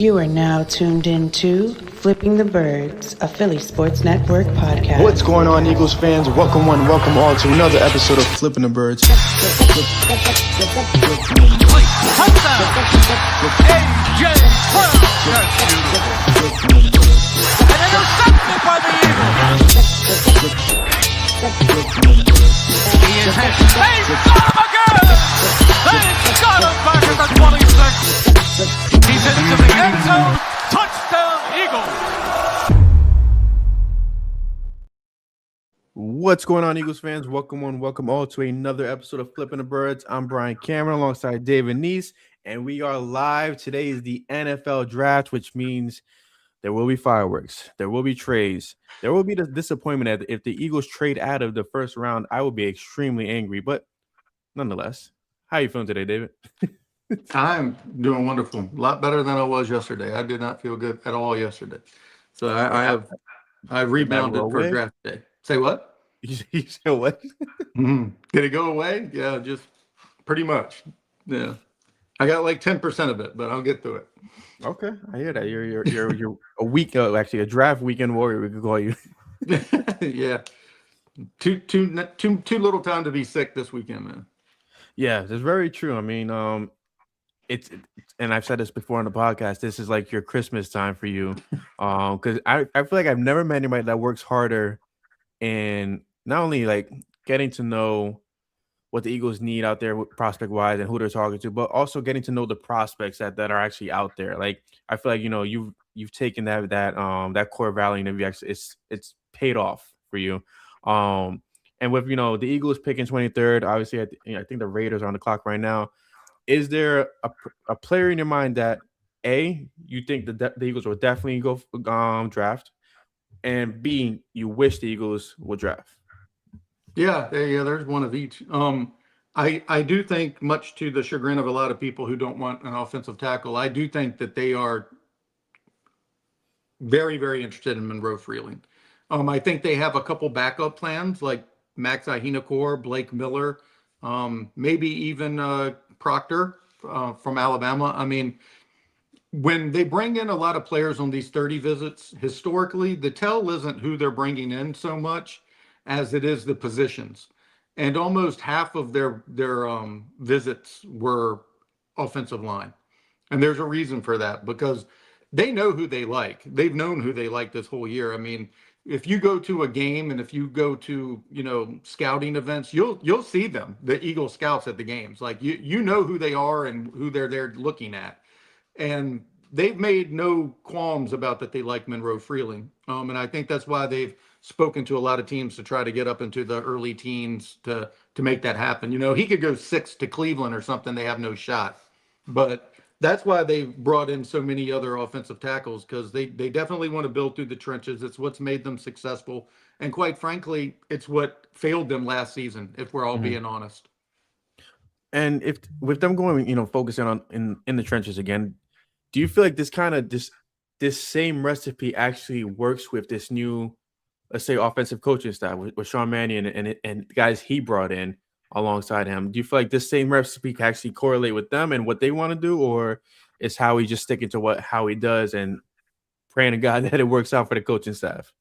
You are now tuned into Flipping the Birds, a Philly Sports Network podcast. What's going on, Eagles fans? Welcome one, welcome all to another episode of Flipping the Birds. He's into the end zone. Touchdown, Eagles. What's going on, Eagles fans? Welcome one, welcome all to another episode of Flipping the Birds. I'm Brian Cameron alongside David Neese, and we are live. Today is the NFL draft, which means there will be fireworks, there will be trades, there will be the disappointment that if the Eagles trade out of the first round, I will be extremely angry. But nonetheless, how are you feeling today, David? I'm doing wonderful. A lot better than I was yesterday. I did not feel good at all yesterday. So I rebounded for draft day. Say what? You said what? Did it go away? Yeah, just pretty much. Yeah. I got like 10% of it, but I'll get to it. Okay, I hear that. You're a week, actually a draft weekend warrior, we could call you. Yeah. Too little time to be sick this weekend, man. Yeah, that's very true. I mean, it's and I've said this before on the podcast. This is like your Christmas time for you, because I feel like I've never met anybody that works harder in not only like getting to know what the Eagles need out there prospect wise and who they're talking to, but also getting to know the prospects that are actually out there. Like I feel like you've taken that core value and it's paid off for you. And with the Eagles picking 23rd, obviously I think the Raiders are on the clock right now. Is there a player in your mind that you think the Eagles will definitely go draft, and B, you wish the Eagles would draft? Yeah, there's one of each. I do think, much to the chagrin of a lot of people who don't want an offensive tackle, I do think that they are very, very interested in Monroe Freeling. I think they have a couple backup plans like Max Ahinakor, Blake Miller, maybe even Proctor from Alabama. I mean, when they bring in a lot of players on these 30 visits, historically, the tell isn't who they're bringing in so much as it is the positions. And almost half of their visits were offensive line. And there's a reason for that, because they know who they like. They've known who they like this whole year. I mean, if you go to a game and if you go to, scouting events, you'll see them, the Eagle scouts at the games. Like you know who they are and who they're there looking at. And they've made no qualms about that they like Monroe Freeling. And I think that's why they've spoken to a lot of teams to try to get up into the early teens to make that happen. He could go 6 to Cleveland or something. They have no shot. But that's why they've brought in so many other offensive tackles, because they definitely want to build through the trenches. It's what's made them successful. And quite frankly, it's what failed them last season, if we're all being honest. And if with them going, focusing on in the trenches again, do you feel like this same recipe actually works with this new, let's say, offensive coaching staff with Sean Mannion and guys he brought in alongside him? Do you feel like this same recipe can actually correlate with them and what they want to do, or is Howie just sticking to what Howie does and praying to God that it works out for the coaching staff?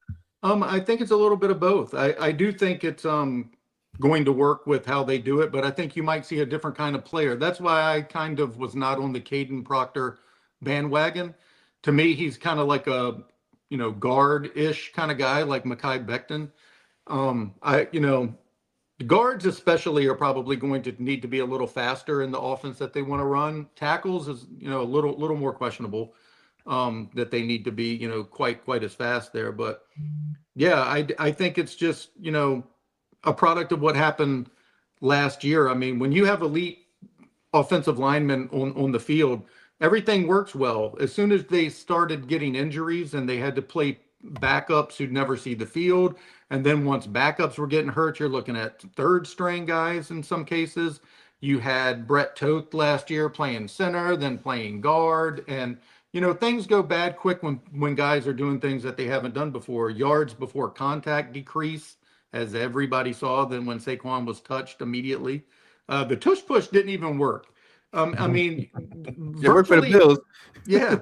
I think it's a little bit of both. I do think it's going to work with how they do it, but I think you might see a different kind of player. That's why I kind of was not on the Caden Proctor bandwagon. To me, he's kind of like a guard-ish kind of guy, like Mekhi Becton. The guards especially are probably going to need to be a little faster in the offense that they want to run. Tackles is a little more questionable, that they need to be quite as fast there. But yeah, I think it's just a product of what happened last year. I mean, when you have elite offensive linemen on the field, everything works well. As soon as they started getting injuries and they had to play backups who'd never see the field, and then once backups were getting hurt, you're looking at third string guys in some cases. You had Brett Toth last year playing center, then playing guard, and things go bad quick when guys are doing things that they haven't done before. Yards before contact decrease, as everybody saw. Then when Saquon was touched immediately, the tush push didn't even work. I mean, You work for the virtually, Bills. yeah.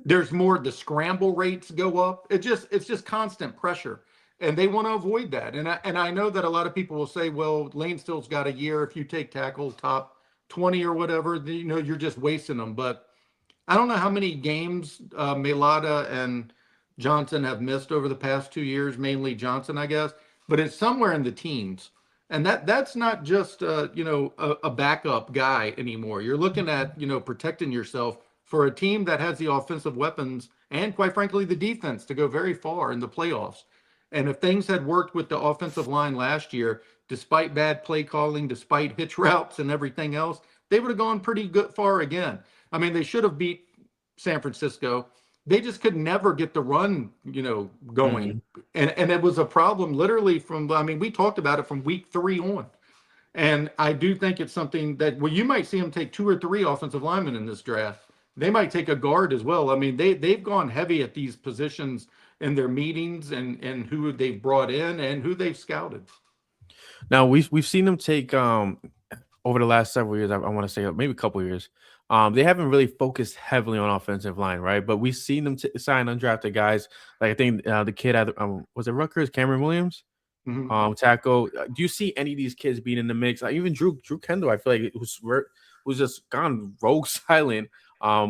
There's more, the scramble rates go up. It's just constant pressure. And they want to avoid that. And I know that a lot of people will say, well, Lane still's got a year. If you take tackle top 20 or whatever, you're just wasting them. But I don't know how many games Melada and Johnson have missed over the past 2 years, mainly Johnson, I guess, but it's somewhere in the teens. And that's not just a backup guy anymore. You're looking at protecting yourself for a team that has the offensive weapons and, quite frankly, the defense to go very far in the playoffs. And if things had worked with the offensive line last year, despite bad play calling, despite hitch routes and everything else, they would have gone pretty good far again. I mean, they should have beat San Francisco. They just could never get the run, going. And it was a problem literally from, I mean, we talked about it from week 3 on. And I do think it's something that, well, you might see them take 2 or 3 offensive linemen in this draft. They might take a guard as well. I mean, they've gone heavy at these positions in their meetings and who they've brought in and who they've scouted. Now we've seen them take over the last several years. I want to say maybe a couple years. They haven't really focused heavily on offensive line, right? But we've seen them sign undrafted guys. Like I think the kid at was it Rutgers, Cameron Williams, tackle. Do you see any of these kids being in the mix? Even Drew Kendall, I feel like who's just gone rogue silent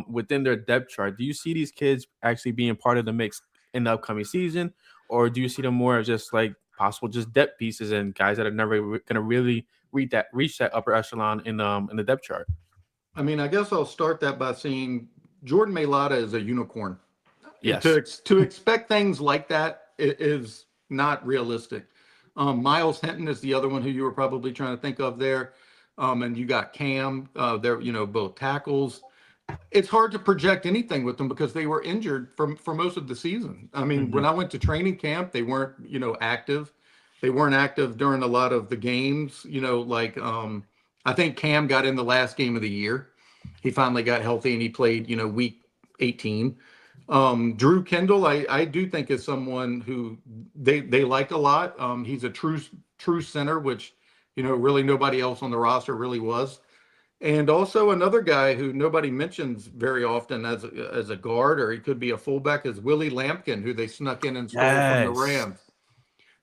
within their depth chart. Do you see these kids actually being part of the mix in the upcoming season, or do you see them more as just like possible just depth pieces and guys that are never going to really reach that upper echelon in the depth chart? I mean, I guess I'll start that by saying Jordan Mailata is a unicorn. Yes. To expect things like that is not realistic. Miles Hinton is the other one who you were probably trying to think of there. And you got Cam, they're, both tackles. It's hard to project anything with them because they were injured for most of the season. I mean, when I went to training camp, they weren't, active. They weren't active during a lot of the games, I think Cam got in the last game of the year. He finally got healthy and he played, week 18. Drew Kendall, I do think is someone who they like a lot. He's a true center, which, really nobody else on the roster really was. And also another guy who nobody mentions very often as a guard, or he could be a fullback, is Willie Lampkin, who they snuck in and stole from the Rams.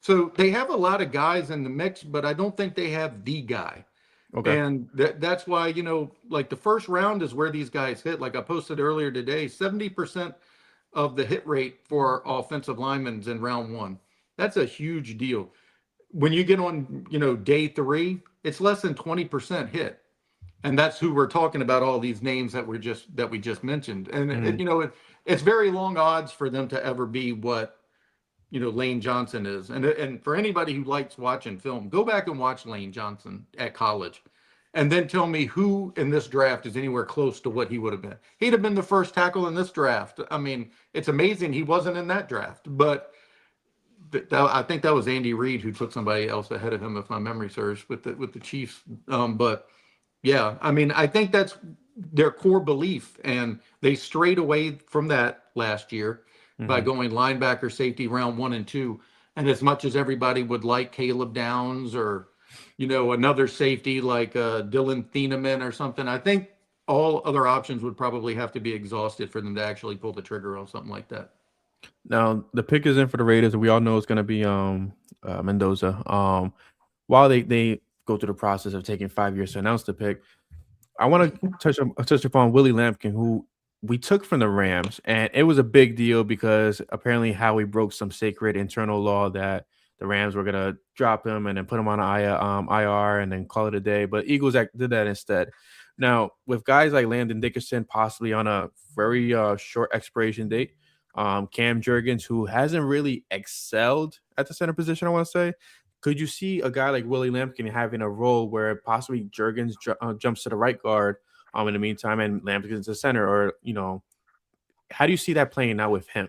So they have a lot of guys in the mix, but I don't think they have the guy. Okay. And that's why, like the first round is where these guys hit. Like I posted earlier today, 70% of the hit rate for offensive linemen in round 1. That's a huge deal. When you get on, day 3, it's less than 20% hit. And that's who we're talking about, all these names that we just mentioned. And it's very long odds for them to ever be what Lane Johnson is. And for anybody who likes watching film, go back and watch Lane Johnson at college and then tell me who in this draft is anywhere close to what he would have been. He'd have been the first tackle in this draft. I mean, it's amazing he wasn't in that draft, but I think that was Andy Reid who took somebody else ahead of him, if my memory serves, with the Chiefs. But yeah, I mean, I think that's their core belief, and they strayed away from that last year by going linebacker, safety, round 1 and 2. And as much as everybody would like Caleb Downs or, another safety like Dylan Thieneman or something, I think all other options would probably have to be exhausted for them to actually pull the trigger on something like that. Now the pick is in for the Raiders, and we all know it's going to be Mendoza. While they go through the process of taking 5 years to announce the pick, I want to touch upon Willie Lampkin, who we took from the Rams, and it was a big deal because apparently Howie broke some sacred internal law that the Rams were going to drop him and then put him on IR and then call it a day. But Eagles did that instead. Now, with guys like Landon Dickerson possibly on a very short expiration date, Cam Jurgens, who hasn't really excelled at the center position, I want to say, could you see a guy like Willie Lampkin having a role where possibly Jurgens jumps to the right guard in the meantime and Lampkin's the center? Or, how do you see that playing out with him?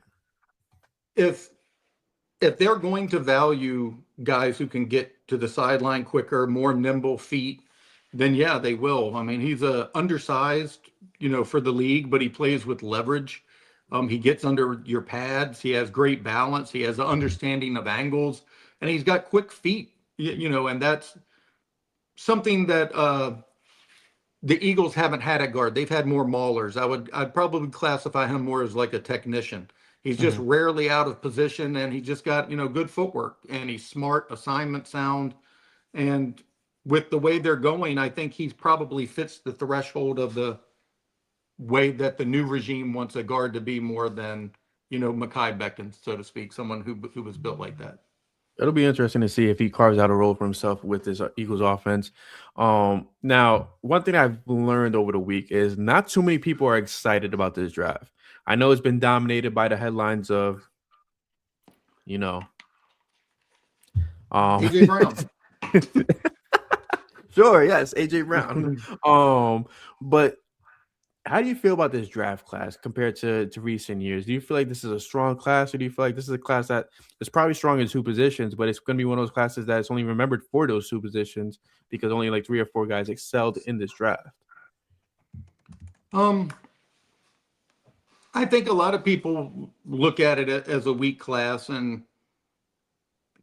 If they're going to value guys who can get to the sideline quicker, more nimble feet, then yeah, they will. I mean, he's undersized, for the league, but he plays with leverage. He gets under your pads. He has great balance. He has an understanding of angles, and he's got quick feet, and that's something that the Eagles haven't had a guard. They've had more maulers. I'd probably classify him more as like a technician. He's just rarely out of position, and he just got, good footwork, and he's smart, assignment sound. And with the way they're going, I think he probably fits the threshold of the way that the new regime wants a guard to be more than, Mekhi Becton, so to speak, someone who was built like that. It'll be interesting to see if he carves out a role for himself with this Eagles offense. Now, one thing I've learned over the week is not too many people are excited about this draft. I know it's been dominated by the headlines of, AJ Brown. Sure, yes, AJ Brown. But how do you feel about this draft class compared to recent years? Do you feel like this is a strong class, or do you feel like this is a class that is probably strong in two positions, but it's going to be one of those classes that's only remembered for those two positions because only like 3 or 4 guys excelled in this draft? I think a lot of people look at it as a weak class, and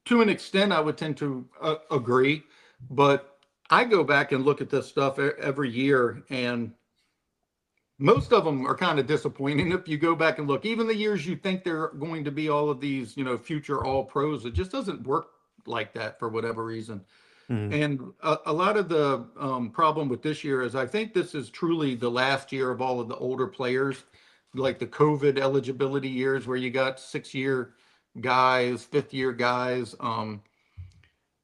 to an extent, I would tend to agree. But I go back and look at this stuff every year, and most of them are kind of disappointing if you go back and look. Even the years you think they're going to be all of these, future all pros, it just doesn't work like that for whatever reason. And a lot of the problem with this year is I think this is truly the last year of all of the older players, like the COVID eligibility years where you got 6-year guys, 5th-year guys.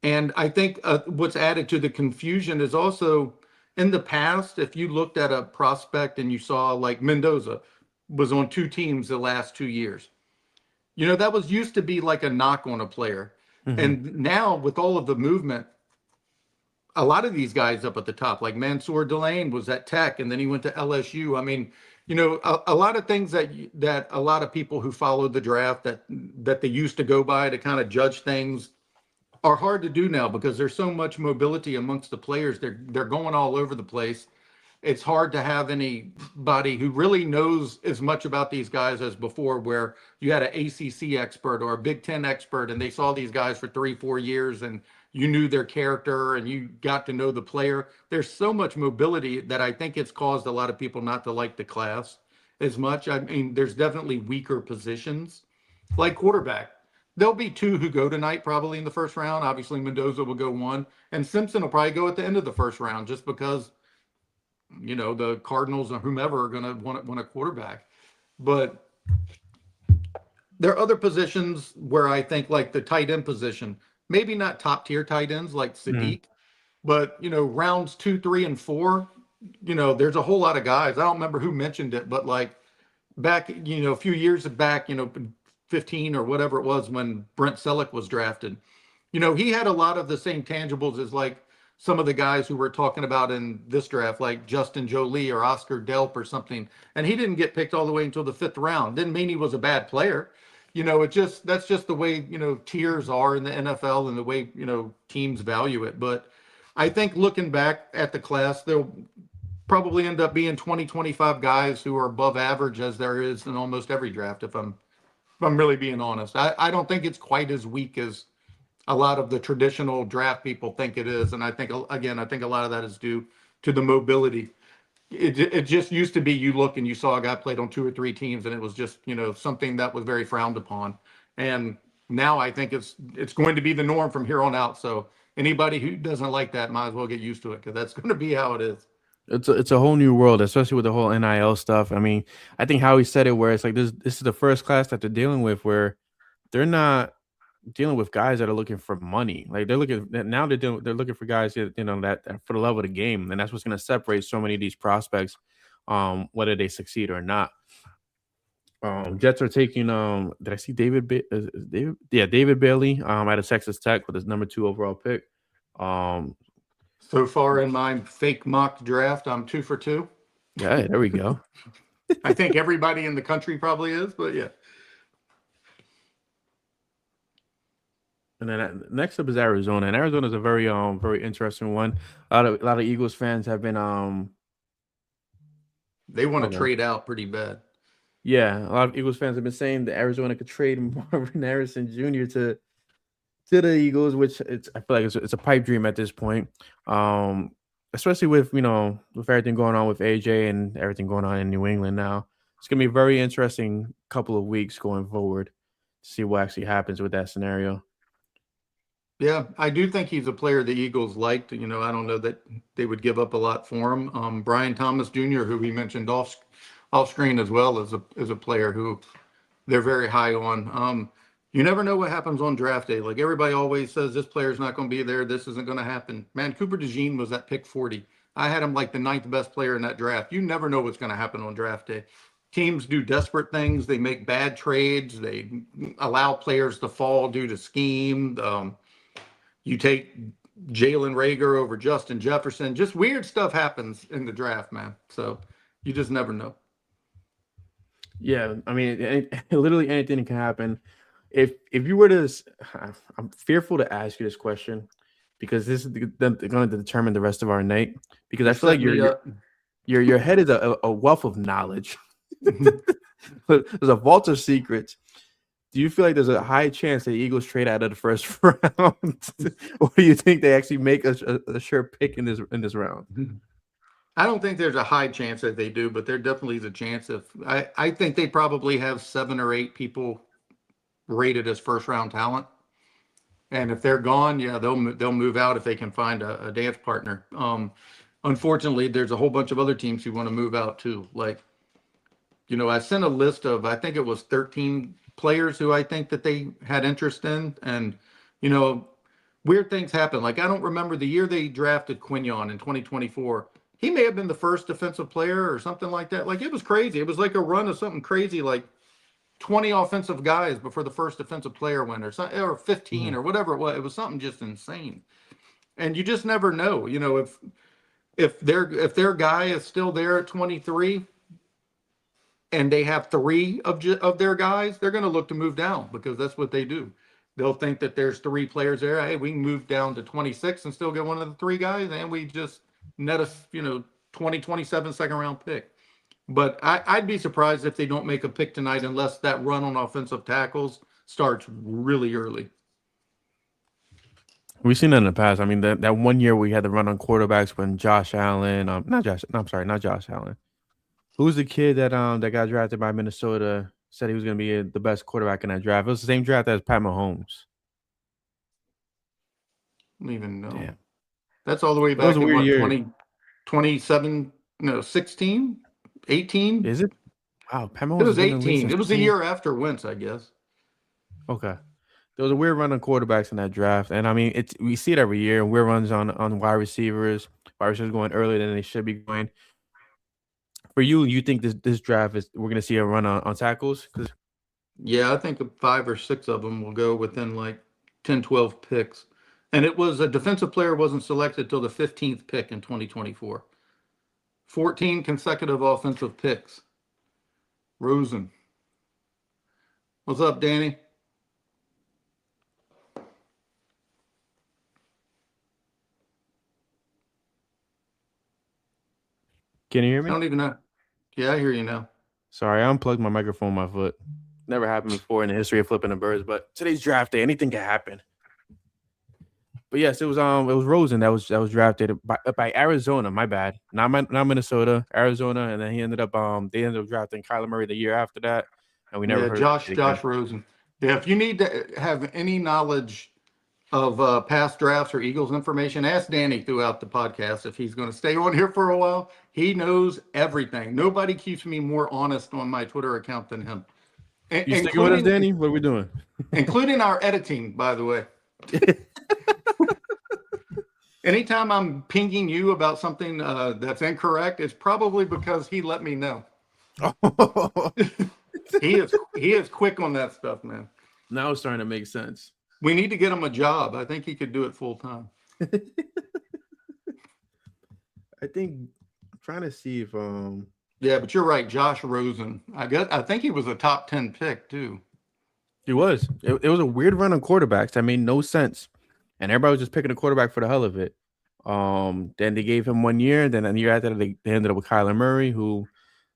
And I think what's added to the confusion is also, in the past, if you looked at a prospect and you saw like Mendoza was on 2 teams the last 2 years, that was used to be like a knock on a player. And now with all of the movement, a lot of these guys up at the top, like Mansour Delane was at Tech and then he went to LSU. I mean, a lot of things that a lot of people who followed the draft that they used to go by to kind of judge things are hard to do now because there's so much mobility amongst the players. They're going all over the place. It's hard to have anybody who really knows as much about these guys as before, where you had an ACC expert or a Big Ten expert and they saw these guys for 3-4 years and you knew their character and you got to know the player. There's so much mobility that I think it's caused a lot of people not to like the class as much. I mean, there's definitely weaker positions like quarterback. There'll be 2 who go tonight, probably in the first round. Obviously, Mendoza will go 1, and Simpson will probably go at the end of the first round, just because, the Cardinals or whomever are going to want a quarterback. But there are other positions where I think, like the tight end position, maybe not top tier tight ends like Sadiq, but rounds 2, 3, and 4, there's a whole lot of guys. I don't remember who mentioned it, but like back, a few years back, 15 or whatever it was when Brent Selleck was drafted. He had a lot of the same tangibles as like some of the guys who we're talking about in this draft, like Justin Jolie or Oscar Delp or something. And he didn't get picked all the way until the 5th round. Didn't mean he was a bad player. That's just the way, tiers are in the NFL and the way, teams value it. But I think looking back at the class, there'll probably end up being 20, 25 guys who are above average as there is in almost every draft, if I'm really being honest. I don't think it's quite as weak as a lot of the traditional draft people think it is. And I think a lot of that is due to the mobility. It just used to be you look and you saw a guy played on 2 or 3 teams and it was just, something that was very frowned upon. And now I think it's going to be the norm from here on out. So anybody who doesn't like that might as well get used to it, because that's going to be how it is. It's a whole new world, especially with the whole NIL stuff. I mean, I think Howie said it where it's like this is the first class that they're dealing with where they're not dealing with guys that are looking for money. Like they're looking for guys that for the love of the game, and that's what's going to separate so many of these prospects, whether they succeed or not. Jets are taking did I see David Bailey out of Texas Tech with his number 2 overall pick. So far in my fake mock draft, I'm 2 for 2. Yeah, there we go. I think everybody in the country probably is, but yeah. And then next up is Arizona, and Arizona is a very very interesting one. A lot of Eagles fans have been they want to trade out pretty bad. Yeah, a lot of Eagles fans have been saying that Arizona could trade Marvin Harrison Jr. to the Eagles, which I feel like it's a pipe dream at this point. especially with with everything going on with AJ and everything going on in New England now. It's gonna be a very interesting couple of weeks going forward to see what actually happens with that scenario. Yeah, I do think he's a player the Eagles liked. I don't know that they would give up a lot for him. Brian Thomas Jr., who we mentioned off screen as well, is a player who they're very high on. You never know what happens on draft day. Like everybody always says, this player's not going to be there. This isn't going to happen. Man, Cooper DeJean was at pick 40. I had him like the ninth best player in that draft. You never know what's going to happen on draft day. Teams do desperate things. They make bad trades. They allow players to fall due to scheme. You take Jalen Rager over Justin Jefferson. Just weird stuff happens in the draft, man. So you just never know. Yeah, I mean, literally anything can happen. If you were to, I'm fearful to ask you this question because this is going to determine the rest of our night. Because I feel like your head is a wealth of knowledge. There's a vault of secrets. Do you feel like there's a high chance that the Eagles trade out of the first round, or do you think they actually make a sure pick in this round? I don't think there's a high chance that they do, but there definitely is a chance. I think they probably have 7 or 8 people rated as first round talent, and if they're gone, yeah, they'll move out if they can find a dance partner. Unfortunately, there's a whole bunch of other teams who want to move out too. Like, I sent a list of, I think it was 13 players who I think that they had interest in, and weird things happen. Like I don't remember the year they drafted Quinion in 2024. He may have been the first defensive player or something like that. Like it was crazy. It was like a run of something crazy, like 20 offensive guys before the first defensive player went, or 15 or whatever it was. It was something just insane. And you just never know. If their guy is still there at 23 and they have 3 of their guys, they're going to look to move down because that's what they do. They'll think that there's 3 players there. Hey, we can move down to 26 and still get one of the 3 guys, and we just net a 2027 second round pick. But I'd be surprised if they don't make a pick tonight unless that run on offensive tackles starts really early. We've seen that in the past. I mean, that one year we had to run on quarterbacks when Josh Allen, not Josh Allen. Who's the kid that got drafted by Minnesota? Said he was going to be the best quarterback in that draft. It was the same draft as Pat Mahomes. I don't even know. Damn. That's all the way back in what, 27, 16, 18? Is it? Wow, Pat Mahomes. It was 18. It was a year after Wentz, I guess. Okay. There was a weird run on quarterbacks in that draft. And I mean, we see it every year. Weird runs on wide receivers. Wide receivers going earlier than they should be going. For you think this draft we're going to see a run on tackles? Yeah, I think 5 or 6 of them will go within like 10, 12 picks. And it was a defensive player wasn't selected till the 15th pick in 2024. 14 consecutive offensive picks. Roseman. What's up, Danny? Can you hear me? I don't even know. Yeah, I hear you now. Sorry, I unplugged my microphone on my foot. Never happened before in the history of flipping the birds, but today's draft day, anything can happen. But yes, it was Rosen that was drafted by Arizona. My bad, not Minnesota, Arizona, and then he ended up they ended up drafting Kyler Murray the year after that, and we never heard Josh Rosen. Yeah, if you need to have any knowledge of past drafts or Eagles information, ask Danny throughout the podcast if he's going to stay on here for a while. He knows everything. Nobody keeps me more honest on my Twitter account than him. You sticking with us, Danny? What are we doing? Including our editing, by the way. Anytime I'm pinging you about something that's incorrect, it's probably because he let me know. He is quick on that stuff, man. Now it's starting to make sense. We need to get him a job. I think he could do it full time. I think I'm trying to see if Yeah, but you're right, Josh Rosen. I think he was a top 10 pick too. He was. It was a weird run on quarterbacks that made no sense. And everybody was just picking a quarterback for the hell of it. Then they gave him 1 year. Then a year after that, they ended up with Kyler Murray, who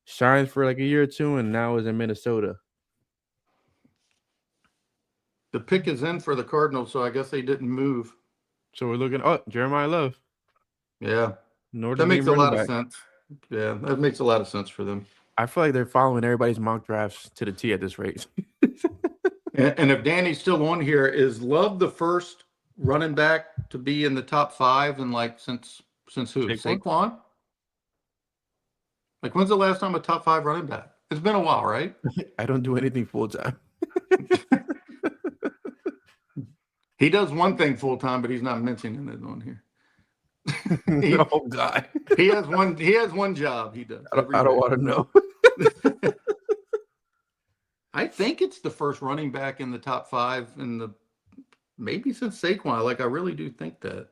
shined for like a year or two and now is in Minnesota. The pick is in for the Cardinals, so I guess they didn't move. So we're looking Jeremiah Love. Yeah. Nor That does makes need a running lot of back. sense. Yeah, that makes a lot of sense for them. I feel like they're following everybody's mock drafts to the T at this rate. And if Danny's still on here, is Love the first running back to be in the top 5 and like since who? Saquon? Saquon? Like when's the last time a top 5 running back? It's been a while, right? I don't do anything full time. He does one thing full time, but he's not mentioning it on here. Oh God. He has one job he does. I don't want to know. I think it's the first running back in the top 5 in the maybe since Saquon. Like I really do think that.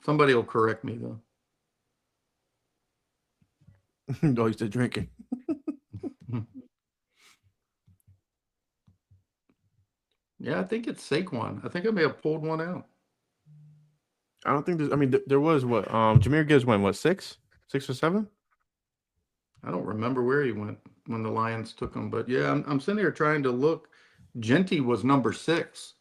Somebody will correct me though. No, he's still drinking. Yeah, I think it's Saquon. I think I may have pulled one out. I don't think there's. I mean, there was what? Jahmyr Gibbs went what 6 or 7? I don't remember where he went when the Lions took him, but yeah, I'm sitting here trying to look. Genty was number 6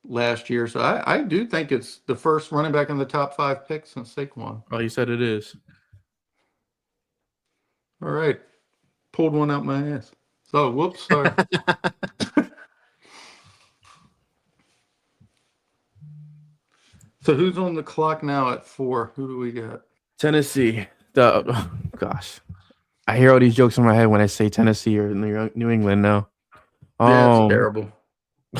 last year, so I do think it's the first running back in the top 5 picks since Saquon. Oh, he said it is. All right, pulled one out my ass. So whoops, sorry. So who's on the clock now at 4? Who do we got? Tennessee. Gosh, I hear all these jokes in my head when I say Tennessee or New England now. That's terrible.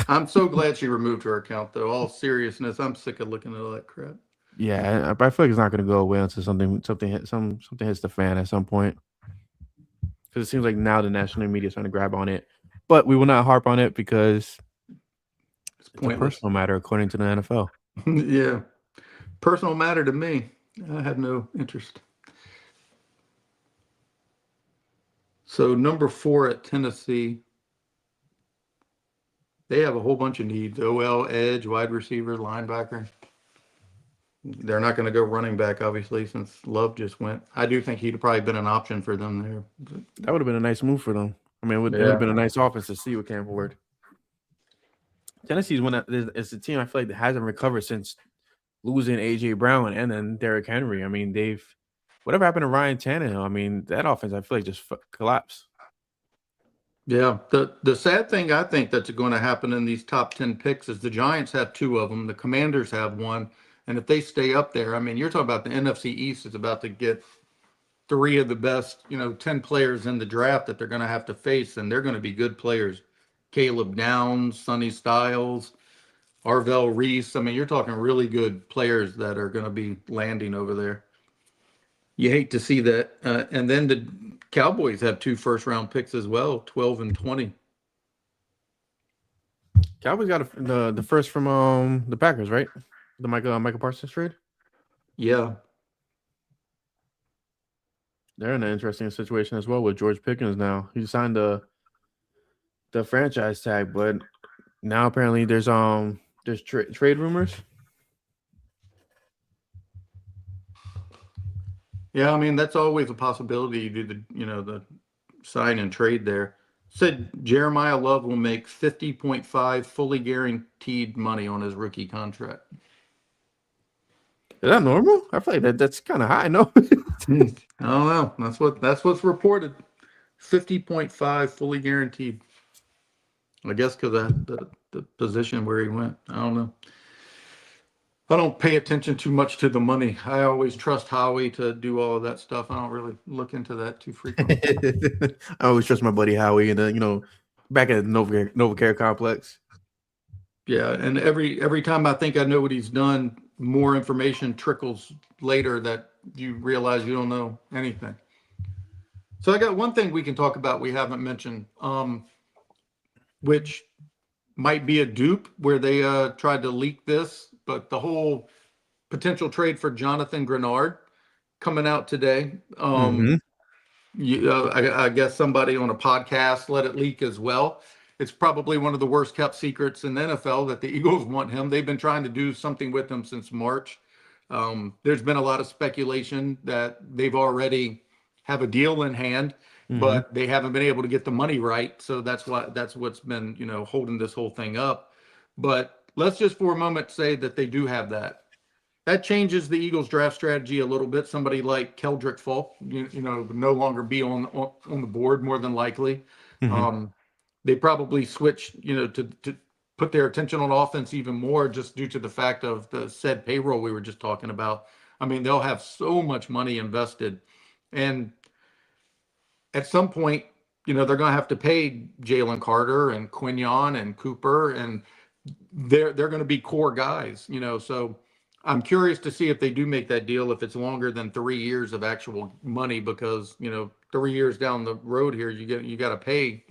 I'm so glad she removed her account, though. All seriousness, I'm sick of looking at all that crap. Yeah, I feel like it's not going to go away until something hits the fan at some point. Because it seems like now the national media is trying to grab on it, but we will not harp on it because it's a personal matter according to the NFL. Yeah, personal matter to me. I have no interest. So number 4 at Tennessee, they have a whole bunch of needs: OL, edge, wide receiver, linebacker. They're not going to go running back, obviously, since Love just went. I do think he'd have probably been an option for them there. That would have been a nice move for them. I mean, it would have been a nice offense to see with Cam Ward. Tennessee's one that is a team I feel like that hasn't recovered since losing A.J. Brown and then Derrick Henry. I mean, whatever happened to Ryan Tannehill, I mean, that offense I feel like just collapsed. Yeah, the sad thing I think that's going to happen in these top 10 picks is the Giants have 2 of them, the Commanders have 1, and if they stay up there, I mean, you're talking about the NFC East is about to get 3 of the best, 10 players in the draft that they're going to have to face, and they're going to be good players. Caleb Downs, Sonny Styles, Arvell Reese. I mean, you're talking really good players that are going to be landing over there. You hate to see that. And then the Cowboys have 2 first-round picks as well, 12 and 20. Cowboys got the first from the Packers, right? The Michael Parsons trade. Yeah. They're in an interesting situation as well with George Pickens now. He signed the franchise tag, but now apparently there's trade rumors. Yeah, I mean, that's always a possibility. You do the sign and trade there. Said Jeremiah Love will make 50.5 fully guaranteed money on his rookie contract. Is that normal? I feel like that's kind of high, no? I don't know. That's what's reported. 50.5 fully guaranteed. I guess because of the position where he went. I don't know. I don't pay attention too much to the money. I always trust Howie to do all of that stuff. I don't really look into that too frequently. I always trust my buddy Howie and back at the NovaCare complex. Yeah, and every time I think I know what he's done, more information trickles later that you realize you don't know anything. So I got one thing we can talk about we haven't mentioned, which might be a dupe where they tried to leak this, but the whole potential trade for Jonathan Grenard coming out today. I guess somebody on a podcast let it leak as well. It's probably one of the worst kept secrets in the NFL that the Eagles want him. They've been trying to do something with him since March. There's been a lot of speculation that they've already have a deal in hand, but they haven't been able to get the money right. So that's what's been, holding this whole thing up. But let's just for a moment say that they do have that. that changes the Eagles draft strategy a little bit. Somebody like Keldrick Falk, would no longer be on the board more than likely. Mhm. They probably switch, to put their attention on offense even more just due to the fact of the said payroll we were just talking about. I mean, they'll have so much money invested. And at some point, they're going to have to pay Jalen Carter and Quinion and Cooper, and they're going to be core guys, so I'm curious to see if they do make that deal, if it's longer than 3 years of actual money, because 3 years down the road here, you got to pay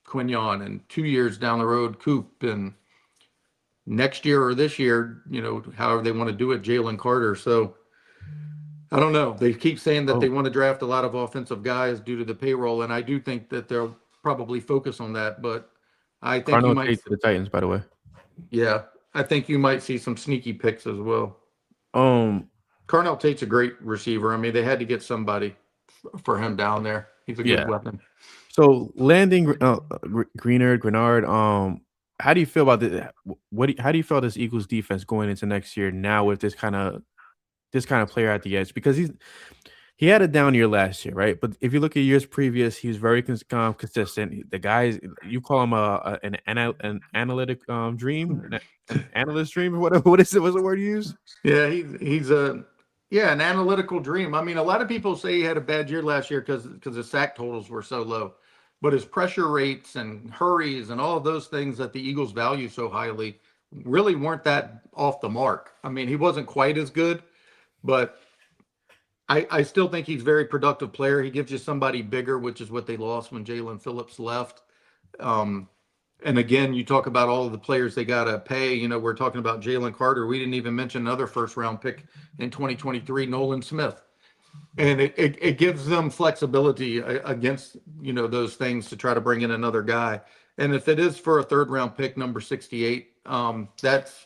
Quinion, and 2 years down the road Coop, and next year or this year, however they want to do it, Jalen Carter. So I don't know. They keep saying that they Oh, want to draft a lot of offensive guys due to the payroll, and I do think that they'll probably focus on that, but I think you Cardinal might, Tate to the Titans, by the way. yeah, I think you might see some sneaky picks as well. Um, Carnell Tate's a great receiver. I mean, they had to get somebody for him down there. He's a good yeah. weapon. So landing Grenard. How do you feel about this? How do you feel this Eagles defense going into next year now with this kind of player at the edge? Because he had a down year last year, right? But if you look at years previous, he was very consistent. The guys, you call him an analytic dream, an analyst dream, or whatever. What is it? What's the word you use? Yeah, he's an analytical dream. I mean, a lot of people say he had a bad year last year because his sack totals were so low, but his pressure rates and hurries and all of those things that the Eagles value so highly really weren't that off the mark. I mean, he wasn't quite as good, but I still think he's a very productive player. He gives you somebody bigger, which is what they lost when Jalen Phillips left. Um, and again, you talk about all of the players they got to pay. We're talking about Jalen Carter. We didn't even mention another first round pick in 2023, Nolan Smith. And it gives them flexibility against, those things to try to bring in another guy. And if it is for a third round pick, number 68, that's,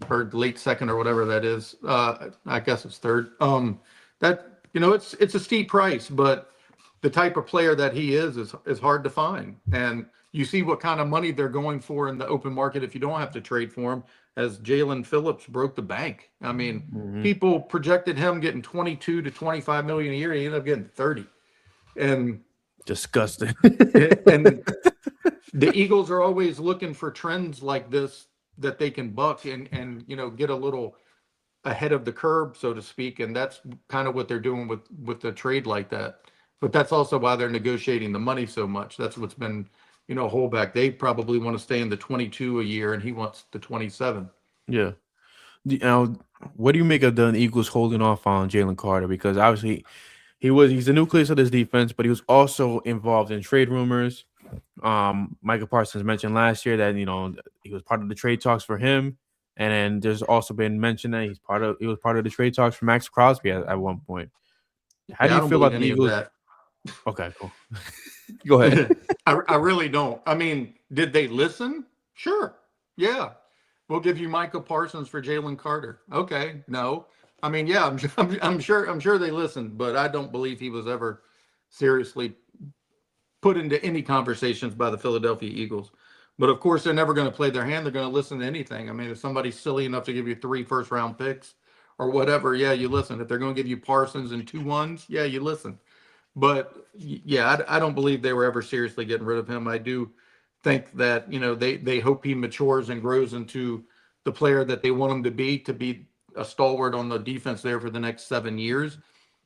or late second or whatever that is. I guess it's third. That, it's a steep price, but the type of player that he is hard to find. And you see what kind of money they're going for in the open market if you don't have to trade for him, as Jalen Phillips broke the bank. I mean, people projected him getting 22 to 25 million a year. He ended up getting 30. And Disgusting. and the Eagles are always looking for trends like this that they can buck and get a little ahead of the curve, so to speak. And that's kind of what they're doing with the trade like that. But that's also why they're negotiating the money so much. That's what's been, a holdback. They probably want to stay in the 22 a year, and he wants the 27. Yeah. Now, what do you make of the Eagles holding off on Jalen Carter? Because obviously he's the nucleus of this defense, but he was also involved in trade rumors. Michael Parsons mentioned last year that he was part of the trade talks for him, and then there's also been mentioned that he was part of the trade talks for Max Crosby at one point. How do I you don't feel believe about the any of Eagles? that. Okay, cool. Go ahead. I really don't. I mean, did they listen? Sure. Yeah. We'll give you Michael Parsons for Jalen Carter. Okay. No. I mean, yeah, I'm sure they listened, but I don't believe he was ever seriously put into any conversations by the Philadelphia Eagles. But of course, they're never going to play their hand. They're going to listen to anything. I mean, if somebody's silly enough to give you 3 first-round picks or whatever, yeah, you listen. If they're going to give you Parsons and 2 ones, yeah, you listen. But yeah, I don't believe they were ever seriously getting rid of him. I do think that they hope he matures and grows into the player that they want him to be a stalwart on the defense there for the next 7 years.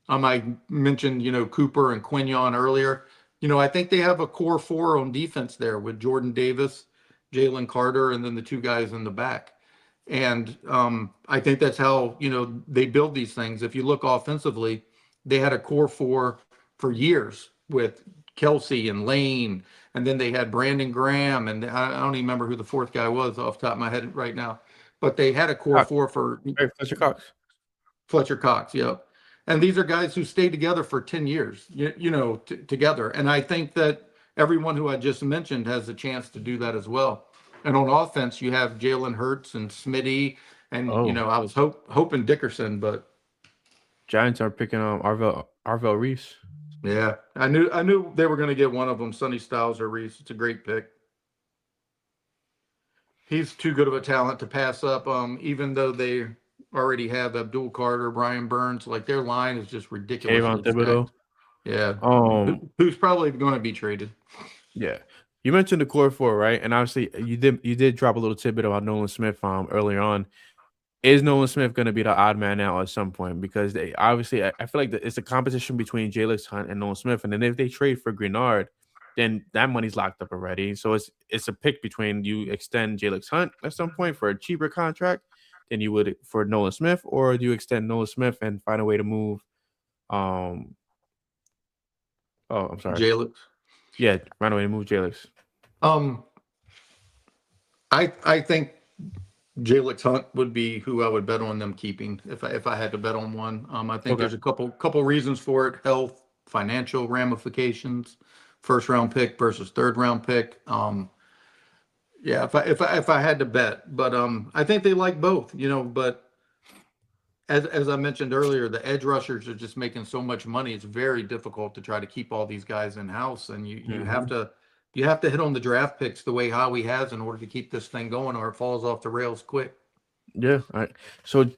I mentioned Cooper and Quinion earlier. I think they have a core 4 on defense there with Jordan Davis, Jalen Carter, and then the 2 guys in the back. And I think that's how they build these things. If you look offensively, they had a core 4 for years with Kelsey and Lane, and then they had Brandon Graham, and I don't even remember who the 4th guy was off the top of my head right now, but they had a core 4 for Fletcher Cox. Fletcher Cox. Yep. And these are guys who stayed together for 10 years, together. And I think that everyone who I just mentioned has a chance to do that as well. And on offense, you have Jalen Hurts and Smitty, and I was hoping Dickerson, but Giants are picking Arvell Reese. yeah, I knew they were going to get one of them, Sonny Styles or Reese. It's a great pick. He's too good of a talent to pass up. Even though they already have Abdul Carter, Brian Burns, like their line is just Kayvon ridiculously Thibodeau. stacked. Yeah. Um, Who's probably going to be traded. yeah. You mentioned the core four, right? And obviously you did drop a little tidbit about Nolan Smith earlier on. Is Nolan Smith going to be the odd man out at some point? Because they obviously, I feel like it's a competition between Jalen Hunt and Nolan Smith, and then if they trade for Grenard, then that money's locked up already. So it's a pick between you extend Jalen Hunt at some point for a cheaper contract than you would for Nolan Smith, or do you extend Nolan Smith and find a way to move? Um, oh, I'm sorry. Jalen. Yeah, find a way to move Jalen. Um, I think Jalen Hunt would be who I would bet on them keeping if I had to bet on one. I think Okay. there's a couple reasons for it: health, financial ramifications, first round pick versus third round pick. Yeah, if I had to bet, but I think they like both, but as I mentioned earlier, the edge rushers are just making so much money. It's very difficult to try to keep all these guys in house, and you have to hit on the draft picks the way Howie has in order to keep this thing going, or it falls off the rails quick. Yeah. All right. So,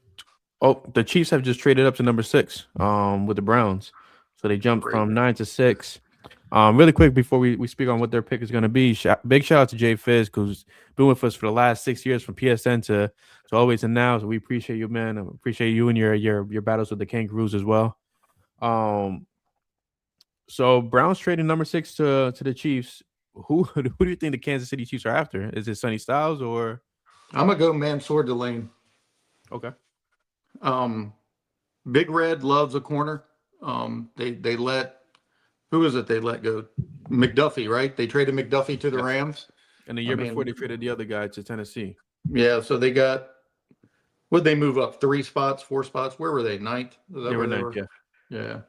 the Chiefs have just traded up to number 6, with the Browns. So they jumped Great. from 9 to 6. Really quick before we speak on what their pick is going to be, big shout out to Jay Fizz, who's been with us for the last 6 years from PSN to always and now. So we appreciate you, man. I appreciate you and your battles with the Kangaroos as well. So Browns trading number 6 to the Chiefs. Who do you think the Kansas City Chiefs are after? Is it Sonny Styles or? I'm gonna go Mansour Delane. Okay. Big Red loves a corner. They let who is it? They let go McDuffie, right? They traded McDuffie to the Rams. And the year before they traded the other guy to Tennessee. Yeah, so they got would they move up 3 spots, 4 spots? Where were they? Ninth? Is that They where were they ninth, were? yeah.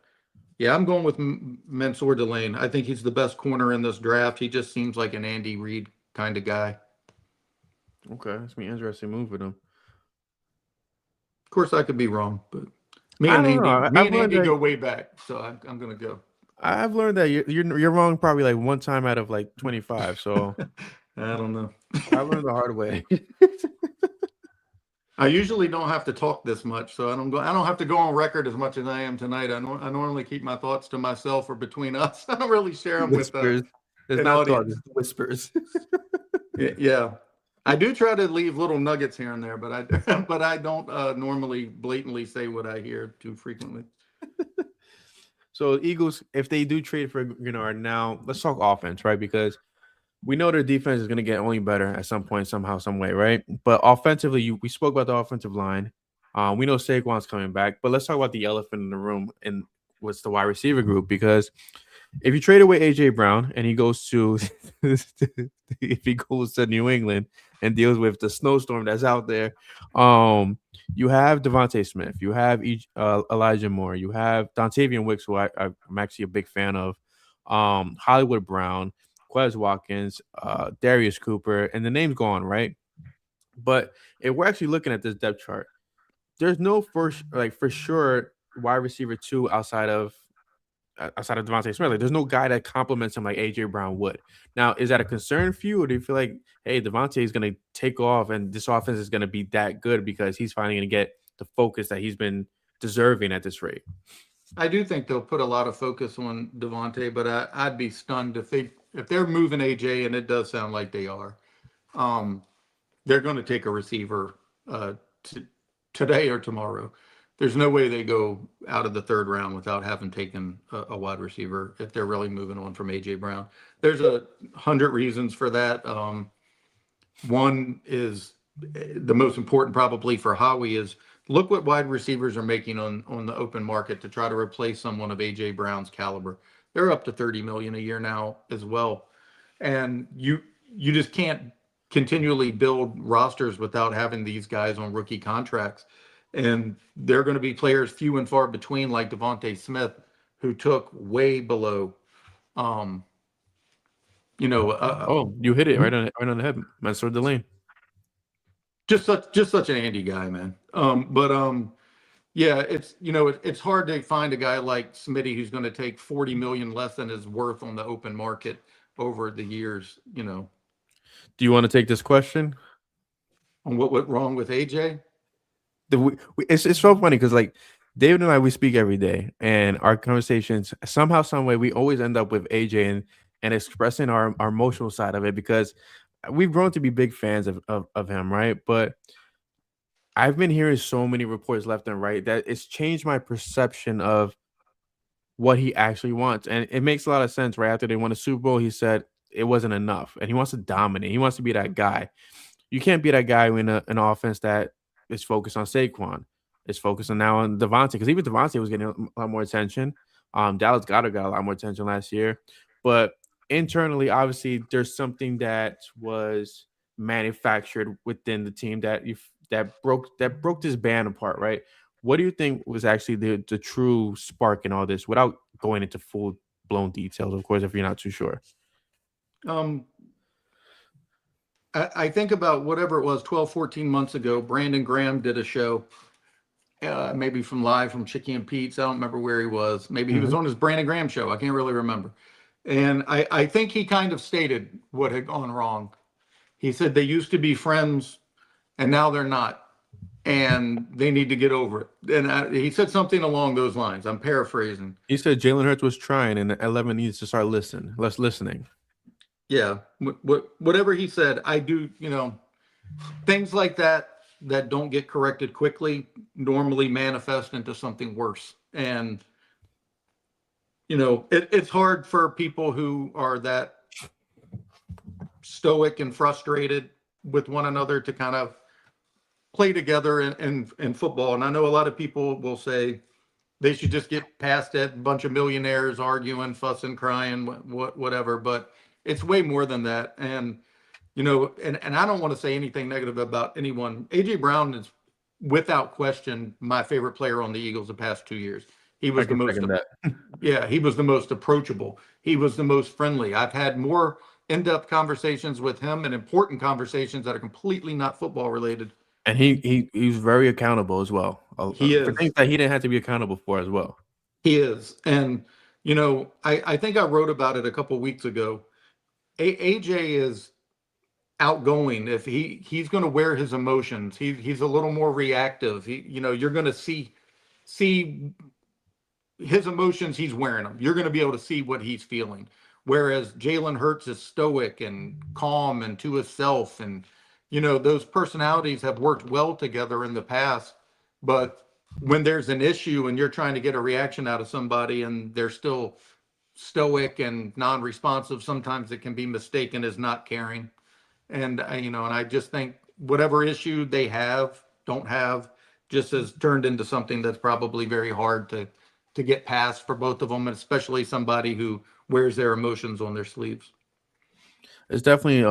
Yeah, I'm going with Mansour Delane. I think he's the best corner in this draft. He just seems like an Andy Reid kind of guy. Okay, that's an interesting move with him. Of course, I could be wrong, but me I and don't Andy, know. Andy go way back, so I'm going to go. I've learned that you're wrong probably like one time out of like 25. So I don't know. I learned the hard way. I usually don't have to talk this much, so I don't have to go on record as much as I am tonight. I normally keep my thoughts to myself or between us. I don't really share them Whispers. with It's an not audience. thought, it's whispers. Yeah, I do try to leave little nuggets here and there, but I don't normally blatantly say what I hear too frequently. So Eagles, if they do trade for Grenard, now let's talk offense, right? Because we know their defense is going to get only better at some point, somehow, some way, right? But offensively, we spoke about the offensive line. We know Saquon's coming back, but let's talk about the elephant in the room and what's the wide receiver group. Because if you trade away AJ Brown and he goes to if he goes to New England and deals with the snowstorm that's out there, you have Devontae Smith, you have Elijah Moore, you have Dontavian Wicks, who I'm actually a big fan of, Hollywood Brown, Quez Watkins, Darius Cooper, and the name's gone, right? But if we're actually looking at this depth chart, there's no for sure wide receiver 2 outside of Devontae Smith. Like, there's no guy that complements him like AJ Brown would. Now, is that a concern for you, or do you feel like, hey, Devontae is going to take off and this offense is going to be that good because he's finally going to get the focus that he's been deserving at this rate? I do think they'll put a lot of focus on Devontae, but I'd be stunned if they're moving AJ, and it does sound like they are. They're going to take a receiver today or tomorrow. There's no way they go out of the 3rd round without having taken a wide receiver if they're really moving on from AJ Brown. There's 100 reasons for that. One is the most important probably for Howie is look what wide receivers are making on the open market to try to replace someone of AJ Brown's caliber. They're up to $30 million a year now as well. And you just can't continually build rosters without having these guys on rookie contracts. And they're going to be players few and far between, like Devontae Smith, who took way below. You hit it right on the head, Mansour Delane. Just such an Andy guy, man. Yeah, it's hard to find a guy like Smitty who's going to take $40 million less than his worth on the open market over the years. Do you want to take this question? on what went wrong with AJ. It's so funny because like David and I, we speak every day, and our conversations somehow, some way, we always end up with AJ and expressing our emotional side of it because we've grown to be big fans of him, right? But I've been hearing so many reports left and right that it's changed my perception of what he actually wants. And it makes a lot of sense. Right after they won the Super Bowl, he said it wasn't enough and he wants to dominate. He wants to be that guy. You can't be that guy in an offense that is focused on Saquon. It's focusing now on Devontae because even Devontae was getting a lot more attention. Dallas Goedert got a lot more attention last year. But internally, obviously, there's something that was manufactured within the team that broke this band apart, right? What do you think was actually the true spark in all this without going into full blown details, of course, if you're not too sure? Um, I think about whatever it was 12, 14 months ago, Brandon Graham did a show, maybe from Chicky and Pete's. I don't remember where he was. Maybe he was on his Brandon Graham show. I can't really remember. And I think he kind of stated what had gone wrong. He said they used to be friends and now they're not. And they need to get over it. And he said something along those lines. I'm paraphrasing. He said Jalen Hurts was trying and 11 needs to start listening. Yeah, whatever he said, I do, things like that don't get corrected quickly normally manifest into something worse. And, it's hard for people who are that stoic and frustrated with one another to kind of play together in football. And I know a lot of people will say they should just get past that bunch of millionaires arguing, fussing, crying, whatever. But it's way more than that. And, and I don't want to say anything negative about anyone. AJ Brown is without question my favorite player on the Eagles the past 2 years. He was the most, yeah, he was the most approachable. He was the most friendly. I've had more in-depth conversations with him and important conversations that are completely not football related. And he's very accountable as well. He is. For things that he didn't have to be accountable for as well. He is. And, I think I wrote about it a couple weeks ago. AJ is outgoing. If he's going to wear his emotions, he's a little more reactive. You're going to see his emotions. He's wearing them. You're going to be able to see what he's feeling. Whereas Jalen Hurts is stoic and calm and to himself. And, those personalities have worked well together in the past. But when there's an issue and you're trying to get a reaction out of somebody and they're still stoic and non-responsive, sometimes it can be mistaken as not caring. And and I just think whatever issue they don't have just has turned into something that's probably very hard to get past for both of them, and especially somebody who wears their emotions on their sleeves. It's definitely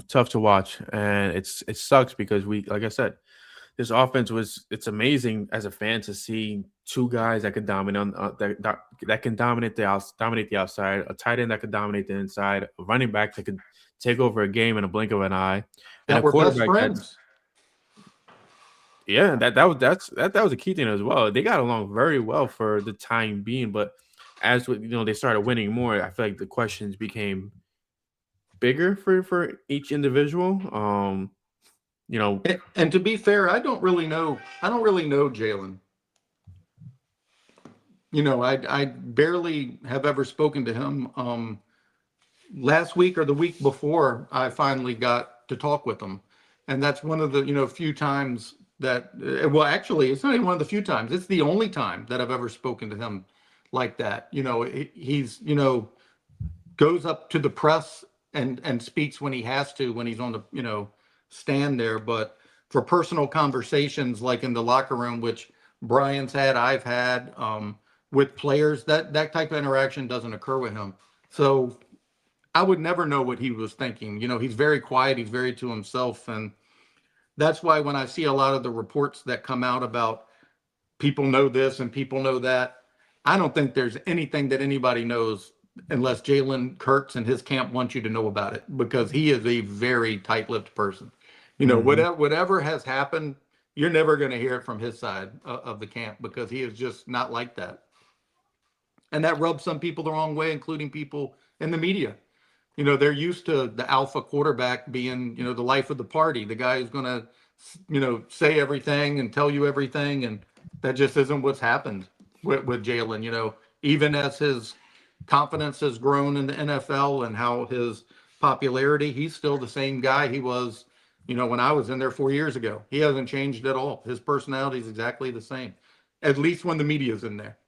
tough to watch, and it sucks because like I said, this offense it's amazing as a fan to see two guys that can dominate on that can dominate the outside, a tight end that can dominate the inside, a running back that could take over a game in a blink of an eye, and a quarterback friends. Yeah, that was a key thing as well. They got along very well for the time being, but as they started winning more, I feel like the questions became bigger for each individual. And to be fair, I don't really know Jalen. I barely have ever spoken to him. Last week or the week before, I finally got to talk with him. And that's one of the, few times that, well, actually, it's not even one of the few times. It's the only time that I've ever spoken to him like that. He's, goes up to the press and speaks when he has to, when he's on the, stand there. But for personal conversations, like in the locker room, which Brian's had, I've had with players, that type of interaction doesn't occur with him. So I would never know what he was thinking. He's very quiet. He's very to himself. And that's why when I see a lot of the reports that come out about people know this and people know that, I don't think there's anything that anybody knows unless Jalen Hurts and his camp want you to know about it, because he is a very tight-lipped person. Whatever has happened, you're never going to hear it from his side of the camp, because he is just not like that. And that rubs some people the wrong way, including people in the media. They're used to the alpha quarterback being, the life of the party, the guy who's going to say everything and tell you everything, and that just isn't what's happened with Jalen. Even as his confidence has grown in the NFL and how his popularity, he's still the same guy he was, when I was in there 4 years ago. He hasn't changed at all. His personality is exactly the same, at least when the media's in there.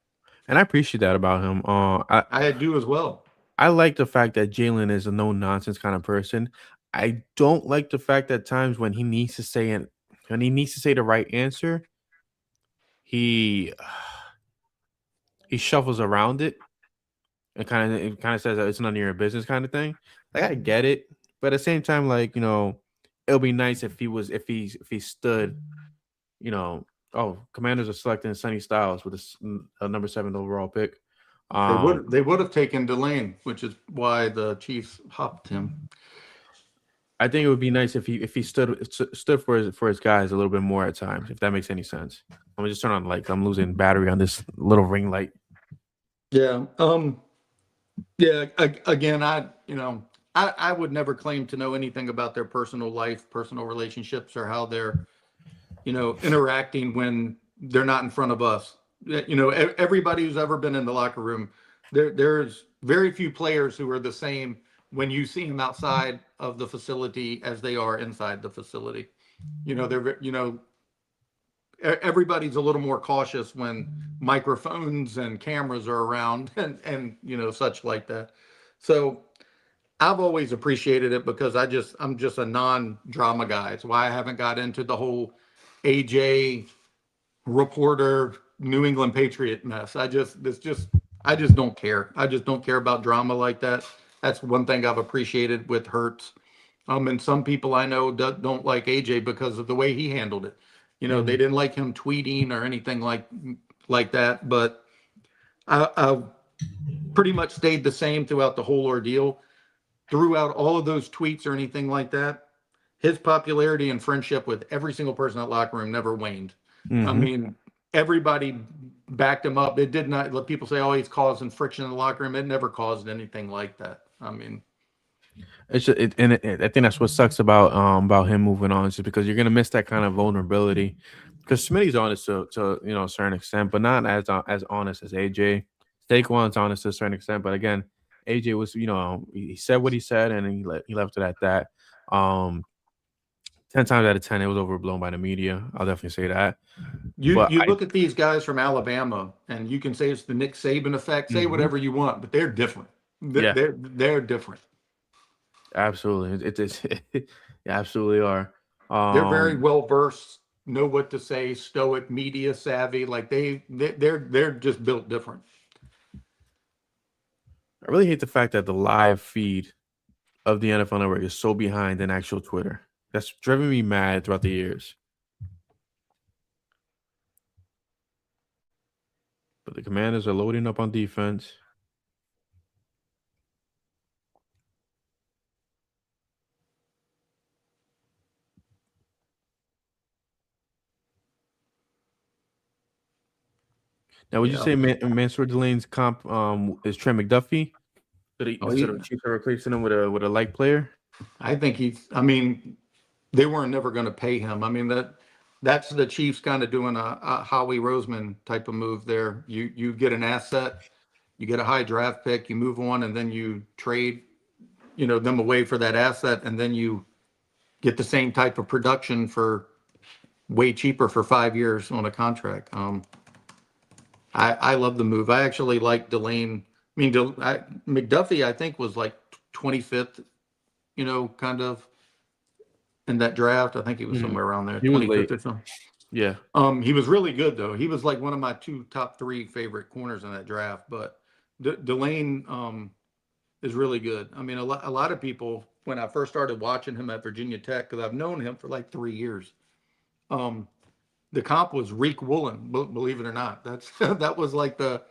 And I appreciate that about him. I do as well. I like the fact that Jalen is a no nonsense kind of person. I don't like the fact that times when he needs to say the right answer, he shuffles around it and kind of says that it's none of your business kind of thing. Like I get it, but at the same time, like it'll be nice if he stood. Commanders are selecting Sonny Styles with a number 7 overall pick. They would have taken Delane, which is why the Chiefs hopped him. I think it would be nice if he stood for his guys a little bit more at times, if that makes any sense. I'm gonna just turn on the light. I'm losing battery on this little ring light. Yeah. Yeah. Again, I would never claim to know anything about their personal life, personal relationships, or how they're, interacting when they're not in front of us. Everybody who's ever been in the locker room, there's very few players who are the same when you see them outside of the facility as they are inside the facility. Everybody's a little more cautious when microphones and cameras are around and such like that. So I've always appreciated it because I'm just a non-drama guy. It's why I haven't got into the whole AJ reporter New England Patriot mess. I just don't care. I just don't care about drama like that. That's one thing I've appreciated with Hurts. And some people I know don't like AJ because of the way he handled it. They didn't like him tweeting or anything like that. But I pretty much stayed the same throughout the whole ordeal. Throughout all of those tweets or anything like that, his popularity and friendship with every single person in that locker room never waned. I mean, everybody backed him up. It did not let people say, "Oh, he's causing friction in the locker room." It never caused anything like that. I mean, I think that's what sucks about him moving on, is just because you're gonna miss that kind of vulnerability. Because Smitty's honest to a certain extent, but not as honest as AJ. Saquon's honest to a certain extent, but again, AJ was he said what he said and he left it at that. 10 times out of 10, it was overblown by the media. I'll definitely say that. You look at these guys from Alabama, and you can say it's the Nick Saban effect. Say whatever you want, but they're different. They're different. Absolutely, they absolutely are. They're very well versed, know what to say, stoic, media savvy. Like they're just built different. I really hate the fact that the live feed of the NFL Network is so behind in actual Twitter. That's driven me mad throughout the years. But the Commanders are loading up on defense. Now, would you say Mansour Delane's comp is Trent McDuffie? Instead of Chiefs are replacing him with a like player? I think I mean, they weren't never going to pay him. I mean, that's the Chiefs kind of doing a Howie Roseman type of move there. You get an asset, you get a high draft pick, you move on, and then you trade, them away for that asset, and then you get the same type of production for way cheaper for 5 years on a contract. I love the move. I actually like Delane. I mean, McDuffie, I think, was like 25th, kind of in that draft. I think he was somewhere around there, He was 25th late. or something. Yeah. He was really good though. He was like one of my top three favorite corners in that draft. But Delane is really good. I mean, a lot of people, when I first started watching him at Virginia Tech, because I've known him for like 3 years, the comp was Reek Woolen, believe it or not. That was like the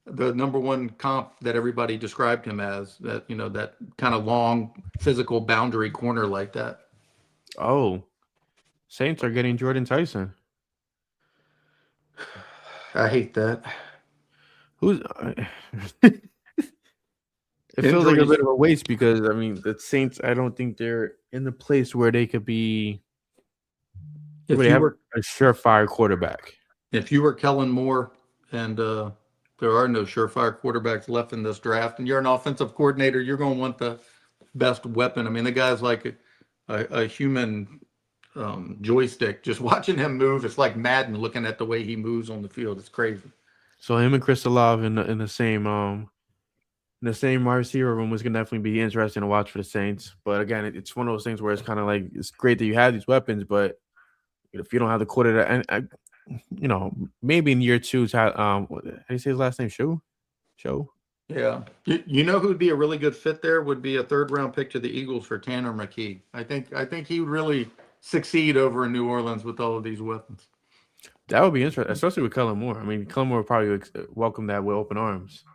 number one comp that everybody described him as, that that kind of long physical boundary corner like that. Oh, Saints are getting Jordan Tyson. I hate that. Who's it feels like a bit of a waste, because I mean the Saints, I don't think they're in the place where they could be If They you have were a surefire quarterback. Kellen Moore, and there are no surefire quarterbacks left in this draft, and you're an offensive coordinator, you're going to want the best weapon. I mean, the guy's like a human joystick. Just watching him move, it's like Madden looking at the way he moves on the field. It's crazy. So him and Chris Olave in the same wide receiver room was gonna definitely be interesting to watch for the Saints. But again, it's one of those things where it's kind of like it's great that you have these weapons, but if you don't have the quarterback, and maybe in year two, how do you say his last name? Show. Yeah. You know who'd be a really good fit there would be a third-round pick to the Eagles for Tanner McKee. I think he would really succeed over in New Orleans with all of these weapons. That would be interesting, especially with Kellen Moore. I mean, Kellen Moore would probably welcome that with open arms.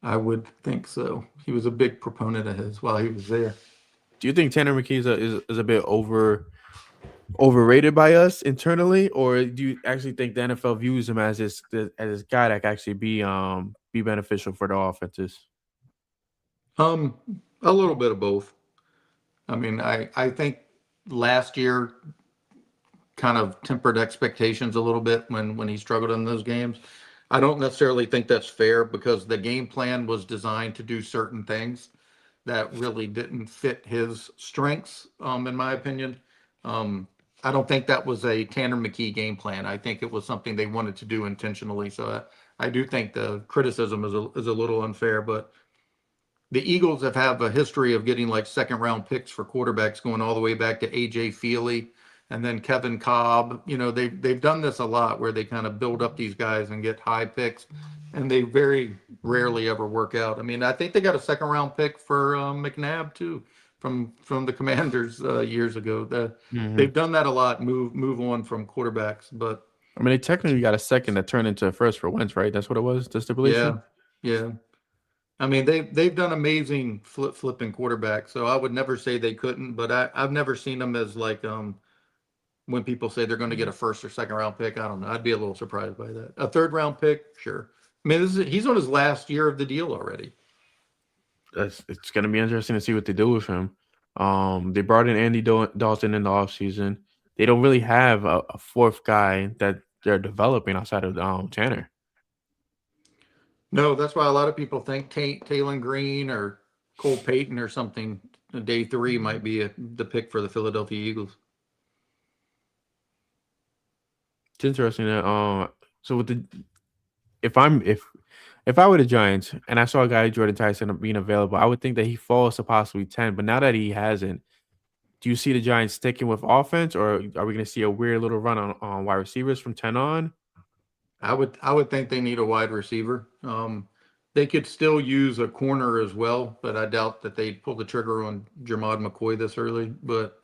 I would think so. He was a big proponent of his while he was there. Do you think Tanner McKee is a bit overrated by us internally, or do you actually think the NFL views him as this guy that can actually be beneficial for the offenses? A little bit of both. I mean, I think last year kind of tempered expectations a little bit when he struggled in those games. I don't necessarily think that's fair because the game plan was designed to do certain things that really didn't fit his strengths, in my opinion. I don't think that was a Tanner McKee game plan. I think it was something they wanted to do intentionally. So I do think the criticism is a little unfair, but the Eagles have a history of getting like second round picks for quarterbacks going all the way back to AJ Feely and then Kevin Cobb. You know, they've done this a lot where they kind of build up these guys and get high picks, and they very rarely ever work out. I mean, I think they got a second round pick for McNabb too from the Commanders years ago. They've done that a lot, move on from quarterbacks. But I mean, they technically got a second that turned into a first for Wentz, right? That's what it was, the stipulation? Yeah. I mean, they've done amazing flipping quarterbacks, so I would never say they couldn't, but I've never seen them as like when people say they're going to get a first or second round pick. I don't know. I'd be a little surprised by that. A third round pick, sure. I mean, he's on his last year of the deal already. It's going to be interesting to see what they do with him. They brought in Andy Dalton in the offseason. They don't really have a fourth guy that they're developing outside of Tanner. No, that's why a lot of people think Taylor Green or Cole Payton or something, day 3 might be the pick for the Philadelphia Eagles. It's interesting that so with if I were the Giants and I saw a guy Jordan Tyson being available, I would think that he falls to possibly 10. But now that he hasn't, do you see the Giants sticking with offense, or are we going to see a weird little run on wide receivers from 10 on? I would think they need a wide receiver. They could still use a corner as well, but I doubt that they'd pull the trigger on Jermod McCoy this early. But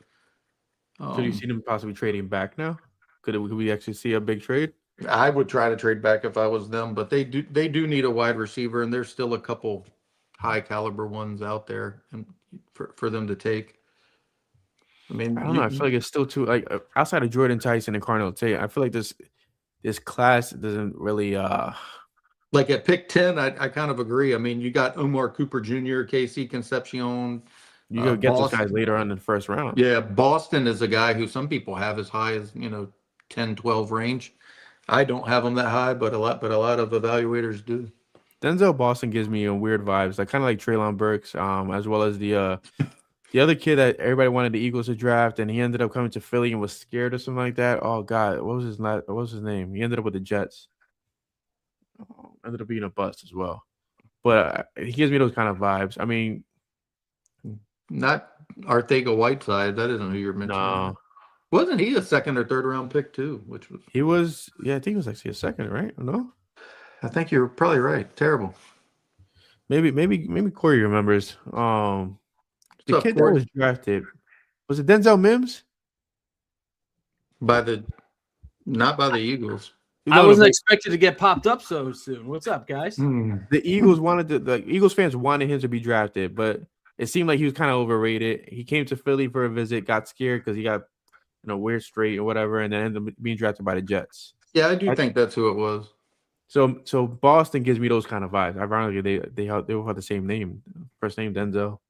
So do you see them possibly trading back now? Could we actually see a big trade? I would try to trade back if I was them, but they do need a wide receiver, and there's still a couple high caliber ones out there and for them to take. I mean, I don't know. I feel like it's still too outside of Jordan Tyson and Cardinal Tate. I feel like this class doesn't really like at pick 10. I kind of agree. I mean, you got Omar Cooper Jr., Casey Concepcion. You go get those guys later on in the first round. Yeah, Boston is a guy who some people have as high as 10, 12 range. I don't have him that high, but a lot of evaluators do. Denzel Boston gives me weird vibes, like kind of like Treylon Burks, as well as the other kid that everybody wanted the Eagles to draft, and he ended up coming to Philly and was scared or something like that. Oh God, what was his name? He ended up with the Jets. Ended up being a bust as well, but he gives me those kind of vibes. I mean, not Arthega Whiteside. That isn't who you're mentioning. No. Wasn't he a second or third round pick too? He was. Yeah, I think he was actually a second, right? No, I think you're probably right. Terrible. Maybe Corey remembers. The kid Corey? that was drafted, was it Denzel Mims? Not by the Eagles. I wasn't expected to get popped up so soon. What's up, guys? The Eagles the Eagles fans wanted him to be drafted, but it seemed like he was kind of overrated. He came to Philly for a visit, got scared because he got weird straight or whatever, and then ended up being drafted by the Jets. Yeah, I do think that's who it was. So Boston gives me those kind of vibes. Ironically, they both have the same name, first name Denzel.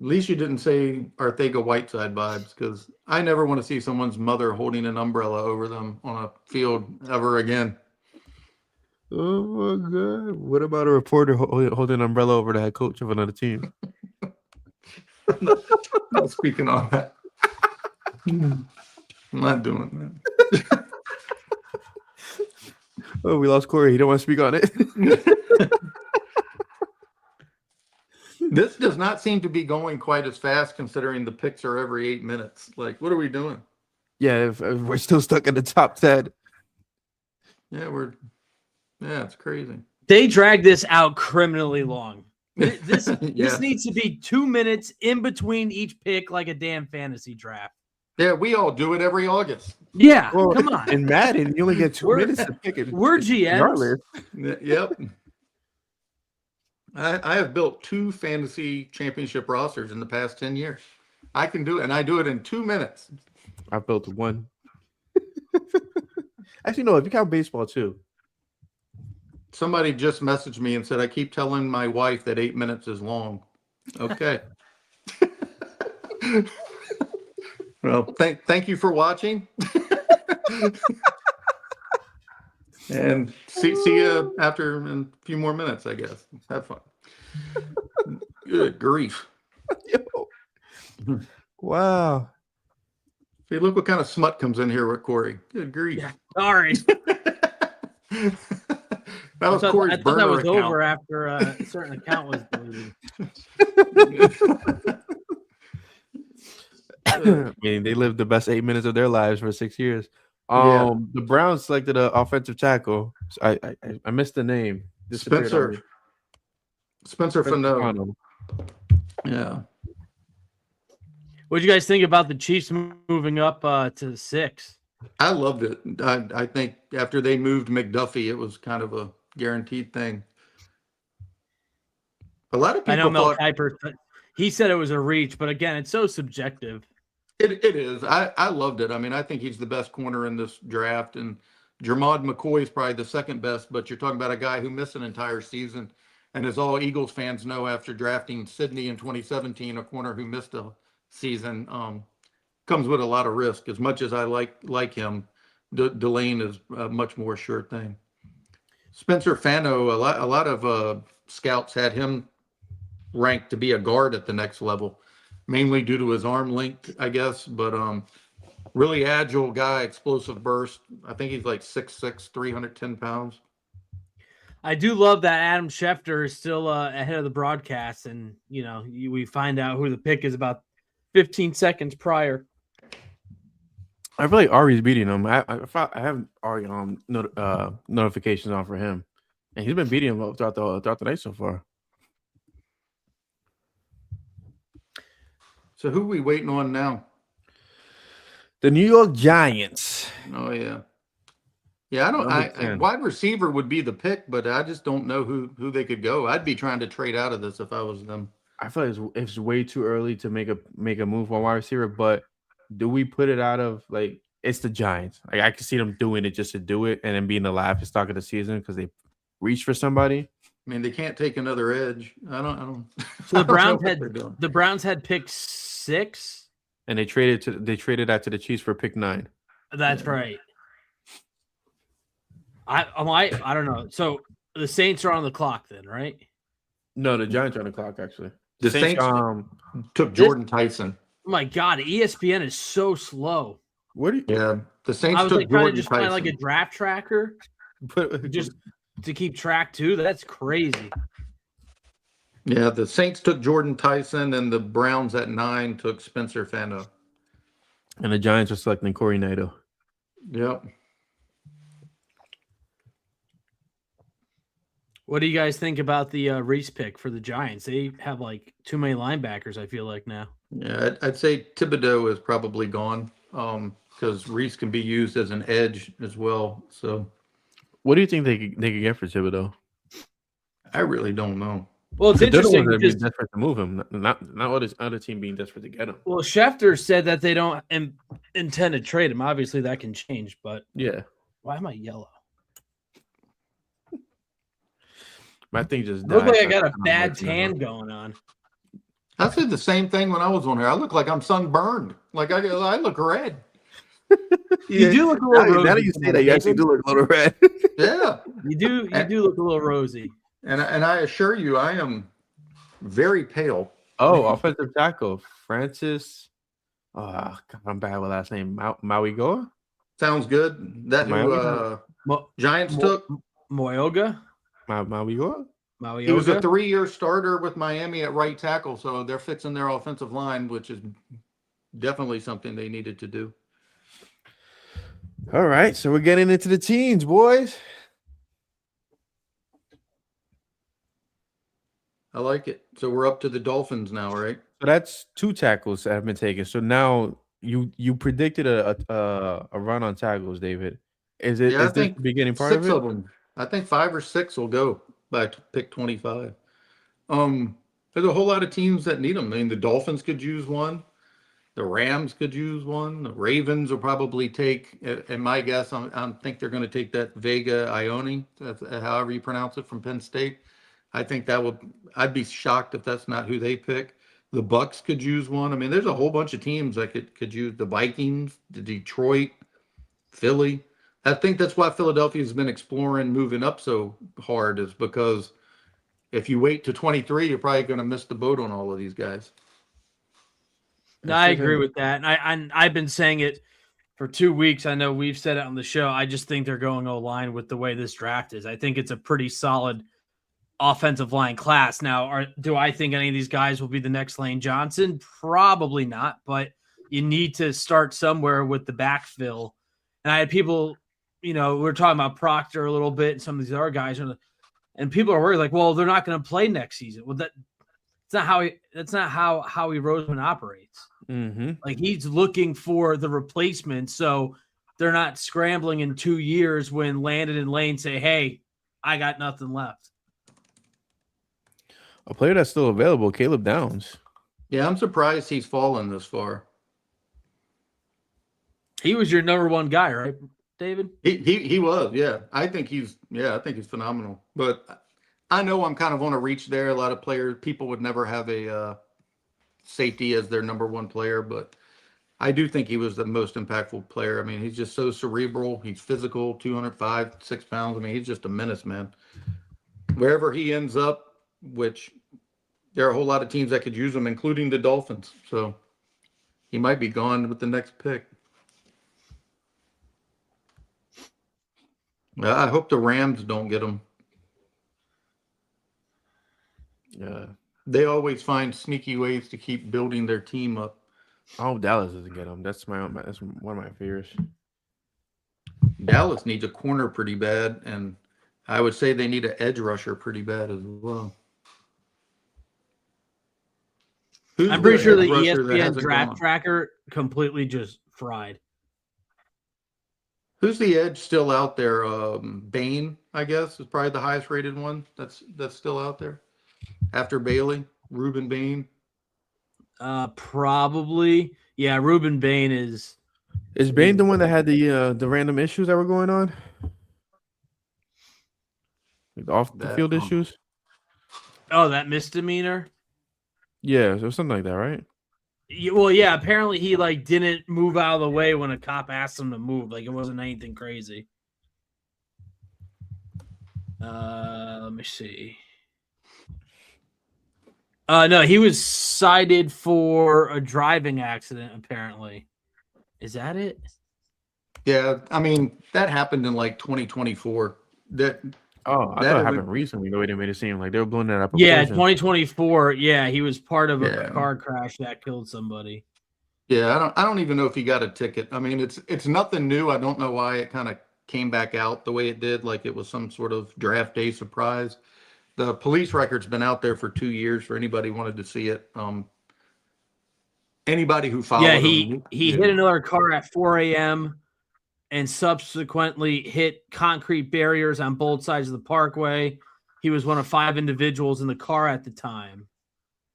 At least you didn't say Arthega-Whiteside vibes, because I never want to see someone's mother holding an umbrella over them on a field ever again. Oh my god! What about a reporter holding an umbrella over the head coach of another team? Not speaking on that. I'm not doing that. Oh, we lost Corey. He don't want to speak on it. This does not seem to be going quite as fast, considering the picks are every 8 minutes. Like, what are we doing? Yeah, if we're still stuck in the top 10. Yeah, it's crazy. They drag this out criminally long. This Yeah. needs to be 2 minutes in between each pick, like a damn fantasy draft. Yeah, we all do it every August. Yeah, Well, come on. In Madden, you only get 2 We're- minutes to pick it. We're GMs. regardless. Yep. I have built 2 fantasy championship rosters in the past 10 years. I can do it, and I do it in 2 minutes. I built one. Actually, no, if you count baseball too. Somebody just messaged me and said, I keep telling my wife that 8 minutes is long. Okay. Well, thank you for watching. And see you after in a few more minutes, I guess. Have fun. Good grief. Yo. Wow. See, look what kind of smut comes in here with Corey. Good grief. Yeah. Sorry. That was I Corey's thought that burner was account. over after a certain account was deleted. I mean, they lived the best 8 minutes of their lives for 6 years. Yeah. The Browns selected an offensive tackle. So I missed the name. Disappeared on me. Spencer Fano. Fano. Yeah. What do you guys think about the Chiefs moving up to 6? I loved it. I think after they moved McDuffie, it was kind of a guaranteed thing. A lot of people I know Mel thought Kiper, he said it was a reach, but again, it's so subjective. it is. I loved it. I mean, I think he's the best corner in this draft, and Jermod McCoy is probably the second best, but you're talking about a guy who missed an entire season. And as all Eagles fans know, after drafting Sidney in 2017, a corner who missed a season, comes with a lot of risk. As much as I like him, Delane is a much more sure thing. Spencer Fano, a lot of scouts had him ranked to be a guard at the next level, mainly due to his arm length, I guess. But really agile guy, explosive burst. I think he's like 6'6", 310 pounds. I do love that Adam Schefter is still ahead of the broadcast, and we find out who the pick is about 15 seconds prior. I feel like Ari's beating him. I have Ari notifications on for him, and he's been beating him throughout the night so far. So who are we waiting on now? The New York Giants. Oh yeah. Yeah, I wide receiver would be the pick, but I just don't know who they could go. I'd be trying to trade out of this if I was them. I feel like it's way too early to make a move on wide receiver, but do we put it out of like it's the Giants? Like I can see them doing it just to do it and then being the laughing stock of the season because they reach for somebody. I mean, they can't take another edge. I don't. So I don't know what they're doing. the Browns had pick 6, And they traded that to the Chiefs for pick 9. That's right. I don't know. So the Saints are on the clock then, right? No, the Giants are on the clock actually. The Saints took Jordan Tyson. Oh my God, ESPN is so slow. What do you? Yeah, the Saints I was took like trying Jordan to just Tyson. find like a draft tracker just to keep track too. That's crazy. Yeah, the Saints took Jordan Tyson, and the Browns at 9 took Spencer Fano. And the Giants are selecting Corey Nato. Yep. What do you guys think about the Reese pick for the Giants? They have like too many linebackers, I feel like now. Yeah, I'd say Thibodeau is probably gone because Reese can be used as an edge as well. So What do you think they could get for Thibodeau? I really don't know. Well, it's interesting They're because desperate to move him, not what is other team being desperate to get him. well, Schefter said that they don't intend to trade him. Obviously, that can change. But Yeah, why am I yellow? my thing just I look died, like I so got a I'm bad working tan on it. going on. I said the same thing when I was on here. I look like I'm sunburned. Like I look red. You do look a little rosy. Now that you say that, you actually do look a little red. Yeah. You do look a little rosy. And I assure you, I am very pale. Oh, offensive tackle, Francis. Oh, God, I'm bad with last name. Maui Goa? Sounds good. That who Giants took. Moyoga? Maui Goa? He was a 3-year starter with Miami at right tackle, so they're fixing their offensive line, which is definitely something they needed to do. All right, so we're getting into the teens, boys. I like it. So we're up to the Dolphins now, right? So that's 2 tackles that have been taken. So now you predicted a run on tackles, David. Is it? Yeah, Is this the beginning part 6 of it? of them. I think 5 or 6 will go by pick 25. There's a whole lot of teams that need them. I mean, the Dolphins could use one. The Rams could use one. The Ravens will probably take. And my guess, I think they're going to take that Vega Ione, that's however you pronounce it, from Penn State. I think that would. I'd be shocked if that's not who they pick. The Bucks could use one. I mean, there's a whole bunch of teams that could use the Vikings, the Detroit, Philly. I think that's why Philadelphia's been exploring moving up so hard, is because if you wait to 23, you're probably going to miss the boat on all of these guys. No, I agree with that. And I've been saying it for 2 weeks. I know we've said it on the show. I just think they're going O-line with the way this draft is. I think it's a pretty solid offensive line class. Now, do I think any of these guys will be the next Lane Johnson? Probably not, but you need to start somewhere with the backfill. And I had people, we were talking about Proctor a little bit and some of these other guys, and people are worried, like, well, they're not going to play next season. Well, that's not how Howie Roseman operates. Mm-hmm. Like, he's looking for the replacement, so they're not scrambling in 2 years when Landon and Lane say, hey, I got nothing left. A player that's still available, Caleb Downs. Yeah, I'm surprised he's fallen this far. He was your number one guy, right, David? He was, yeah. I think he's phenomenal. But I know I'm kind of on a reach there. A lot of people would never have a safety as their number one player, but I do think he was the most impactful player. I mean, he's just so cerebral. He's physical, 205, 6 pounds. I mean, he's just a menace, man. Wherever he ends up, which there are a whole lot of teams that could use him, including the Dolphins. So he might be gone with the next pick. I hope the Rams don't get him. Yeah. They always find sneaky ways to keep building their team up. I hope Dallas doesn't get him. That's one of my fears. Dallas needs a corner pretty bad, and I would say they need an edge rusher pretty bad as well. I'm pretty sure the ESPN draft tracker completely just fried. Who's the edge still out there? Bain, I guess, is probably the highest rated one that's still out there. After Bailey, Reuben Bain. Probably. Yeah, Reuben Bain is. Is Bain the one that had the random issues that were going on? Like off the field issues? Oh, that misdemeanor? Yeah, so something like that, right? Well, yeah, apparently he didn't move out of the way when a cop asked him to move. Like, it wasn't anything crazy. Let me see. No, he was cited for a driving accident, apparently. Is that it? Yeah, I mean, that happened in 2024. I thought it happened recently. The way they made it seem like they were blowing that up. Yeah, 2024. Yeah, he was part of a car crash that killed somebody. Yeah, I don't even know if he got a ticket. I mean, it's nothing new. I don't know why it kind of came back out the way it did, like it was some sort of draft day surprise. The police record's been out there for 2 years for anybody who wanted to see it. Anybody who followed him. He hit another car at 4 a.m. and subsequently hit concrete barriers on both sides of the parkway. He was one of 5 individuals in the car at the time.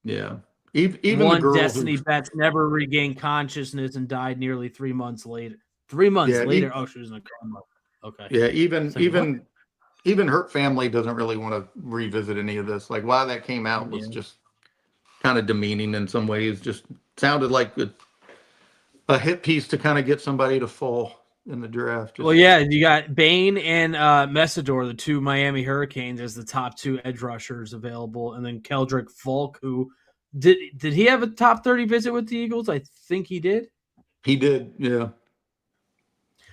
Yeah. Even one the girl Destiny Betts never regained consciousness and died nearly 3 months later. 3 months later. She was in a coma. Okay. Yeah, even her family doesn't really want to revisit any of this. Like why that came out was just kind of demeaning in some ways. Just sounded like a hit piece to kind of get somebody to fall in the draft. Well, yeah, you got Bain and Messidor, the two Miami Hurricanes, as the top two edge rushers available, and then Keldrick Falk, who did he have a top 30 visit with the Eagles? I think he did. He did, yeah.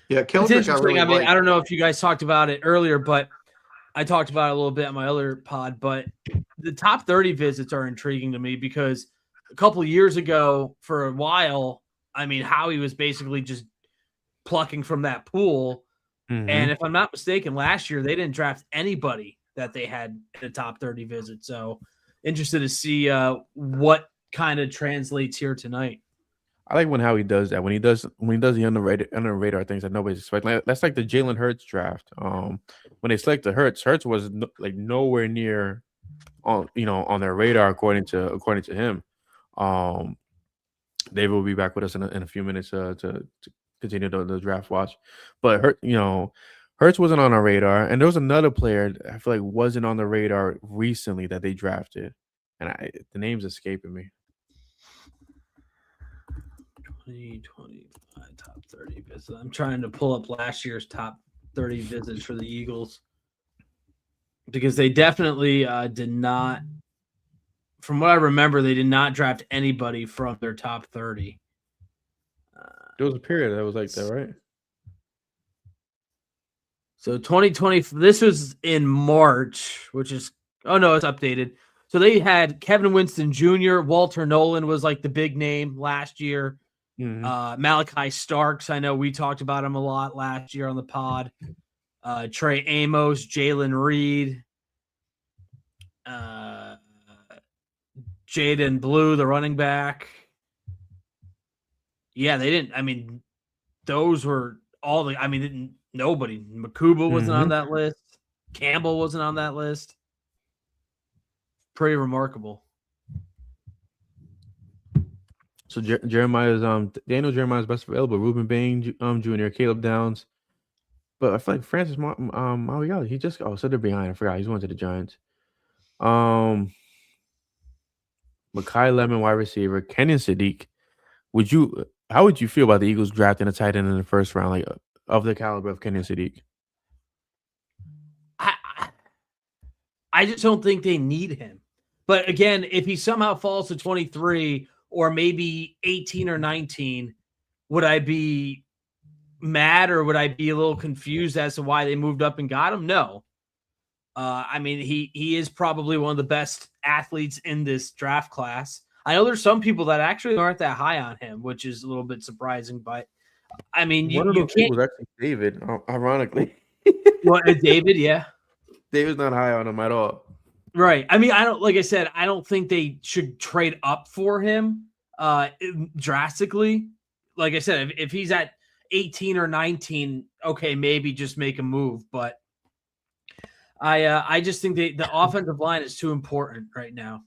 Yeah, It's Keldrick, interesting. I don't know if you guys talked about it earlier, but I talked about it a little bit on my other pod. But the top 30 visits are intriguing to me because a couple of years ago, for a while, I mean, Howie was basically just plucking from that pool. Mm-hmm. And if I'm not mistaken, last year they didn't draft anybody that they had in the top 30 visit. So interested to see what kind of translates here tonight. I like when Howie does that. When he does the under radar things that nobody's expecting. That's like the Jalen Hurts draft. When they selected Hurts was nowhere near on their radar according to him. David will be back with us in a few minutes to continue the draft watch. But Hurts wasn't on our radar, and there was another player that I feel like wasn't on the radar recently that they drafted, and the name's escaping me. 2025 top 30 visits. I'm trying to pull up last year's top 30 visits for the Eagles because they definitely did not. From what I remember, they did not draft anybody from their top 30. There was a period that was like that, right? So 2020, this was in March, which is, oh no, it's updated. So they had Kevin Winston Jr., Walter Nolan was like the big name last year. Mm-hmm. Malachi Starks, I know we talked about him a lot last year on the pod. Trey Amos, Jalen Reed, Jaden Blue, the running back. Yeah, they didn't. I mean, those were all the. I mean, nobody. Makuba wasn't on that list. Campbell wasn't on that list. Pretty remarkable. So Jeremiah's Daniel Jeremiah's best available. Ruben Bain Jr., Caleb Downs. But I feel like Francis Mauigoa, he just so they're behind. I forgot he's going to the Giants. Makai Lemon, wide receiver. Kenyon Sadiq. How would you feel about the Eagles drafting a tight end in the first round, like of the caliber of Kenyon Sadiq? I just don't think they need him. But again, if he somehow falls to 23 or maybe 18 or 19, would I be mad or would I be a little confused as to why they moved up and got him? No. I mean, he is probably one of the best athletes in this draft class. I know there's some people that actually aren't that high on him, which is a little bit surprising. But I mean, one of those people was actually David, ironically. Well, David, yeah. David's not high on him at all. Right. I mean, I don't think they should trade up for him drastically. Like I said, if he's at 18 or 19, okay, maybe just make a move. But I just think the offensive line is too important right now.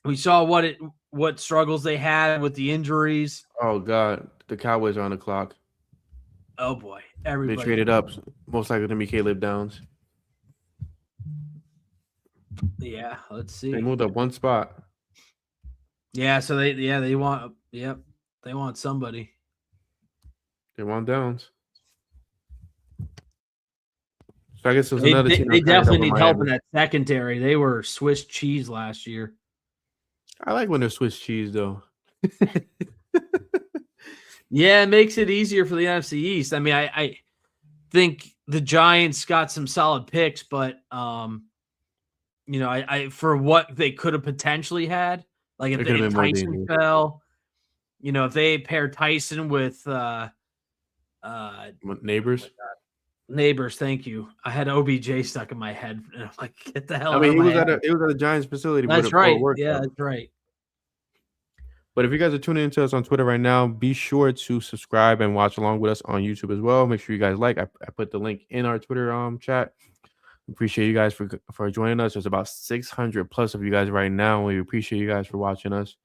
We saw what struggles they had with the injuries. Oh God, the Cowboys are on the clock. Oh boy, everybody. They traded up, most likely to be Caleb Downs. Yeah, let's see. They moved up one spot. Yeah, so they want somebody. They want Downs. So I guess there's another team. They definitely need help in that secondary. They were Swiss cheese last year. I like when they're Swiss cheese, though. Yeah, it makes it easier for the NFC East. I mean, I think the Giants got some solid picks, but I for what they could have potentially had, like if Tyson fell, if they pair Tyson with Neighbors. Neighbors, thank you. I had OBJ stuck in my head, and I'm like, get the hell out he of my was head. It was at a Giants facility. That's right. Yeah, that's right. But if you guys are tuning into us on Twitter right now, be sure to subscribe and watch along with us on YouTube as well. Make sure you guys I put the link in our Twitter chat. Appreciate you guys for joining us. There's about 600 plus of you guys right now. We appreciate you guys for watching us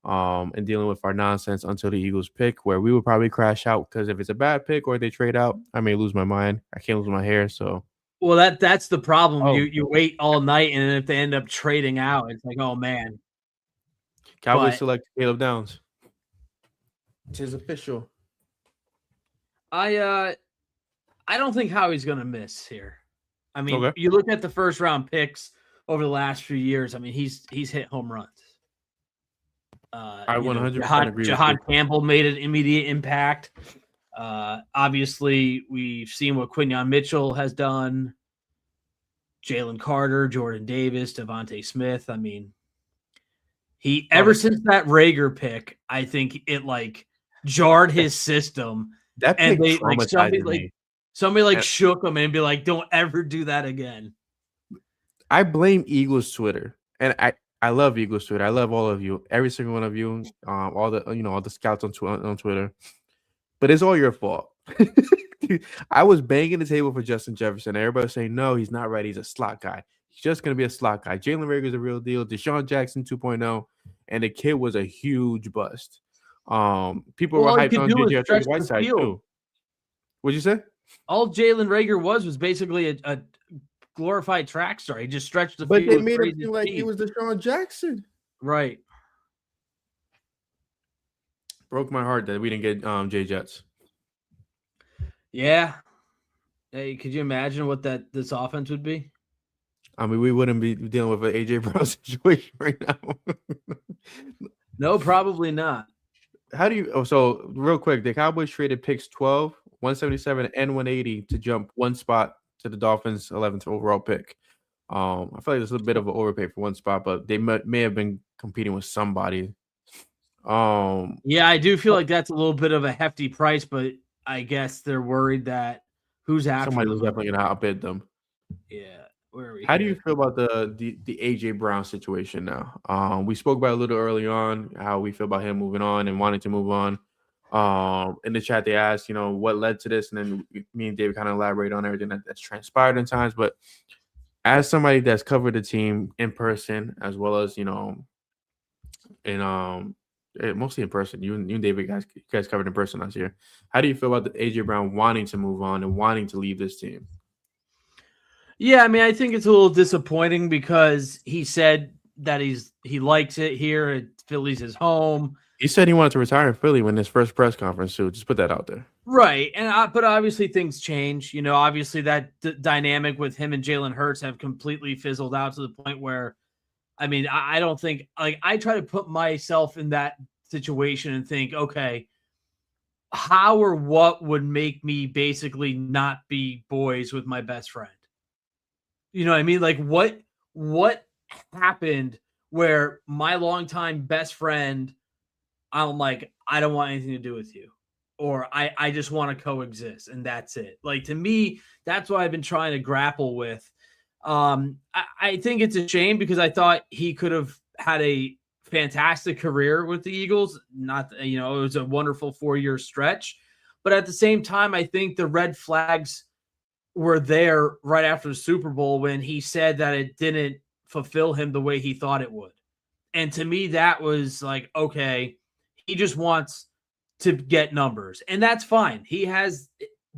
and dealing with our nonsense until the Eagles pick, where we will probably crash out because if it's a bad pick or they trade out, I may lose my mind. I can't lose my hair. So, well, that's the problem. You wait all night, and if they end up trading out, it's like, oh man. Cowboys select Caleb Downs. It is official. I don't think Howie's going to miss here. I mean, Okay. you look at the first round picks over the last few years. I mean, he's hit home runs. I 100% agree with you. Jahad Campbell made an immediate impact. Obviously, we've seen what Quinyon Mitchell has done. Jalen Carter, Jordan Davis, Devontae Smith. I mean, ever since that Rager pick, I think it like jarred his system. That pick traumatized me. Somebody shook him and be like, "Don't ever do that again." I blame Eagles Twitter, and I love Eagles Twitter. I love all of you, every single one of you, all the scouts on Twitter. But it's all your fault. I was banging the table for Justin Jefferson. Everybody was saying, no, he's not right. He's a slot guy. He's just going to be a slot guy. Jalen Reagor's a real deal. Deshaun Jackson 2.0. And the kid was a huge bust. People were hyped on JJ Whiteside too. What'd you say? All Jalen Reagor was basically a glorified track star. He just stretched the field. But they made him feel like he was Deshaun Jackson. Right. Broke my heart that we didn't get Jay Jets. Yeah. Hey, could you imagine what this offense would be? I mean, we wouldn't be dealing with an AJ Brown situation right now. No, probably not. How do you? So real quick, the Cowboys traded picks 12, 177, and 180 to jump one spot to the Dolphins' 11th overall pick. I feel like there's a bit of an overpay for one spot, but they may have been competing with somebody. Yeah, I do feel like that's a little bit of a hefty price, but I guess they're worried that who's after somebody was them. definitely going to outbid them. Yeah. Where are we? How do you feel about the AJ Brown situation now? We spoke about it a little early on, how we feel about him moving on and wanting to move on. In the chat, they asked, what led to this, and then me and David kind of elaborate on everything that's transpired in times. But as somebody that's covered the team in person, as well as mostly in person, you and David you guys covered in person last year. How do you feel about the AJ Brown wanting to move on and wanting to leave this team? Yeah, I mean, I think it's a little disappointing because he said that he likes it here. Philly's his home. He said he wanted to retire in Philly when his first press conference, so just put that out there. Right, but obviously things change. Obviously that dynamic with him and Jalen Hurts have completely fizzled out to the point where, I mean, I don't think I try to put myself in that situation and think, okay, how or what would make me basically not be boys with my best friend? You know what I mean? Like what happened where my longtime best friend, I'm like, I don't want anything to do with you, or I just want to coexist, and that's it. Like, to me, that's what I've been trying to grapple with. I think it's a shame because I thought he could have had a fantastic career with the Eagles. Not, it was a wonderful 4-year stretch, but at the same time, I think the red flags were there right after the Super Bowl when he said that it didn't fulfill him the way he thought it would. And to me, that was like, okay, he just wants to get numbers, and that's fine. He has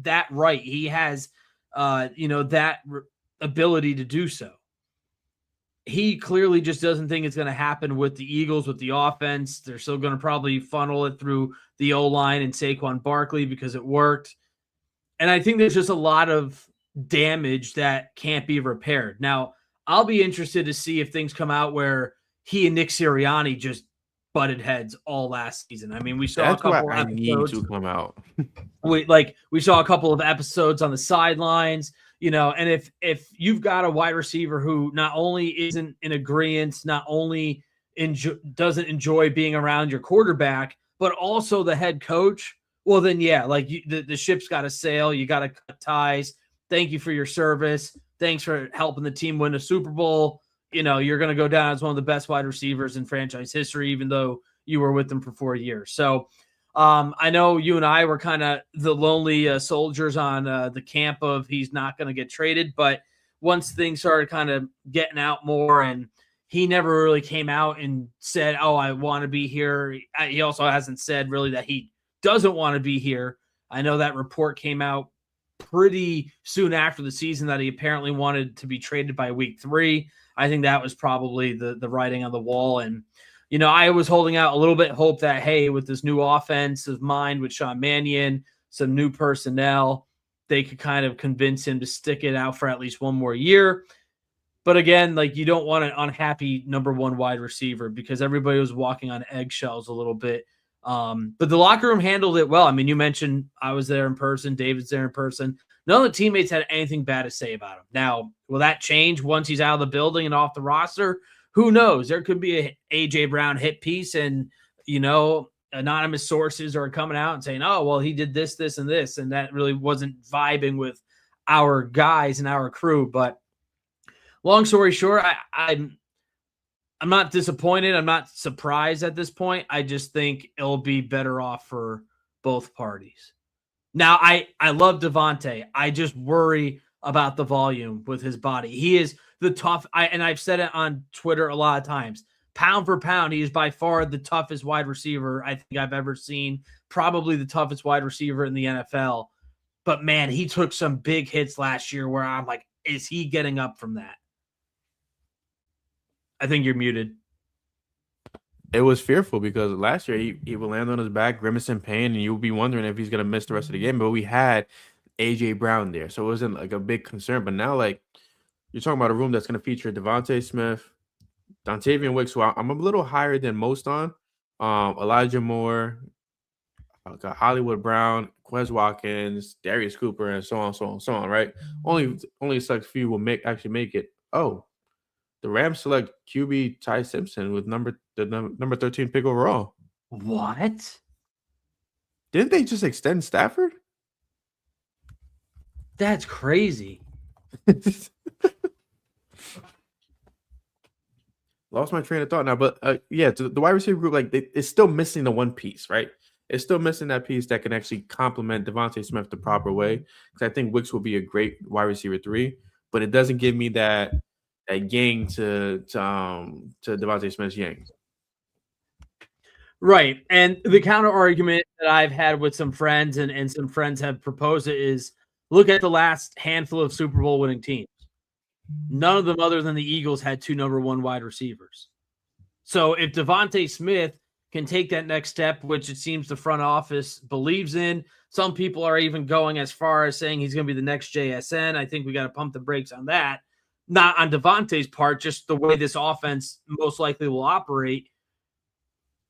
that right. He has, that ability to do so. He clearly just doesn't think it's going to happen with the Eagles, with the offense. They're still going to probably funnel it through the O-line and Saquon Barkley because it worked. And I think there's just a lot of damage that can't be repaired. Now, I'll be interested to see if things come out where he and Nick Sirianni just butted heads all last season. I mean, we saw a couple of episodes need to come out. we saw a couple of episodes on the sidelines, and if you've got a wide receiver who not only isn't in agreement, not only doesn't enjoy being around your quarterback, but also the head coach, well, then, yeah, like the ship's got to sail. You got to cut ties. Thank you for your service. Thanks for helping the team win a Super Bowl. You're going to go down as one of the best wide receivers in franchise history, even though you were with them for 4 years. So I know you and I were kind of the lonely soldiers on the camp of he's not going to get traded. But once things started kind of getting out more, and he never really came out and said, oh, I want to be here. He also hasn't said really that he doesn't want to be here. I know that report came out pretty soon after the season that he apparently wanted to be traded by week 3. I think that was probably the writing on the wall. And I was holding out a little bit hope that, hey, with this new offensive mind with Sean Mannion, some new personnel, they could kind of convince him to stick it out for at least one more year. But again, like, you don't want an unhappy number one wide receiver because everybody was walking on eggshells a little bit. But the locker room handled it well. I mean, you mentioned I was there in person, David's there in person. None of the teammates had anything bad to say about him. Now, will that change once he's out of the building and off the roster? Who knows? There could be a A.J. Brown hit piece and, anonymous sources are coming out and saying, oh, well, he did this, this, and this, and that really wasn't vibing with our guys and our crew. But long story short, I'm not disappointed. I'm not surprised at this point. I just think it'll be better off for both parties. Now, I love Devontae. I just worry about the volume with his body. He is the tough, and I've said it on Twitter a lot of times. Pound for pound, he is by far the toughest wide receiver I think I've ever seen. Probably the toughest wide receiver in the NFL. But, man, he took some big hits last year where I'm like, is he getting up from that? I think you're muted. It was fearful because last year he would land on his back, grimace in pain, and you'll be wondering if he's going to miss the rest of the game. But we had A.J. Brown there, so it wasn't like a big concern. But now, like, you're talking about a room that's going to feature Devontae Smith, Dontavian Wicks, who I'm a little higher than most on, Elijah Moore, got Hollywood Brown, Quez Watkins, Darius Cooper, and so on, right? Only a select few will actually make it. Oh, the Rams select QB Ty Simpson with number 13 pick overall. What? Didn't they just extend Stafford? That's crazy. Lost my train of thought now, but the wide receiver group, like, it's still missing the one piece, right? It's still missing that piece that can actually complement Devontae Smith the proper way. Because I think Wicks will be a great wide receiver 3, but it doesn't give me that yang to Devontae Smith's yang. Right. And the counter argument that I've had with some friends and some friends have proposed it is, look at the last handful of Super Bowl winning teams. None of them other than the Eagles had 2 number 1 wide receivers. So if Devontae Smith can take that next step, which it seems the front office believes in, some people are even going as far as saying he's going to be the next JSN. I think we got to pump the brakes on that. Not on Devontae's part, just the way this offense most likely will operate.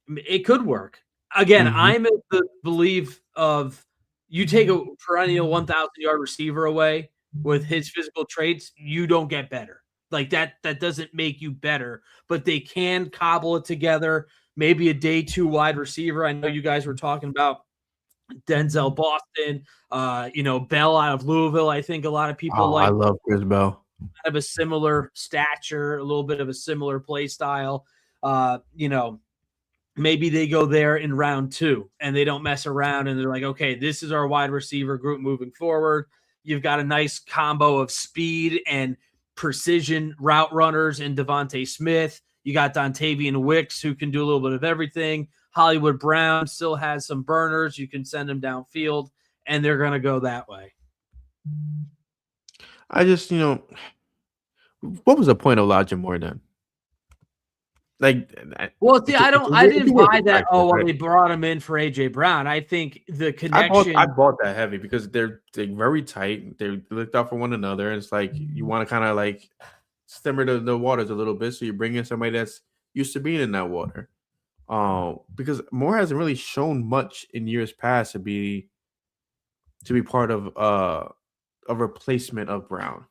It could work. Again, I'm in the belief of you take a perennial 1,000-yard receiver away with his physical traits, you don't get better. Like that doesn't make you better, but they can cobble it together. Maybe a day 2 wide receiver. I know you guys were talking about Denzel Boston, Bell out of Louisville. I think a lot of people like. I love Chris Bell. Kind of a similar stature, a little bit of a similar play style. Maybe they go there in round 2 and they don't mess around and they're like, okay, this is our wide receiver group moving forward. You've got a nice combo of speed and precision route runners in Devontae Smith. You got Dontavian Wicks, who can do a little bit of everything. Hollywood Brown still has some burners. You can send them downfield, and they're going to go that way. I just, what was the point of Elijah Moore then? Like, well, see, I didn't buy that. Oh, well, they brought him in for A.J. Brown. I think the connection. I bought that heavy because they're very tight. They looked out for one another, and it's like you want to kind of like simmer the waters a little bit. So you bring in somebody that's used to being in that water. Because Moore hasn't really shown much in years past to be part of a replacement of Brown,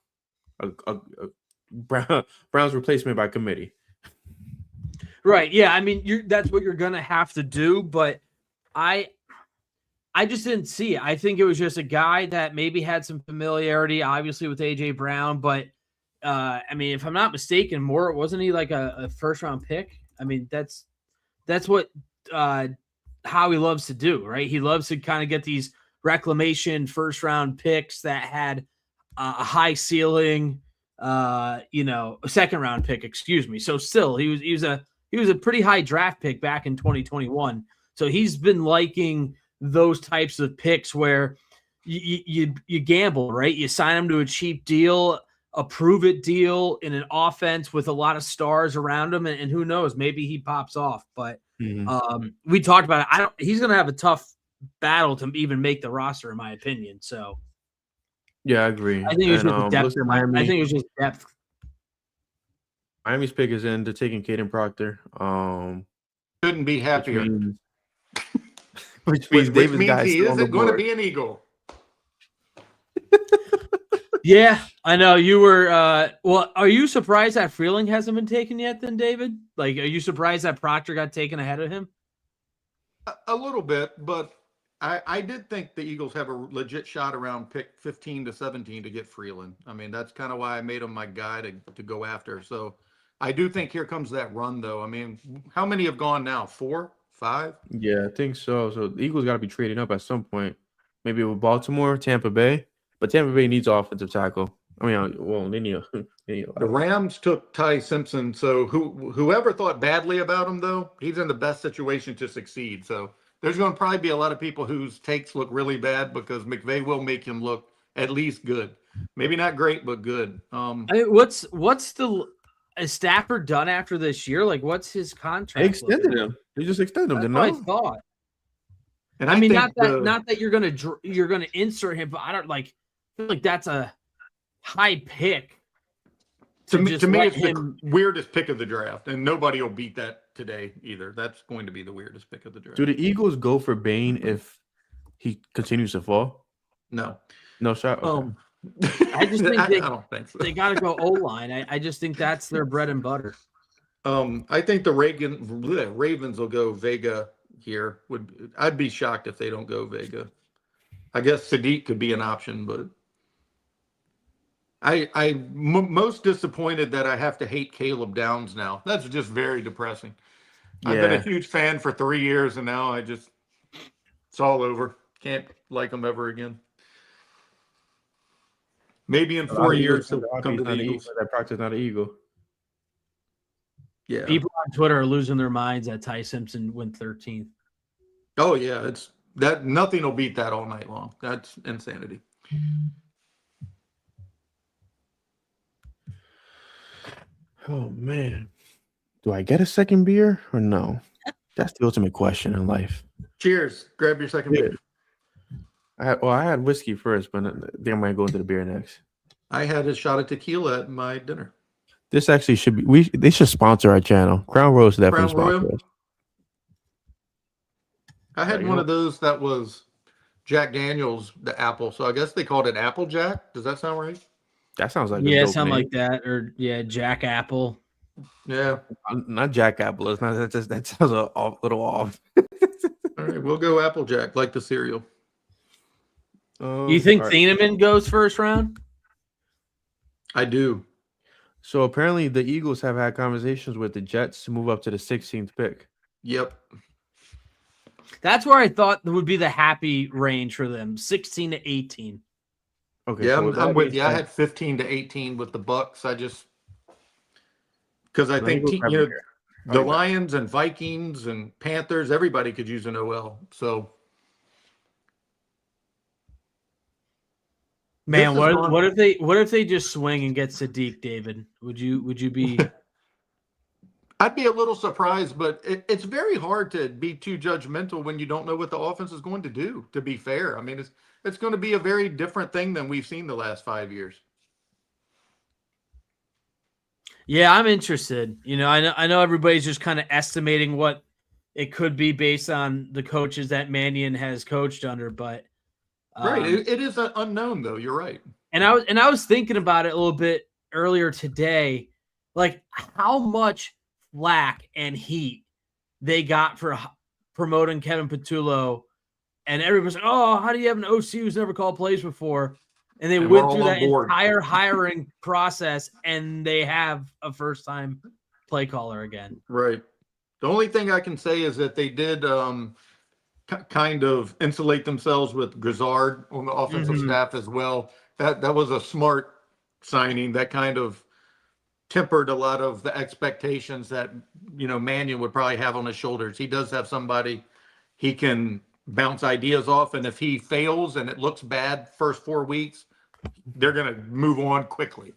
Brown's replacement by committee. Right. Yeah. I mean, that's what you're going to have to do. But I just didn't see it. I think it was just a guy that maybe had some familiarity, obviously, with A.J. Brown. But, if I'm not mistaken, Moore, wasn't he like a first-round pick? I mean, that's what Howie loves to do, right? He loves to kind of get these reclamation first-round picks that had a high ceiling, a second-round pick, excuse me. So still, he was a pretty high draft pick back in 2021. So he's been liking those types of picks where you gamble, right? You sign him to a cheap deal. a prove-it deal in an offense with a lot of stars around him, and who knows, maybe he pops off. But we talked about it. He's going to have a tough battle to even make the roster, in my opinion. So, yeah, I agree. I think it's just depth. Miami, I think it's just depth. Miami's pick is in. They're taking Caden Proctor. Couldn't be happier. Which means he isn't going to be an Eagle. Yeah, I know you were. Well, are you surprised that Freeling hasn't been taken yet? Then, David, are you surprised that Proctor got taken ahead of him? A little bit, but I did think the Eagles have a legit shot around pick 15 to 17 to get Freeland. I mean, that's kind of why I made him my guy to go after. So I do think here comes that run, though. I mean, how many have gone now? 4, 5? Yeah, I think so. So the Eagles got to be trading up at some point. Maybe with Baltimore, Tampa Bay. But Tampa Bay needs offensive tackle. I mean, well, they need the Rams took Ty Simpson. So whoever thought badly about him, though, he's in the best situation to succeed. So there's going to probably be a lot of people whose takes look really bad because McVay will make him look at least good. Maybe not great, but good. I mean, what's is Stafford done after this year? Like, what's his contract? They extended him. They just extended him. That's what I thought. And I mean, not that you're gonna insert him, but I don't like. I feel like that's a high pick. To me, it's the weirdest pick of the draft, and nobody will beat that today either. That's going to be the weirdest pick of the draft. Do the Eagles go for Bain if he continues to fall? No shot. Okay. I just think I don't think so. They got to go O-line. I just think that's their bread and butter. I think the Ravens will go Vega here. I'd be shocked if they don't go Vega. I guess Sadiq could be an option, but I'm most disappointed that I have to hate Caleb Downs now. That's just very depressing. Yeah. I've been a huge fan for 3 years, and now it's all over. Can't like him ever again. Maybe in 4 years he'll come to the Eagles. That Proctor's not an Eagle. Yeah. People on Twitter are losing their minds that Ty Simpson went 13th. Oh yeah, it's that nothing will beat that all night long. That's insanity. Oh man. Do I get a second beer or no? That's the ultimate question in life. Cheers. Grab your second beer. I had whiskey first, but then I might go into the beer next. I had a shot of tequila at my dinner. This actually should be they should sponsor our channel. Crown Royal is definitely sponsor us. I had one of those that was Jack Daniels, the apple. So I guess they called it Applejack. Does that sound right? That sounds like something like that, or Jack Apple. Yeah, not Jack Apple. It's not that sounds a little off. All right, we'll go Applejack, like the cereal. You think Thieneman goes first round? I do. So apparently the Eagles have had conversations with the Jets to move up to the 16th pick. Yep. That's where I thought would be the happy range for them, 16 to 18. Okay. Yeah, so I'm with you. I had 15 to 18 with the Bucks. Because I think the Lions and Vikings and Panthers, everybody could use an OL. So, man, what if they just swing and get Sadiq, David? Would you be? I'd be a little surprised, but it's very hard to be too judgmental when you don't know what the offense is going to do. To be fair, I mean it's going to be a very different thing than we've seen the last 5 years. Yeah, I'm interested. I know everybody's just kind of estimating what it could be based on the coaches that Mannion has coached under, but right, it is an unknown though. You're right. And I was thinking about it a little bit earlier today, like how much flack and heat they got for promoting Kevin Patullo, and everybody's like, "Oh, how do you have an OC who's never called plays before?" And they went through that entire hiring process, and they have a first-time play caller again. Right. The only thing I can say is that they did kind of insulate themselves with Grizzard on the offensive staff as well. That was a smart signing. That kind of tempered a lot of the expectations that Mannion would probably have on his shoulders. He does have somebody he can bounce ideas off, and if he fails and it looks bad first 4 weeks, they're going to move on quickly.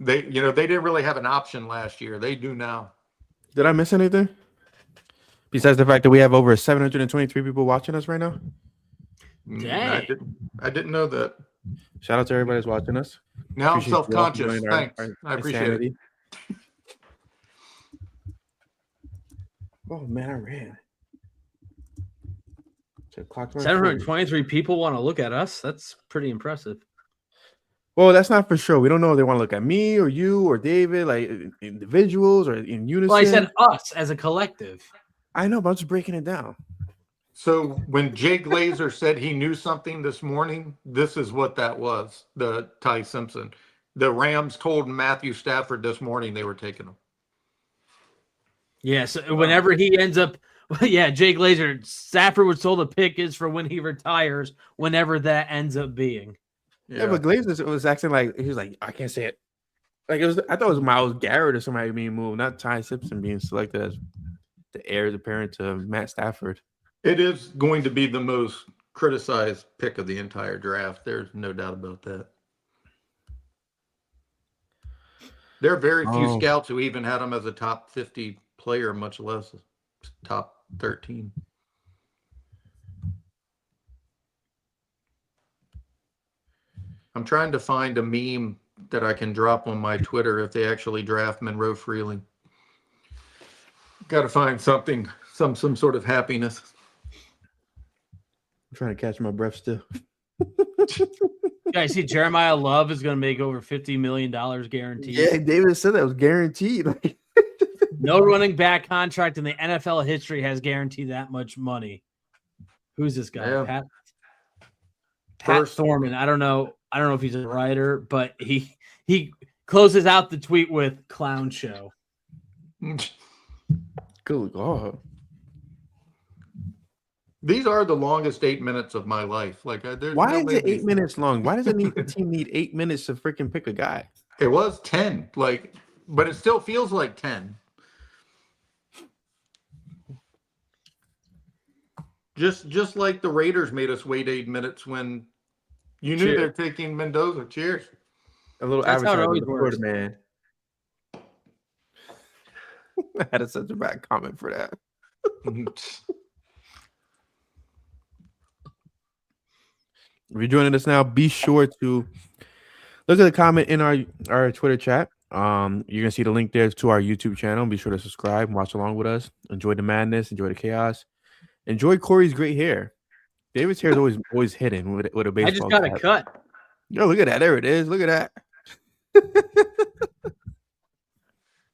They didn't really have an option last year. They do now. Did I miss anything? Besides the fact that we have over 723 people watching us right now. Dang. I didn't know that. Shout out to everybody that's watching us. Now I'm Appreciate you all for self-conscious. joining Thanks. our I appreciate it. insanity. Oh man, I ran. So the clock's running 723 people want to look at us. That's pretty impressive. Well, that's not for sure. We don't know if they want to look at me or you or David, like individuals or in unison. Well, I said us as a collective. I know, but I'm just breaking it down. So when Jay Glazer said he knew something this morning, this is what that was, the Ty Simpson. The Rams told Matthew Stafford this morning they were taking him. Yeah, so whenever he ends up, Jay Glazer, Stafford was told the pick is for when he retires, whenever that ends up being. Yeah, but Glazer was acting like he was like, I can't say it. Like it was, I thought it was Myles Garrett or somebody being moved, not Ty Simpson being selected as the heir apparent to Matt Stafford. It is going to be the most criticized pick of the entire draft. There's no doubt about that. There are very few scouts who even had him as a top 50 player, much less top 13. I'm trying to find a meme that I can drop on my Twitter if they actually draft Monroe Freeling. Got to find something, some sort of happiness. I'm trying to catch my breath still. Yeah, I see Jeremiah Love is going to make over $50 million guaranteed. Yeah, David said that was guaranteed. No running back contract in the NFL history has guaranteed that much money. Who's this guy? Yeah. Pat Thorman. I don't know if he's a writer, but he closes out the tweet with clown show. Good God. These are the longest 8 minutes of my life. Like, why is it 8 minutes long? Why does the team need 8 minutes to freaking pick a guy? It was 10, but it still feels like 10. Just like the Raiders made us wait 8 minutes when you knew they're taking Mendoza. Cheers. A little advertisement for the man. I had such a bad comment for that. If you're joining us now, be sure to look at the comment in our Twitter chat. You're gonna see the link there to our YouTube channel. Be sure to subscribe and watch along with us. Enjoy the madness, enjoy the chaos, enjoy Corey's great hair. David's hair is always hidden with a baseball. I just got a cut. Yo, look at that. There it is. Look at that.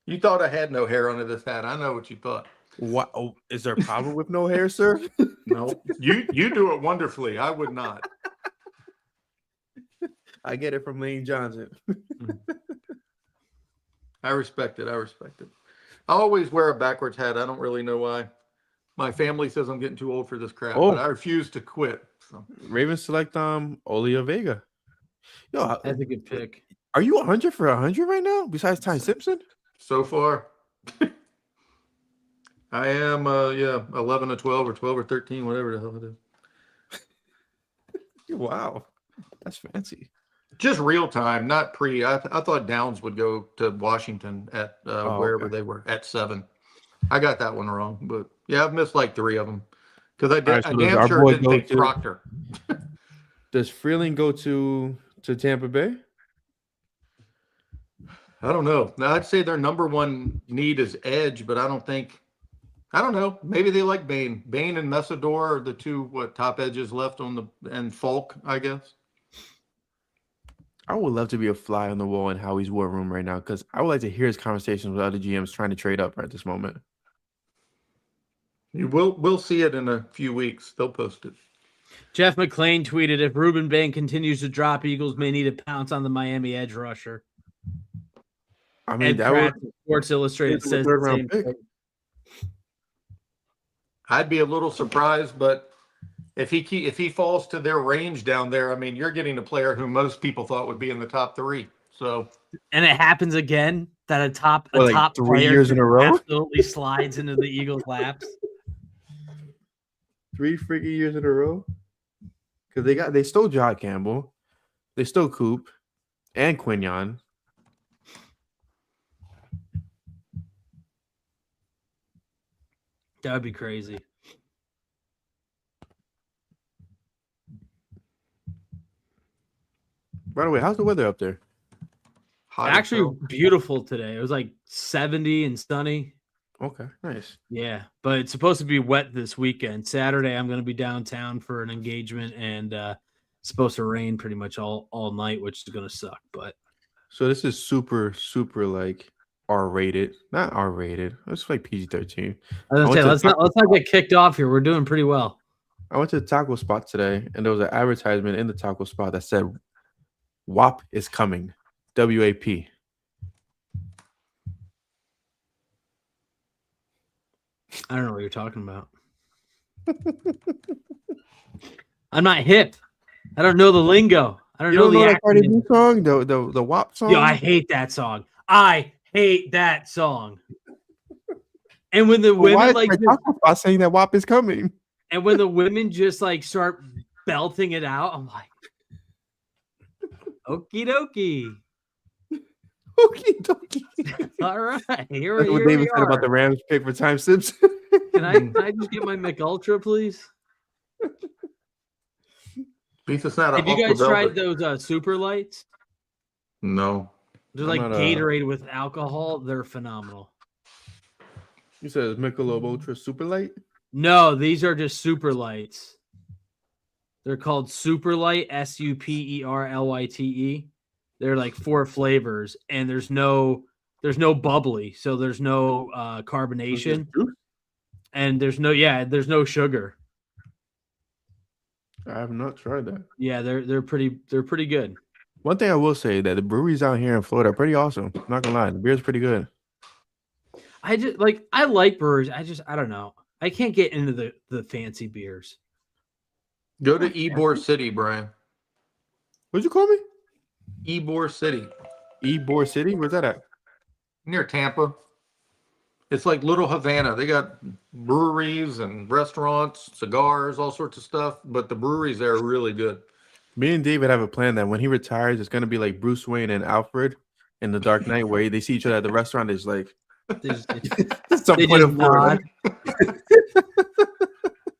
You thought I had no hair under this hat. I know what you thought. What? Oh, is there a problem with no hair, sir? No, you do it wonderfully. I would not. I get it from Lane Johnson. I respect it. I always wear a backwards hat. I don't really know why. My family says I'm getting too old for this crap, but I refuse to quit. So. Ravens select Olio Vega. Yo, that's a good pick. Are you 100 for 100 right now? Besides Ty Simpson, so far, I am 11 or 12 or 12 or 13, whatever the hell it is. Wow, that's fancy. Just real time, not pre. I thought Downs would go to Washington at wherever they were at 7. I got that one wrong, but yeah, I've missed like 3 of them because I damn sure didn't take Proctor. Does Freeling go to Tampa Bay? I don't know. Now, I'd say their number one need is edge, but I don't know. Maybe they like Bain. Bain and Messador are the two top edges left and Falk, I guess. I would love to be a fly on the wall in Howie's war room right now because I would like to hear his conversations with other GMs trying to trade up right this moment. We'll see it in a few weeks. They'll post it. Jeff McClain tweeted, if Ruben Bain continues to drop, Eagles may need to pounce on the Miami edge rusher. I mean, Sports Illustrated says the same thing. I'd be a little surprised, but if he falls to their range down there, I mean, you're getting a player who most people thought would be in the top 3. So, and it happens again that a top 3 player years in a row absolutely slides into the Eagles' laps. 3 freaking years in a row because they stole John Campbell, they stole Coop and Quinion. That would be crazy. By the way, how's the weather up there? Hot as Actually, hell. beautiful today. It was like 70 and sunny. Okay, nice. Yeah, but it's supposed to be wet this weekend. Saturday, I'm going to be downtown for an engagement, and it's supposed to rain pretty much all night, which is going to suck. But So this is super, super like R-rated. Not R-rated. It's like PG-13. I was going to say, let's not get kicked off here. We're doing pretty well. I went to the taco spot today, and there was an advertisement in the taco spot that said, "WAP is coming." WAP. I don't know what you're talking about. I'm not hip. I don't know the lingo. I don't You know don't know the that Cardi acronym. B song, the WAP song. Yo, I hate that song. I hate that song. And when the Why women is like, my taco spot saying that WAP is coming? and when the women just like start belting it out, I'm like, okie dokie. Okie dokie. All right, here, That's what here David we said are. about the Rams pick for Time Simpson. Can I just get my McUltra, please? At least it's not a Have you Aqua guys tried Velvet. those super lights? No. They're I'm like not, Gatorade with alcohol. They're phenomenal. You said Michelob Ultra Super Light. No, these are just super lights. They're called Super Light, SUPERLYTE. They're like 4 flavors, and there's no bubbly, so there's no carbonation, and there's no sugar. I have not tried that. Yeah, they're pretty good. One thing I will say that the breweries out here in Florida are pretty awesome. I'm not gonna lie, the beer's pretty good. I like breweries. I don't know. I can't get into the fancy beers. Go to Ybor City, Brian. What'd you call me? Ybor City. Ybor City? Where's that at? Near Tampa. It's like Little Havana. They got breweries and restaurants, cigars, all sorts of stuff, but the breweries there are really good. Me and David have a plan that when he retires, it's gonna be like Bruce Wayne and Alfred in The Dark Knight, where they see each other at the restaurant. It's like They just, some they point just of Florida. nod.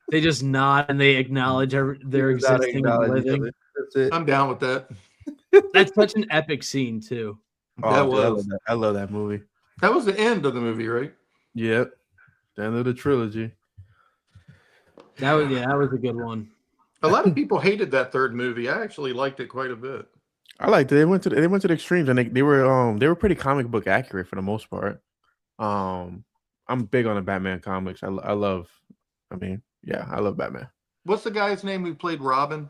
They just nod and they acknowledge their existing and living. That's it. I'm down with that. That's such an epic scene too. Oh, That dude, was. I love that movie. That was the end of the movie, right? Yep. The end of the trilogy. That was a good one. A lot of people hated that third movie. I actually liked it quite a bit. I liked it. They went to the extremes, and they were pretty comic book accurate for the most part. I'm big on the Batman comics. I love Batman. What's the guy's name who played Robin?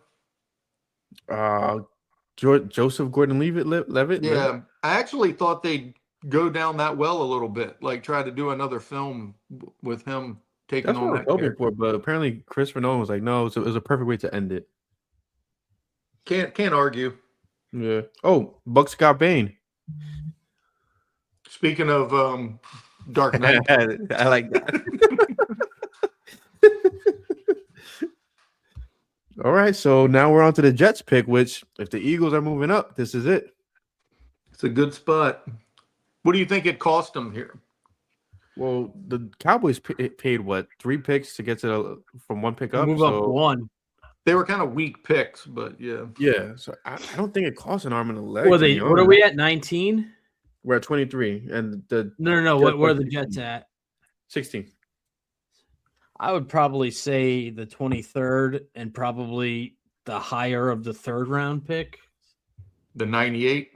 Joseph Gordon-Levitt. Yeah, I actually thought they'd go down that well a little bit, like try to do another film with him taking That's on what I was that hoping character. for, but apparently Christopher Nolan was like, no, so it was a perfect way to end it. Can't argue. Yeah. Oh, Buck Scott Bane. Speaking of Dark Knight, I like that. All right, so now we're on to the Jets pick, which if the Eagles are moving up, this is it. it's a good spot. What do you think it cost them here? Well, the Cowboys paid what, 3 picks to get to from 1 pick up. Move so, up one. They were kind of weak picks, but yeah. Yeah, so I don't think it costs an arm and a leg. What to be are honest. we at? 19? We're at 23, and the No. Jets Where are are the 16. Jets at? 16. I would probably say the 23rd and probably the higher of the 3rd round pick. The 98,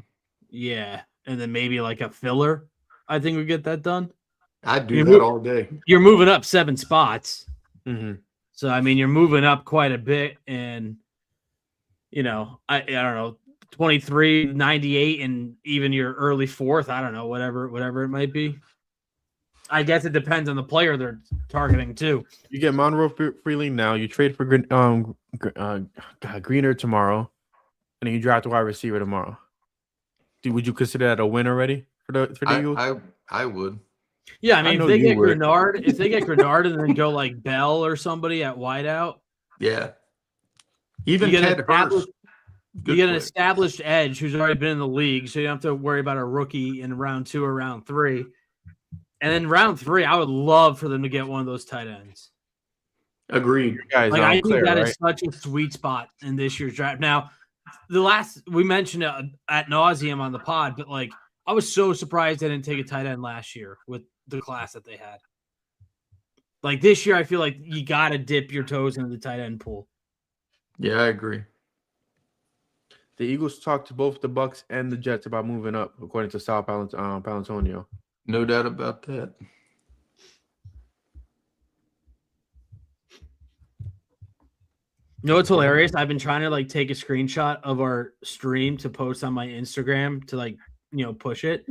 Yeah, and then maybe like a filler. I think we get that done. I'd do You that move- all day. You're moving up 7 spots. Mm-hmm. So, I mean, you're moving up quite a bit. And, I don't know, 23, 98, and even your early 4th. I don't know, whatever it might be. I guess it depends on the player they're targeting, too. You get Monroe Freeling now. You trade for Greener tomorrow, and then you draft a wide receiver tomorrow. Would you consider that a win already for the Eagles? I would. Yeah, I mean, know if they you get would. Grenard, and then go like Bell or somebody at wideout, Yeah. Even You get Ted an Hurst. established- good you get an player. established edge who's already been in the league, so you don't have to worry about a rookie in round 2 or round 3. And then round 3, I would love for them to get one of those tight ends. Agreed. Guys, Like, I think clear, that right? is such a sweet spot in this year's draft. Now, we mentioned it ad nauseum on the pod, but like I was so surprised they didn't take a tight end last year with the class that they had. Like this year, I feel like you got to dip your toes into the tight end pool. Yeah, I agree. The Eagles talked to both the Bucks and the Jets about moving up, according to Sal Palantonio. No doubt about that. You know what's hilarious? I've been trying to like take a screenshot of our stream to post on my Instagram to like, push it.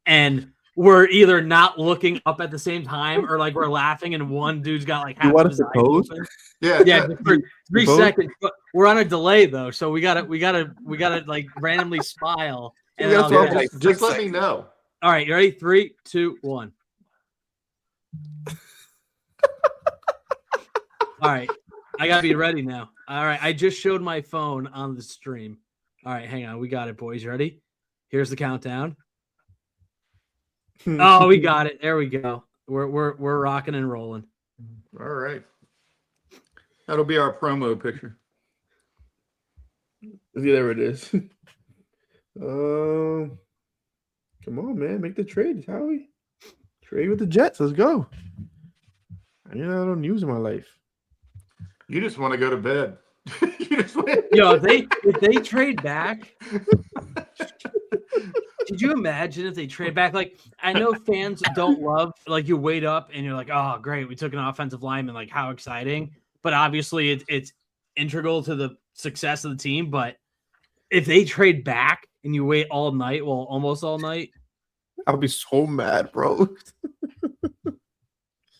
And we're either not looking up at the same time or like we're laughing and one dude's got like half of his eyes open. Yeah. Yeah, just for 3 seconds. But we're on a delay though, so we gotta like randomly smile. And then just let me know. All right, you ready? 3, 2, 1. All right. I gotta be ready now. All right. I just showed my phone on the stream. All right, hang on. We got it, boys. You ready? Here's the countdown. Oh, we got it. There we go. We're rocking and rolling. All right. That'll be our promo picture. Yeah, there it is. Come on, man. Make the trade, Howie. Trade with the Jets. Let's go. I need a little news in my life. You just want to go to bed. Yo, if they trade back, could you imagine if they trade back? Like, I know fans don't love, like, you wait up and you're like, oh, great, we took an offensive lineman, like, how exciting. But obviously, it's integral to the success of the team. But if they trade back and you wait all night, well, almost all night, I'll be so mad, bro.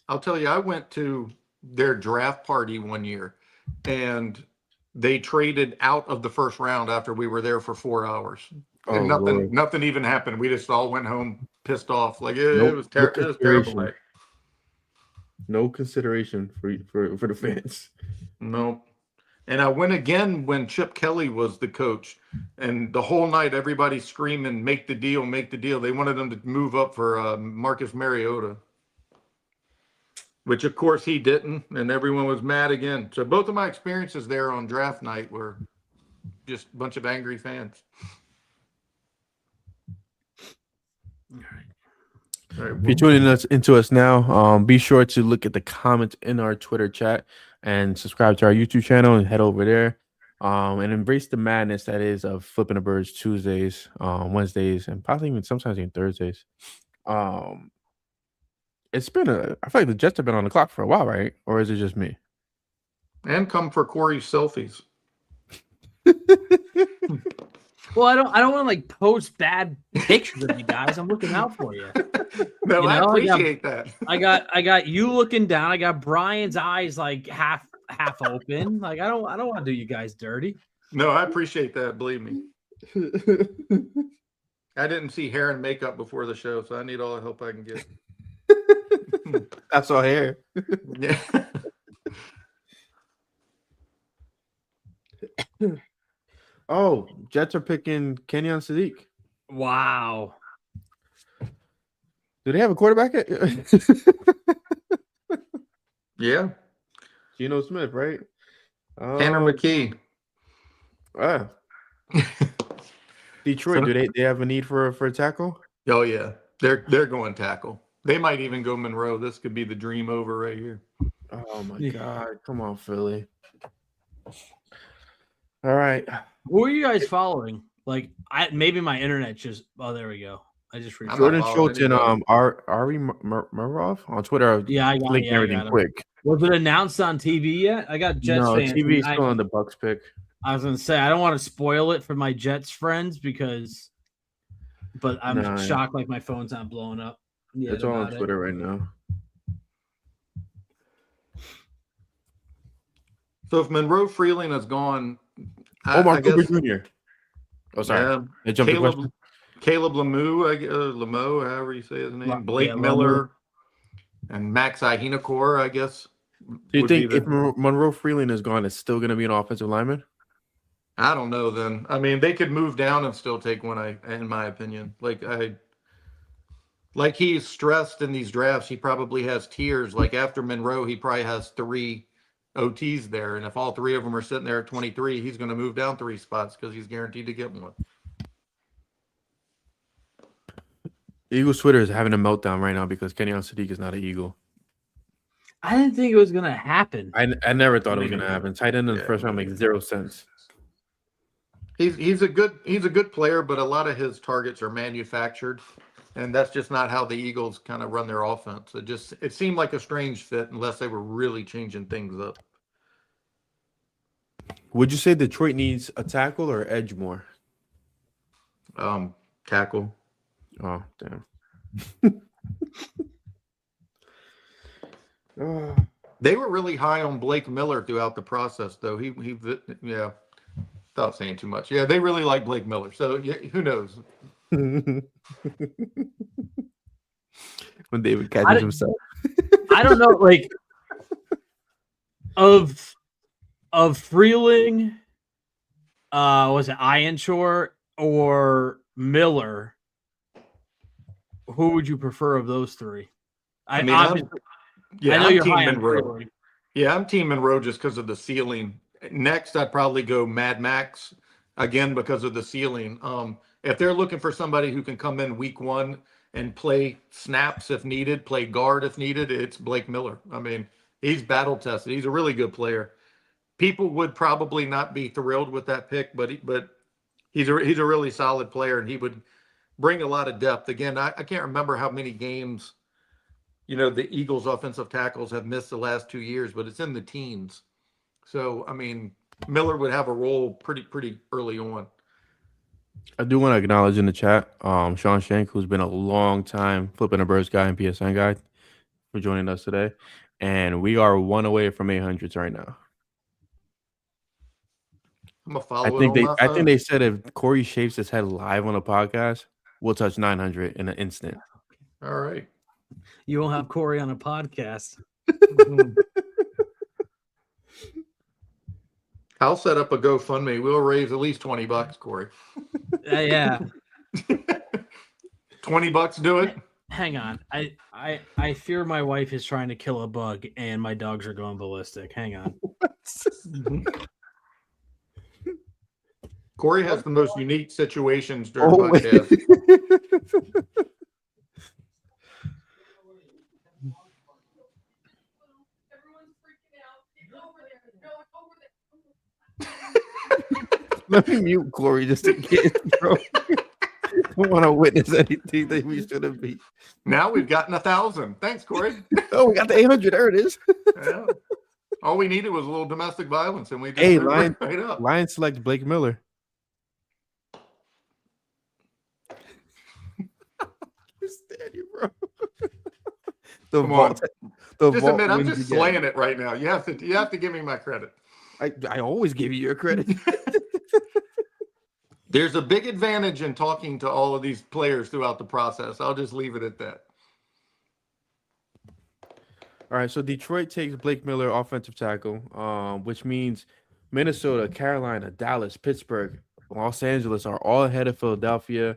I'll tell you, I went to their draft party one year, and they traded out of the first round after we were there for 4 hours. And nothing even happened. We just all went home pissed off. Like it was terrible. No consideration for the fans. No. And I went again when Chip Kelly was the coach, and the whole night everybody screaming, "Make the deal, make the deal." They wanted them to move up for Marcus Mariota, which of course he didn't, and everyone was mad again. So both of my experiences there on draft night were just a bunch of angry fans. All right. If you're tuning into us now, be sure to look at the comments in our Twitter chat and subscribe to our YouTube channel and head over there. And embrace the madness that is of Flipping the Birds Tuesdays, Wednesdays, and possibly even sometimes even Thursdays. It's been I feel like the Jets have been on the clock for a while, right? Or is it just me? And come for Corey's selfies. well, I don't want to like post bad pictures of you guys. I'm looking out for you. No, I appreciate that. I got you looking down. I got Brian's eyes like half open. Like I don't want to do you guys dirty. No, I appreciate that. Believe me. I didn't see hair and makeup before the show, so I need all the help I can get. I saw hair. Yeah. Oh, Jets are picking Kenyon Sadiq. Wow. Do they have a quarterback? Yeah. Geno Smith, right? Tanner McKee. Detroit, do they have a need for a tackle? Oh yeah. They're going tackle. They might even go Monroe. This could be the dream over right here. Oh my God. Come on, Philly. All right. Who are you guys following? Like maybe my internet just there we go. I just read Jordan Schultz and Ari Marov on Twitter. Yeah, I got everything quick. Was it announced on TV yet? I got Jets fans. TV is still on the Bucks pick. I was gonna say I don't want to spoil it for my Jets friends but I'm shocked like my phone's not blowing up. It's all on Twitter right now. So if Monroe Freeling is gone, Omar Cooper Jr. Oh, sorry. Caleb Lemieux, however you say his name, Blake Miller, and Max Ihenekor, I guess. Do you think if Monroe Freeling is gone, it's still going to be an offensive lineman? I don't know then. I mean, they could move down and still take one, in my opinion. Like, Like he's stressed in these drafts. He probably has tiers. Like after Monroe, he probably has 3 OTs there. And if all 3 of them are sitting there at 23, he's going to move down 3 spots because he's guaranteed to get one. Eagles Twitter is having a meltdown right now because Kenyon Sadiq is not an Eagle. I didn't think it was going to happen. I never thought it was going to happen. Tight end in the first round makes 0 sense. He's a good player, but a lot of his targets are manufactured, and that's just not how the Eagles kind of run their offense. It seemed like a strange fit unless they were really changing things up. Would you say Detroit needs a tackle or edge more? Tackle. Oh, damn. They were really high on Blake Miller throughout the process, though. Without saying too much. Yeah, they really like Blake Miller. So yeah, who knows? When David catches himself. I don't know, like of Freeling, was it Ironshore or Miller? Who would you prefer of those 3? I know I'm you're Team high on Monroe. Freeling. Yeah, I'm Team Monroe just because of the ceiling. Next, I'd probably go Mad Max again because of the ceiling. If they're looking for somebody who can come in week 1 and play snaps if needed, play guard if needed, it's Blake Miller. I mean, he's battle tested. He's a really good player. People would probably not be thrilled with that pick, but he's a really solid player, and he would bring a lot of depth. Again, I can't remember how many games, the Eagles offensive tackles have missed the last 2 years, but it's in the teens. So, I mean, Miller would have a role pretty early on. I do want to acknowledge in the chat, Sean Shank, who's been a long time Flipping the Birds guy and PSN guy, for joining us today. And we are 1 away from 800s right now. I'm gonna follow I think they said if Corey shaves his head live on a podcast, we'll touch 900 in an instant. All right. You won't have Corey on a podcast. I'll set up a GoFundMe. We'll raise at least $20, Corey. Yeah. $20, do it. Hang on. I fear my wife is trying to kill a bug and my dogs are going ballistic. Hang on. Corey has the most unique situations during podcasts. Let me mute Corey just in case, bro. I don't want to witness anything that we shouldn't be. Now we've gotten 1,000. Thanks, Corey. Oh, we got the 800. There it is. Yeah. All we needed was a little domestic violence, and we just Lion, right up. Lion selects Blake Miller. Understand you, bro. Come on. Just admit, I'm just slaying it right now. You have to give me my credit. I always give you your credit. There's a big advantage in talking to all of these players throughout the process. I'll just leave it at that. All right, so Detroit takes Blake Miller, offensive tackle, which means Minnesota, Carolina, Dallas, Pittsburgh, Los Angeles are all ahead of Philadelphia.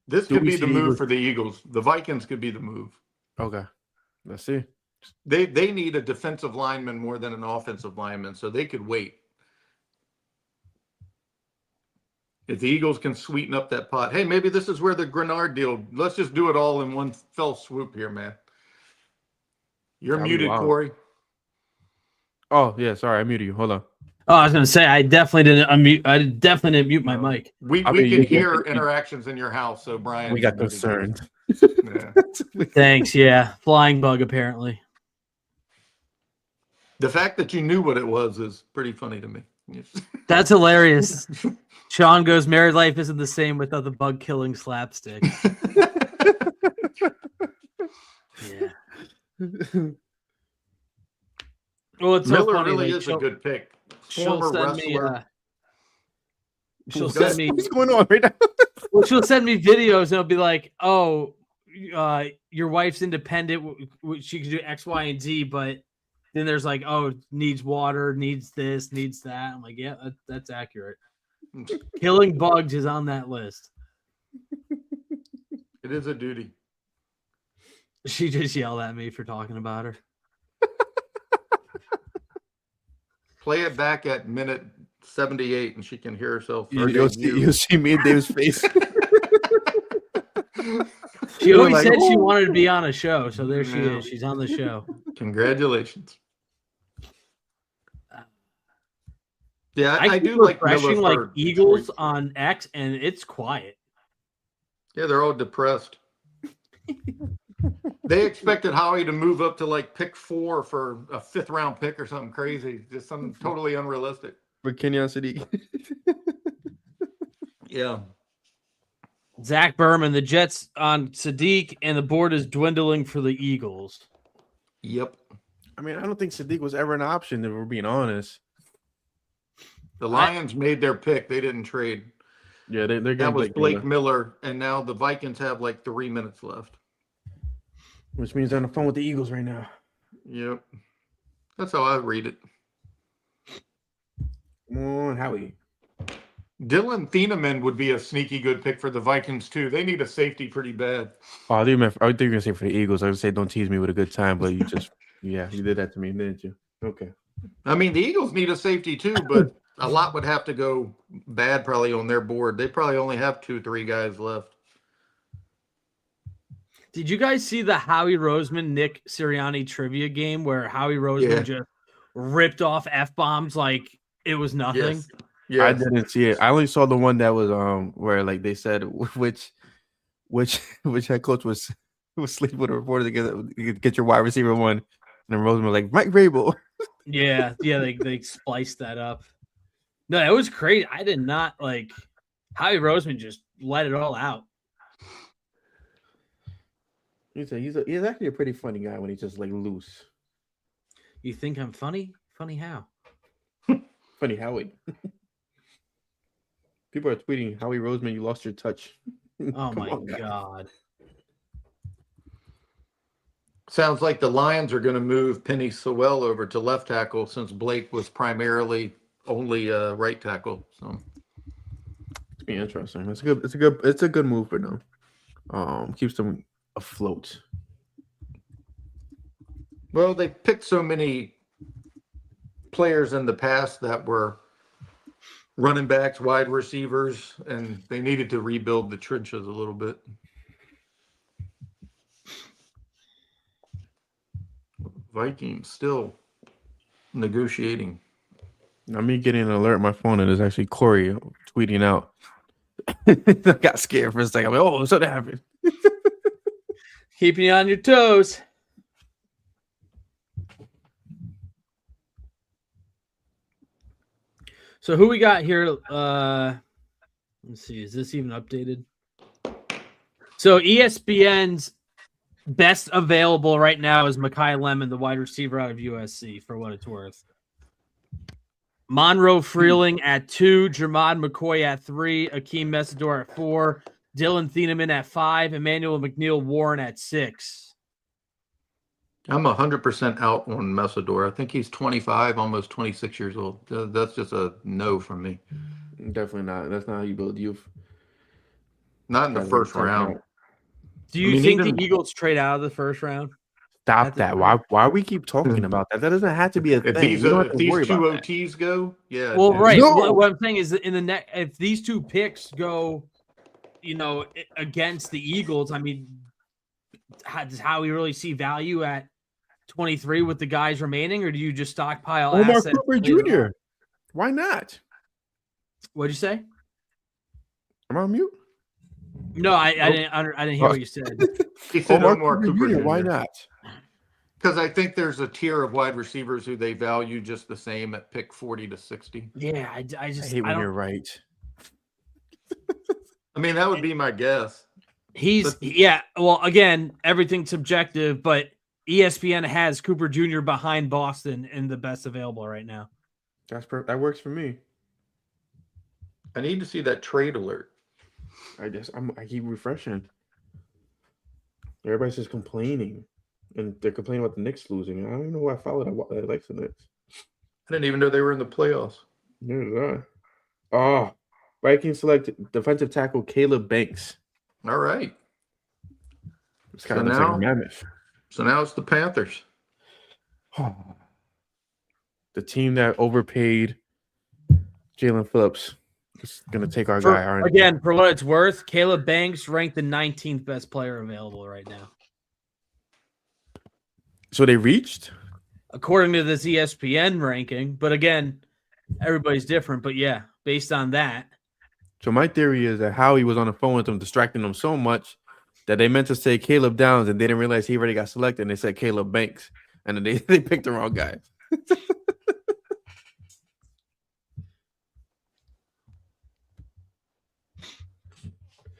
This could be the move for the Eagles. The Vikings could be the move. Okay, let's see. They need a defensive lineman more than an offensive lineman, so they could wait. If the Eagles can sweeten up that pot, hey, maybe this is where the Grenard deal. Let's just do it all in one fell swoop here, man. You're muted, Corey. Oh yeah, sorry, I muted you. Hold on. Oh, I was going to say I definitely didn't unmute. I definitely didn't mute my mic. We can hear interactions in your house, so Brian. We got concerned. Yeah. Thanks. Yeah, flying bug apparently. The fact that you knew what it was is pretty funny to me. That's hilarious. Sean goes, married life isn't the same without the bug killing slapstick. Yeah. Well, it's Miller so funny, really like, is a good pick. She'll Former send wrestler. She'll send me. What's going on right now? Well, she'll send me videos and it'll be like, "Oh, your wife's independent. She can do X, Y, and Z." But then there's like, "Oh, needs water, needs this, needs that." I'm like, "Yeah, that's accurate." Killing bugs is on that list. It is a duty. She just yelled at me for talking about her. Play it back at minute 78 and she can hear herself. You'll see me and Dave's face. She always like, said she "Oh." wanted to be on a show, so there she Yeah. is. She's on the show. Congratulations. Yeah, I I keep do like refreshing Miller like for Eagles choice. on X, and it's quiet. Yeah, they're all depressed. They expected Howie to move up to like pick 4 for a 5th round pick or something crazy. Just something totally unrealistic. For Kenyon City. Yeah. Zach Berman, the Jets on Sadiq, and the board is dwindling for the Eagles. Yep. I mean, I don't think Sadiq was ever an option, if we're being honest. The Lions made their pick. They didn't trade. Yeah, they're getting That was Blake Miller, and now the Vikings have like 3 minutes left. Which means they're on the phone with the Eagles right now. Yep. That's how I read it. Come on, Howie. Dylan Thieneman would be a sneaky good pick for the Vikings, too. They need a safety pretty bad. Oh, I think you were going to say for the Eagles. I would say don't tease me with a good time, but you just, yeah, you did that to me, didn't you? Okay. I mean, the Eagles need a safety, too, but a lot would have to go bad probably on their board. They probably only have 2-3 guys left. Did you guys see the Howie Roseman, Nick Sirianni trivia game where Howie Roseman just ripped off F-bombs like it was nothing? Yes. Yes. I didn't see it. I only saw the one that was where like they said which head coach was sleeping with a reporter to get your wide receiver one, and then Roseman was like Mike Vrabel. Yeah, they spliced that up. No, it was crazy. I did not like Howie Roseman just let it all out. He's actually a pretty funny guy when he's just like loose. You think I'm funny? Funny how? Funny Howie. People are tweeting Howie Roseman, you lost your touch. Oh my God. Sounds like the Lions are going to move Penny Sewell over to left tackle since Blake was primarily only right tackle. So it's be interesting. It's a good move for them. Keeps them afloat. Well, they picked so many players in the past that were running backs, wide receivers, and they needed to rebuild the trenches a little bit. Vikings still negotiating. Now me getting an alert on my phone, and it's actually Corey tweeting out. I got scared for a second. I'm like, oh, something happened. Keeping you on your toes. So who we got here? Let's see. Is this even updated? So ESPN's best available right now is Mekhi Lemon, the wide receiver out of USC, for what it's worth. Monroe Freeling at 2, Jermod McCoy at 3, Akeem Messidor at 4, Dylan Thieneman at 5, Emmanuel McNeil Warren at 6. I'm 100% out on Messidor. I think he's 25, almost 26 years old. That's just a no from me. Definitely not. That's not how you build youth. Not in the first round. Do you think the Eagles trade out of the first round? Stop that. Why we keep talking about that? That doesn't have to be a thing. If these two OTs go, yeah. Well, right. No. What I'm saying is that if these two picks go, against the Eagles, I mean, does Howie really see value at 23 with the guys remaining, or do you just stockpile Omar assets? Cooper Jr. Why not? What'd you say? Am I on mute? No, I didn't hear what you said. He said Omar Cooper Jr. Why not? Because I think there's a tier of wide receivers who they value just the same at pick 40 to 60. Yeah, I hate when you're right. I mean, that would be my guess. Well, again, everything's subjective, but ESPN has Cooper Jr. behind Boston in the best available right now. That works for me. I need to see that trade alert. I keep refreshing. Everybody's just complaining, and they're complaining about the Knicks losing. I don't even know who I followed. I like the Knicks. I didn't even know they were in the playoffs. Yeah. Oh, Vikings select defensive tackle Caleb Banks. All right. This guy looks like a mammoth. So now it's the Panthers. The team that overpaid Jalen Phillips is going to take our guy. Aren't again, for what it's worth, Caleb Banks ranked the 19th best player available right now. So they reached? According to this ESPN ranking. But again, everybody's different. But yeah, based on that. So my theory is that Howie was on the phone with them, distracting them so much that they meant to say Caleb Downs and they didn't realize he already got selected, and they said Caleb Banks. And then they picked the wrong guy.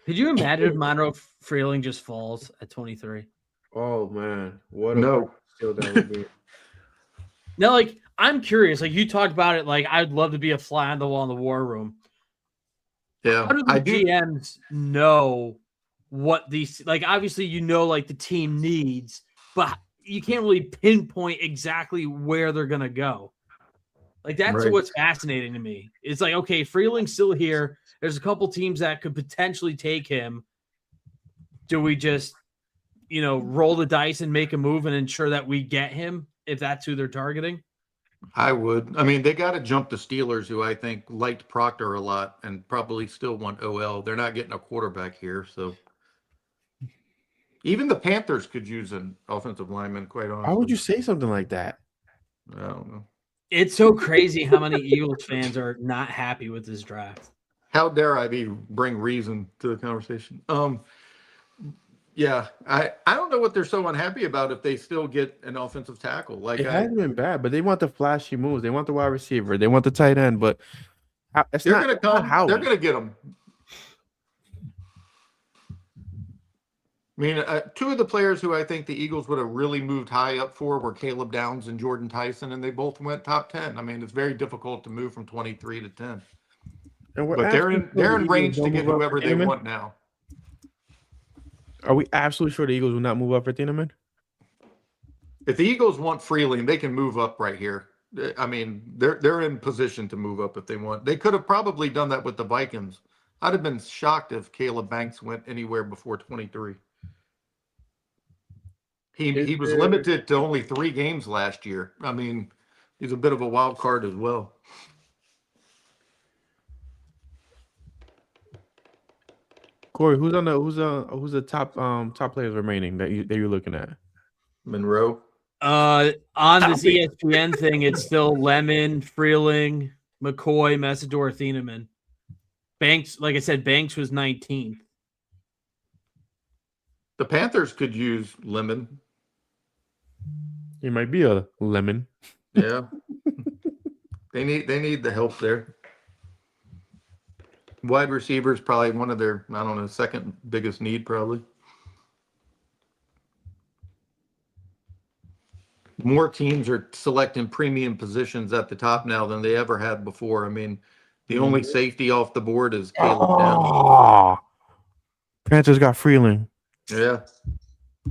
Could you imagine if Monroe Freeling just falls at 23? Oh, man. What a steal that would be. Now, like, I'm curious. Like, you talked about it. Like, I'd love to be a fly on the wall in the war room. Yeah. How do the GMs know what these, like, obviously, like, the team needs, but you can't really pinpoint exactly where they're going to go. Like, that's what's fascinating to me. It's like, okay, Freeling's still here. There's a couple teams that could potentially take him. Do we just, roll the dice and make a move and ensure that we get him if that's who they're targeting? I would. I mean, they got to jump the Steelers, who I think liked Proctor a lot and probably still want OL. They're not getting a quarterback here, so even the Panthers could use an offensive lineman, quite honestly. Why would you say something like that? I don't know. It's so crazy how many Eagles fans are not happy with this draft. How dare I bring reason to the conversation? Yeah, I don't know what they're so unhappy about if they still get an offensive tackle. Like, it hasn't been bad, but they want the flashy moves. They want the wide receiver. They want the tight end, but they're going to come. They're going to get them. I mean, two of the players who I think the Eagles would have really moved high up for were Caleb Downs and Jordan Tyson, and they both went top 10. I mean, it's very difficult to move from 23 to 10. But they're in range to get whoever they want now. Are we absolutely sure the Eagles will not move up for Thieneman? If the Eagles want Freeling, they can move up right here. I mean, they're in position to move up if they want. They could have probably done that with the Vikings. I'd have been shocked if Caleb Banks went anywhere before 23. He was limited to only 3 games last year. I mean, he's a bit of a wild card as well. Corey, who's the top players remaining that you're looking at? Monroe. On this ESPN thing, it's still Lemon, Freeling, McCoy, Messidor, Thieneman. Banks, like I said, Banks was 19th. The Panthers could use Lemon. He might be a lemon. Yeah. They need the help there. Wide receiver is probably one of their, I don't know, second biggest need probably. More teams are selecting premium positions at the top now than they ever had before. I mean, the only safety off the board is Caleb Downs. Panthers got Freeling. Yeah.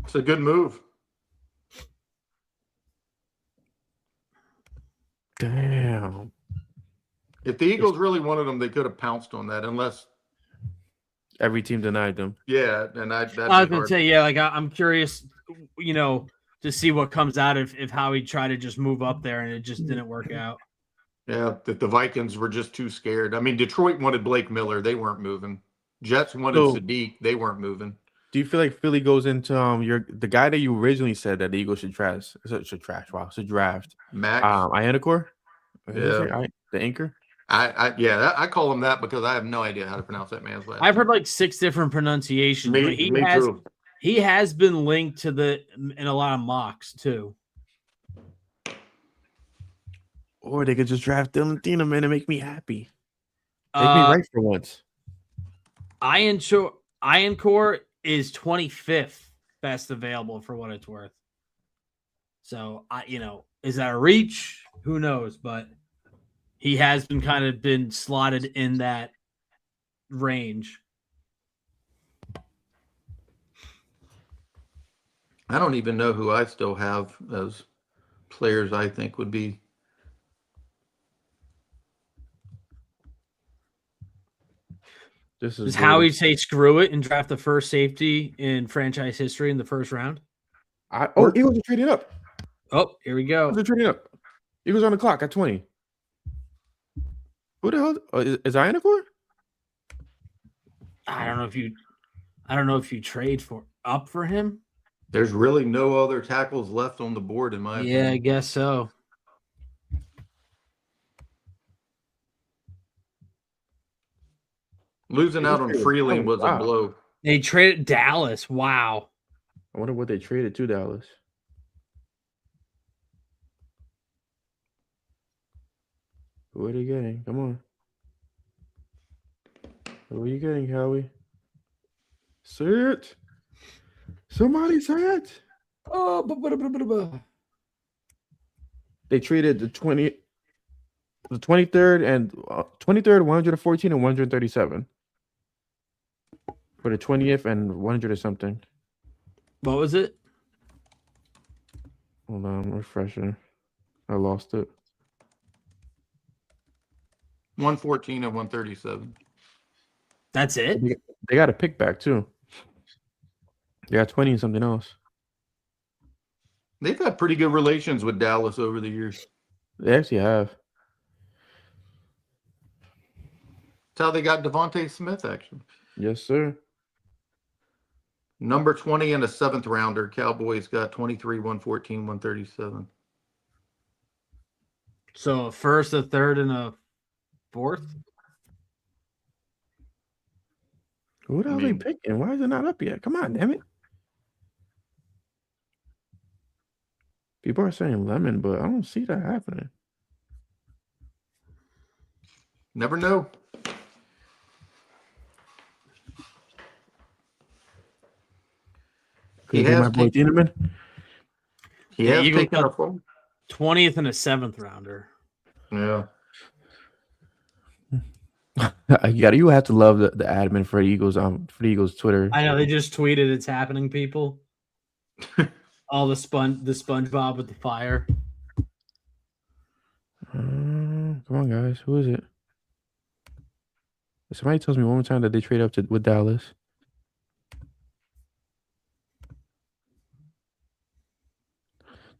It's a good move. Damn. If the Eagles really wanted them, they could have pounced on that, unless every team denied them. Yeah, and I was going to say, yeah, like I'm curious, to see what comes out if Howie tried to just move up there and it just didn't work out. Yeah, that the Vikings were just too scared. I mean, Detroit wanted Blake Miller. They weren't moving. Jets wanted Sadiq. They weren't moving. Do you feel like Philly goes into the guy that you originally said that the Eagles should draft? Should draft Max Ianacor? Yeah, the anchor. I call him that because I have no idea how to pronounce that man's last name. I've heard like 6 different pronunciations. Me too. He has been linked to in a lot of mocks too. Or they could just draft Dylan Thieneman and make me happy. Make me right for once. Ianacor is 25th best available for what it's worth. So is that a reach? Who knows? But he has been slotted in that range. I don't even know who I still have as players I think would be. This is Does good. Howie say screw it and draft the first safety in franchise history in the first round? Eagles are trading up. Oh, here we go. Eagles are trading up. Eagles on the clock at 20. Who the hell is Ianacor? I don't know if you trade up for him. There's really no other tackles left on the board in my opinion. I guess so. Losing out on Freeling was a blow. They traded Dallas. Wow. I wonder what they traded to Dallas. Who are they getting? Come on. Who are you getting, Howie? Say it. Somebody say it. They traded the 23rd and 23rd, 114 and 137 for the 20th and 100 or something. What was it? Hold on, I'm refreshing. I lost it. 114 and 137. That's it? They got a pick back too. They got 20 and something else. They've had pretty good relations with Dallas over the years. They actually have. That's how they got Devontae Smith, actually. Yes, sir. Number 20 and a 7th rounder. Cowboys got 23, 114, 137. So a first, a third, and a fourth? Who the hell are they picking? Why is it not up yet? Come on, damn it. People are saying Lemon, but I don't see that happening. Never know. He has taken a 20th and a 7th rounder. Yeah. You have to love the admin for the Eagles Twitter. I know they just tweeted it's happening, people. All the SpongeBob with the fire. Come on, guys. Who is it? Somebody tells me one more time that they trade up with Dallas.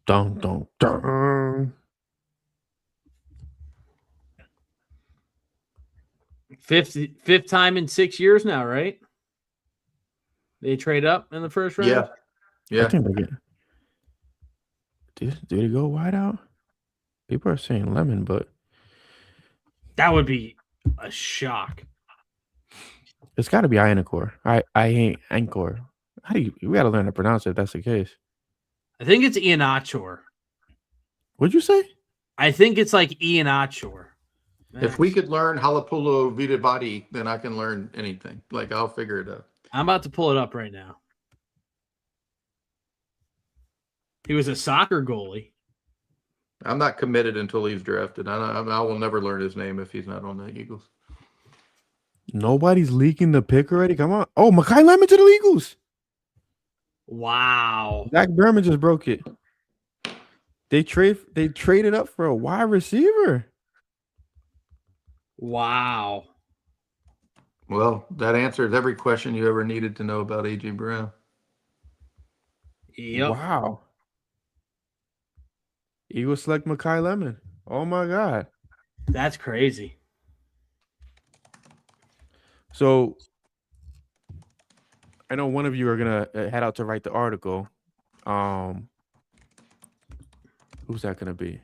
Dun, dun, dun. Fifth time in 6 years now, right? They trade up in the first round? Yeah. I think they get. Did it go wide out? People are saying Lemon, but that would be a shock. It's got to be Ianacor. I ain't Anchor. We got to learn to pronounce it if that's the case. I think it's Ian Achor. What'd you say? I think it's like Ian Achor. If we could learn Halapulo Vidavati, then I can learn anything. Like, I'll figure it out. I'm about to pull it up right now. He was a soccer goalie. I'm not committed until he's drafted. I will never learn his name if he's not on the Eagles. Nobody's leaking the pick already. Come on. Oh, Mekhi Lemon to the Eagles. Wow. Zach Berman just broke it. They traded up for a wide receiver. Wow. Well, that answers every question you ever needed to know about A.J. Brown. Yep. Wow. Eagles select Mekhi Lemon. Oh, my God. That's crazy. So, I know one of you are going to head out to write the article. Who's that going to be?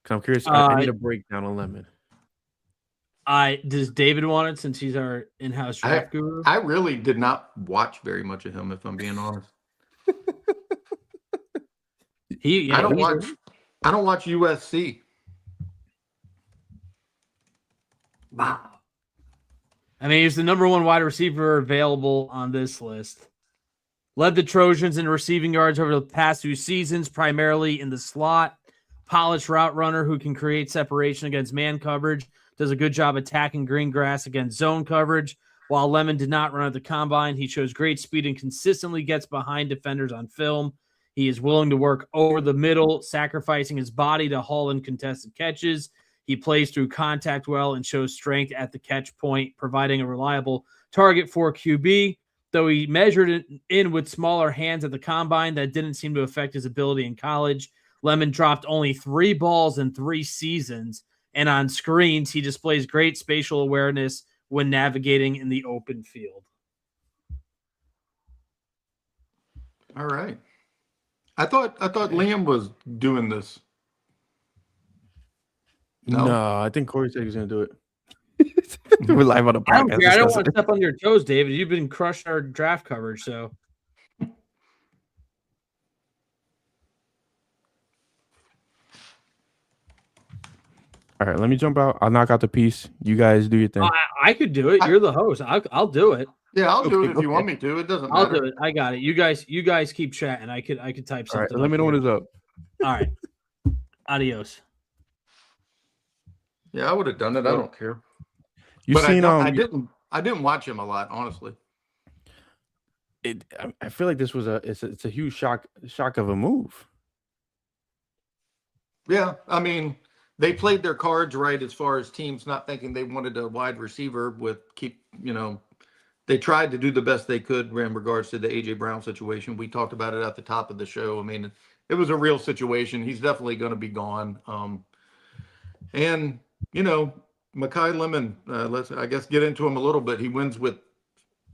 Because I'm curious. I need a breakdown on Lemon. Does David want it since he's our in-house draft guru? I really did not watch very much of him, if I'm being honest. I don't watch USC. Wow. I mean, he's the number one wide receiver available on this list. Led the Trojans in receiving yards over the past 2 seasons, primarily in the slot. Polished route runner who can create separation against man coverage. Does a good job attacking green grass against zone coverage. While Lemon did not run at the combine, he shows great speed and consistently gets behind defenders on film. He is willing to work over the middle, sacrificing his body to haul in contested catches. He plays through contact well and shows strength at the catch point, providing a reliable target for QB. Though he measured it in with smaller hands at the combine, that didn't seem to affect his ability in college. Lemon dropped only 3 balls in 3 seasons, and on screens, he displays great spatial awareness when navigating in the open field. All right. I thought Liam was doing this. No, I think Corey said he was going to do it. We're live on the I don't podcast. care. I don't want to step on your toes, David. You've been crushing our draft coverage, so. All right, let me jump out. I'll knock out the piece. You guys do your thing. I could do it. You're the host. I'll do it. Yeah, I'll do it if you want me to. It doesn't matter. I'll do it. I got it. You guys keep chatting. I could type All right, something. let me know when it's up. All right. Adios. Yeah, I would have done it. I don't care. You seen? I didn't watch him a lot, honestly. I feel like this was it's a huge shock of a move. Yeah, I mean, they played their cards right as far as teams not thinking they wanted a wide receiver they tried to do the best they could in regards to the A.J. Brown situation. We talked about it at the top of the show. I mean, it was a real situation. He's definitely going to be gone. And, Mekhi Lemon, let's, I guess, get into him a little bit. He wins with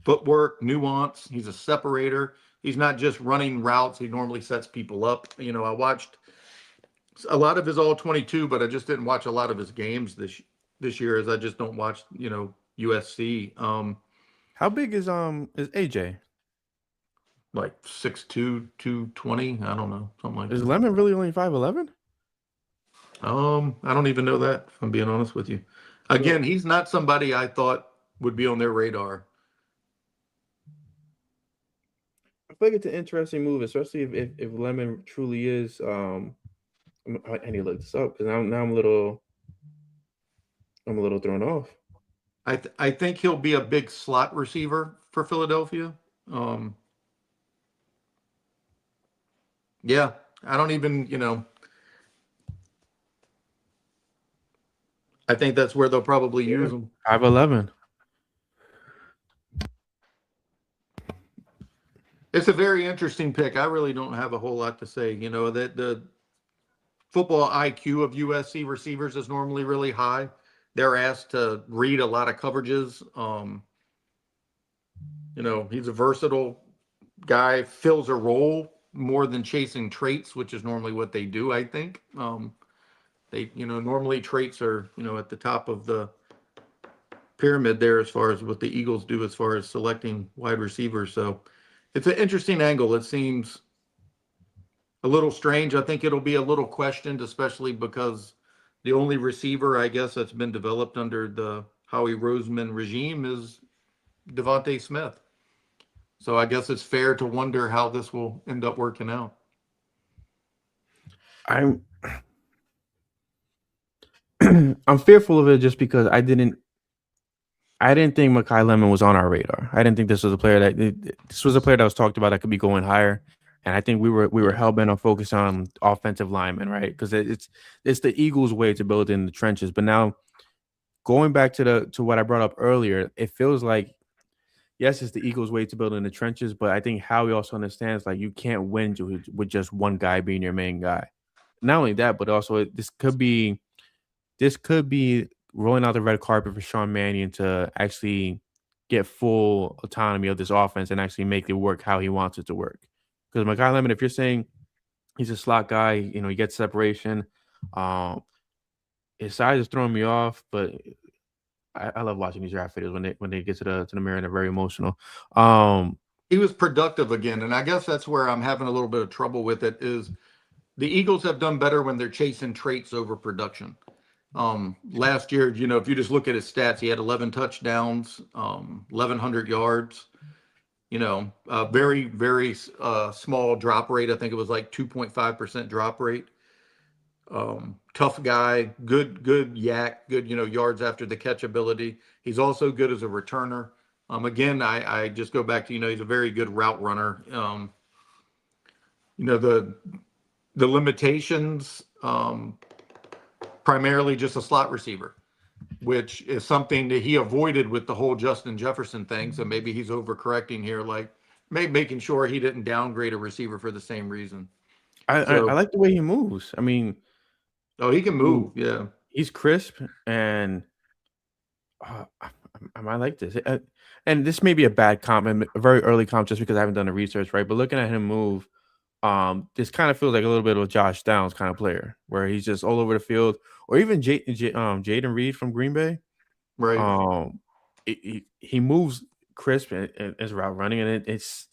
footwork, nuance. He's a separator. He's not just running routes. He normally sets people up. I watched a lot of his all-22, but I just didn't watch a lot of his games this year, as I just don't watch, USC. How big is AJ? Like 6'2", 220. I don't know, something like that. Is Lemon really only 5'11"? I don't even know that, if I'm being honest with you. Again, he's not somebody I thought would be on their radar. I feel like it's an interesting move, especially if Lemon truly is. I need to look this up because now I'm a little thrown off. I think he'll be a big slot receiver for Philadelphia. Yeah, I don't even, I think that's where they'll probably use him. 5'11". It's a very interesting pick. I really don't have a whole lot to say. That the football IQ of USC receivers is normally really high. They're asked to read a lot of coverages. He's a versatile guy, fills a role more than chasing traits, which is normally what they do, I think. Normally traits are, at the top of the pyramid there as far as what the Eagles do as far as selecting wide receivers. So it's an interesting angle. It seems a little strange. I think it'll be a little questioned, especially because the only receiver, I guess, that's been developed under the Howie Roseman regime is Devontae Smith. So I guess it's fair to wonder how this will end up working out. I'm fearful of it just because I didn't think Mekhi Lemon was on our radar. I didn't think this was a player that was talked about that could be going higher. And I think we were hell bent on focusing on offensive linemen, right? Because it's the Eagles' way to build in the trenches. But now, going back to what I brought up earlier, it feels like, yes, it's the Eagles' way to build in the trenches. But I think Howie also understands like you can't win with just one guy being your main guy. Not only that, but also this could be rolling out the red carpet for Sean Mannion to actually get full autonomy of this offense and actually make it work how he wants it to work. Because Mekhi Lemon, if you're saying he's a slot guy, he gets separation. His size is throwing me off, but I love watching these draft videos when they get to the mirror and they're very emotional. He was productive again, and I guess that's where I'm having a little bit of trouble with it. Is the Eagles have done better when they're chasing traits over production. Last year, if you just look at his stats, he had 11 touchdowns, 1,100 yards. A very, very small drop rate. I think it was like 2.5% drop rate. Tough guy, good yak, good, yards after the catch ability. He's also good as a returner. Again, I just go back to, he's a very good route runner. The limitations, primarily just a slot receiver, which is something that he avoided with the whole Justin Jefferson thing. So maybe he's overcorrecting here, like making sure he didn't downgrade a receiver for the same reason. I like the way he moves. I mean, he can move. Yeah, he's crisp, and I might like this. And this may be a bad comp, a very early comp, just because I haven't done the research, right? But looking at him move, this kind of feels like a little bit of a Josh Downs kind of player, where he's just all over the field, or even Jaden Reed from Green Bay. right. He moves crisp and is route running, and it's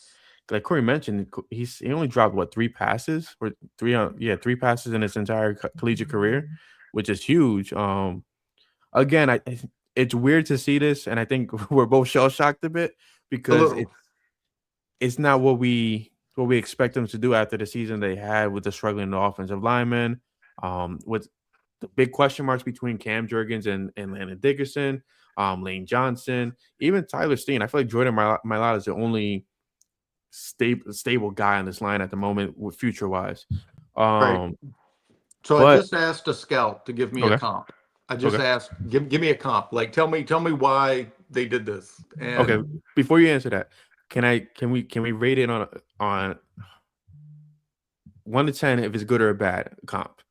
like Corey mentioned. He only dropped what 3 passes or 3 passes in his entire collegiate career, which is huge. Again, it's weird to see this, and I think we're both shell shocked a bit because it's not what we expect them to do after the season they had with the struggling offensive linemen, with the big question marks between Cam Jurgens and Landon Dickerson, Lane Johnson, even Tyler Steen. I feel like Jordan Mailata is the only stable guy on this line at the moment, with future wise. Right. So I just asked a scout to give me a comp. I just asked, give me a comp. Like, tell me why they did this. And before you answer that, can we rate it on 1 to 10 if it's good or a bad comp?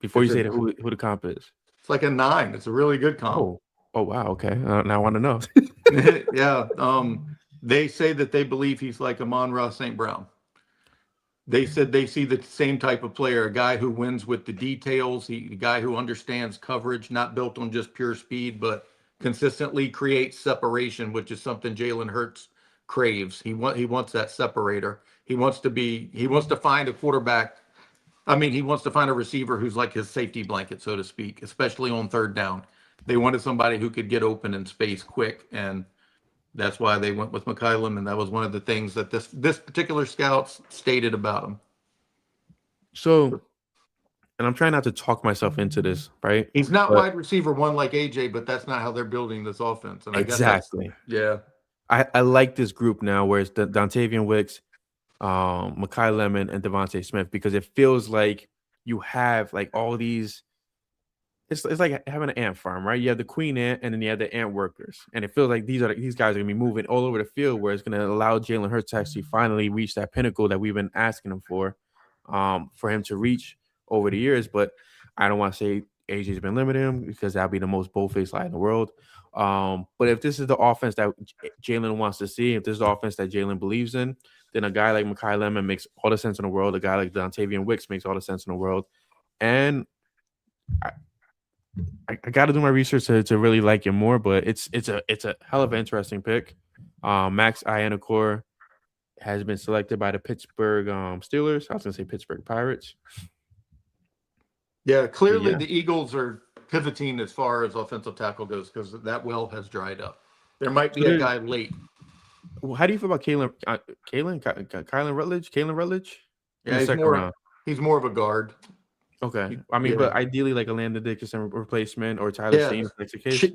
Before you say who the comp is. It's like a 9. It's a really good comp. Oh wow. Okay. Now I want to know. Yeah. They say that they believe he's like Amon-Ra St. Brown. They said they see the same type of player, a guy who wins with the details, a guy who understands coverage, not built on just pure speed, but consistently creates separation, which is something Jalen Hurts craves. He wants that separator. He wants to find a quarterback. I mean, he wants to find a receiver who's like his safety blanket, so to speak, especially on third down. They wanted somebody who could get open in space quick, and that's why they went with McKylum, and that was one of the things that this particular scout stated about him. So, and I'm trying not to talk myself into this, right? He's not wide receiver 1 like AJ, but that's not how they're building this offense. And I exactly. Yeah. I like this group now, where it's Dontavian Wicks, Mekhi Lemon, and Devontae Smith, because it feels like you have like all these. It's like having an ant farm, right? You have the queen ant, and then you have the ant workers, and it feels like these guys are gonna be moving all over the field, where it's gonna allow Jalen Hurts to actually finally reach that pinnacle that we've been asking him for him to reach over the years. But I don't want to say AJ's been limiting him, because that'd be the most bold-faced lie in the world. But if this is the offense that Jalen wants to see, if this is the offense that Jalen believes in, then a guy like Mekhi Lemon makes all the sense in the world. A guy like Dontavian Wicks makes all the sense in the world, and I got to do my research to really like him more, but it's a hell of an interesting pick. Max Iannacor has been selected by the Pittsburgh Steelers. I was going to say Pittsburgh Pirates. Yeah, clearly the Eagles are pivoting as far as offensive tackle goes, because that well has dried up. There might be a guy late. Well, how do you feel about Kylan Rutledge? Yeah, he's more of a guard. Okay. I mean, but ideally like a Landon Dickerson replacement or Tyler Steen, if that's the case.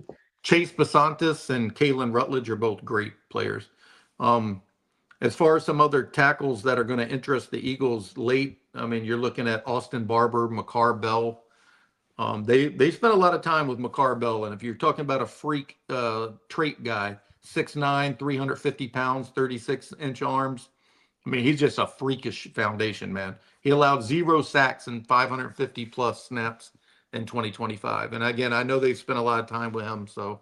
Chase Basantis and Kalen Rutledge are both great players. As far as some other tackles that are going to interest the Eagles late, I mean, you're looking at Austin Barber, Makar Bell. They spent a lot of time with Makar Bell, and if you're talking about a freak trait guy, 6'9", 350 pounds, 36-inch arms, I mean, he's just a freakish foundation, man. He allowed 0 sacks and 550 plus snaps in 2025. And again, I know they've spent a lot of time with him, so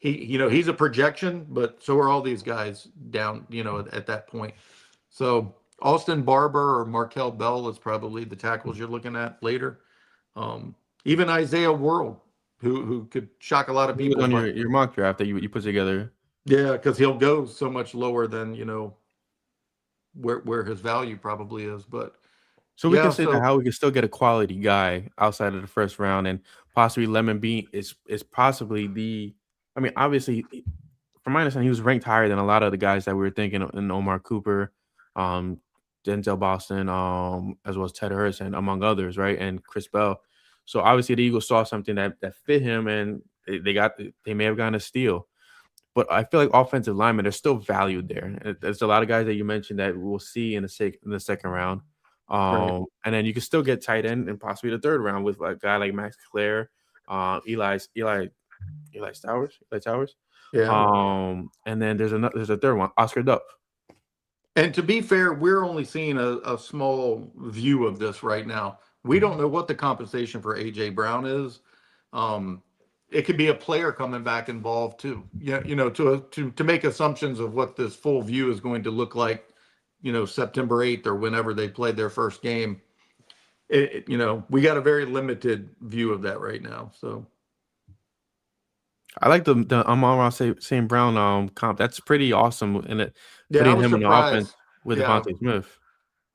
he's a projection, but so are all these guys down, at that point. So Austin Barber or Markel Bell is probably the tackles you're looking at later. Even Isaiah World, who could shock a lot of people on your mock draft that you put together. Yeah, because he'll go so much lower than where his value probably is. But so we can say that Howie can still get a quality guy outside of the first round, and possibly Lemon Bean is possibly the. I mean, obviously, from my understanding, he was ranked higher than a lot of the guys that we were thinking in Omar Cooper, Denzel Boston, as well as Ted Hurst, among others, right? And Chris Bell. So obviously, the Eagles saw something that fit him, and they may have gotten a steal. But I feel like offensive linemen are still valued there. There's a lot of guys that you mentioned that we'll see in the second round. And then you can still get tight end and possibly the third round with a guy like Max Clare, Eli Towers. Yeah. And then there's a third one, Oscar Dupp. And to be fair, we're only seeing a small view of this right now. We don't know what the compensation for AJ Brown is. It could be a player coming back involved too. Yeah, to make assumptions of what this full view is going to look like, September 8th or whenever they played their first game. We got a very limited view of that right now. So I like the Amon-Ra St. Brown comp. That's pretty awesome. And I putting was him in the offense surprised. with Yeah. Devontae Smith.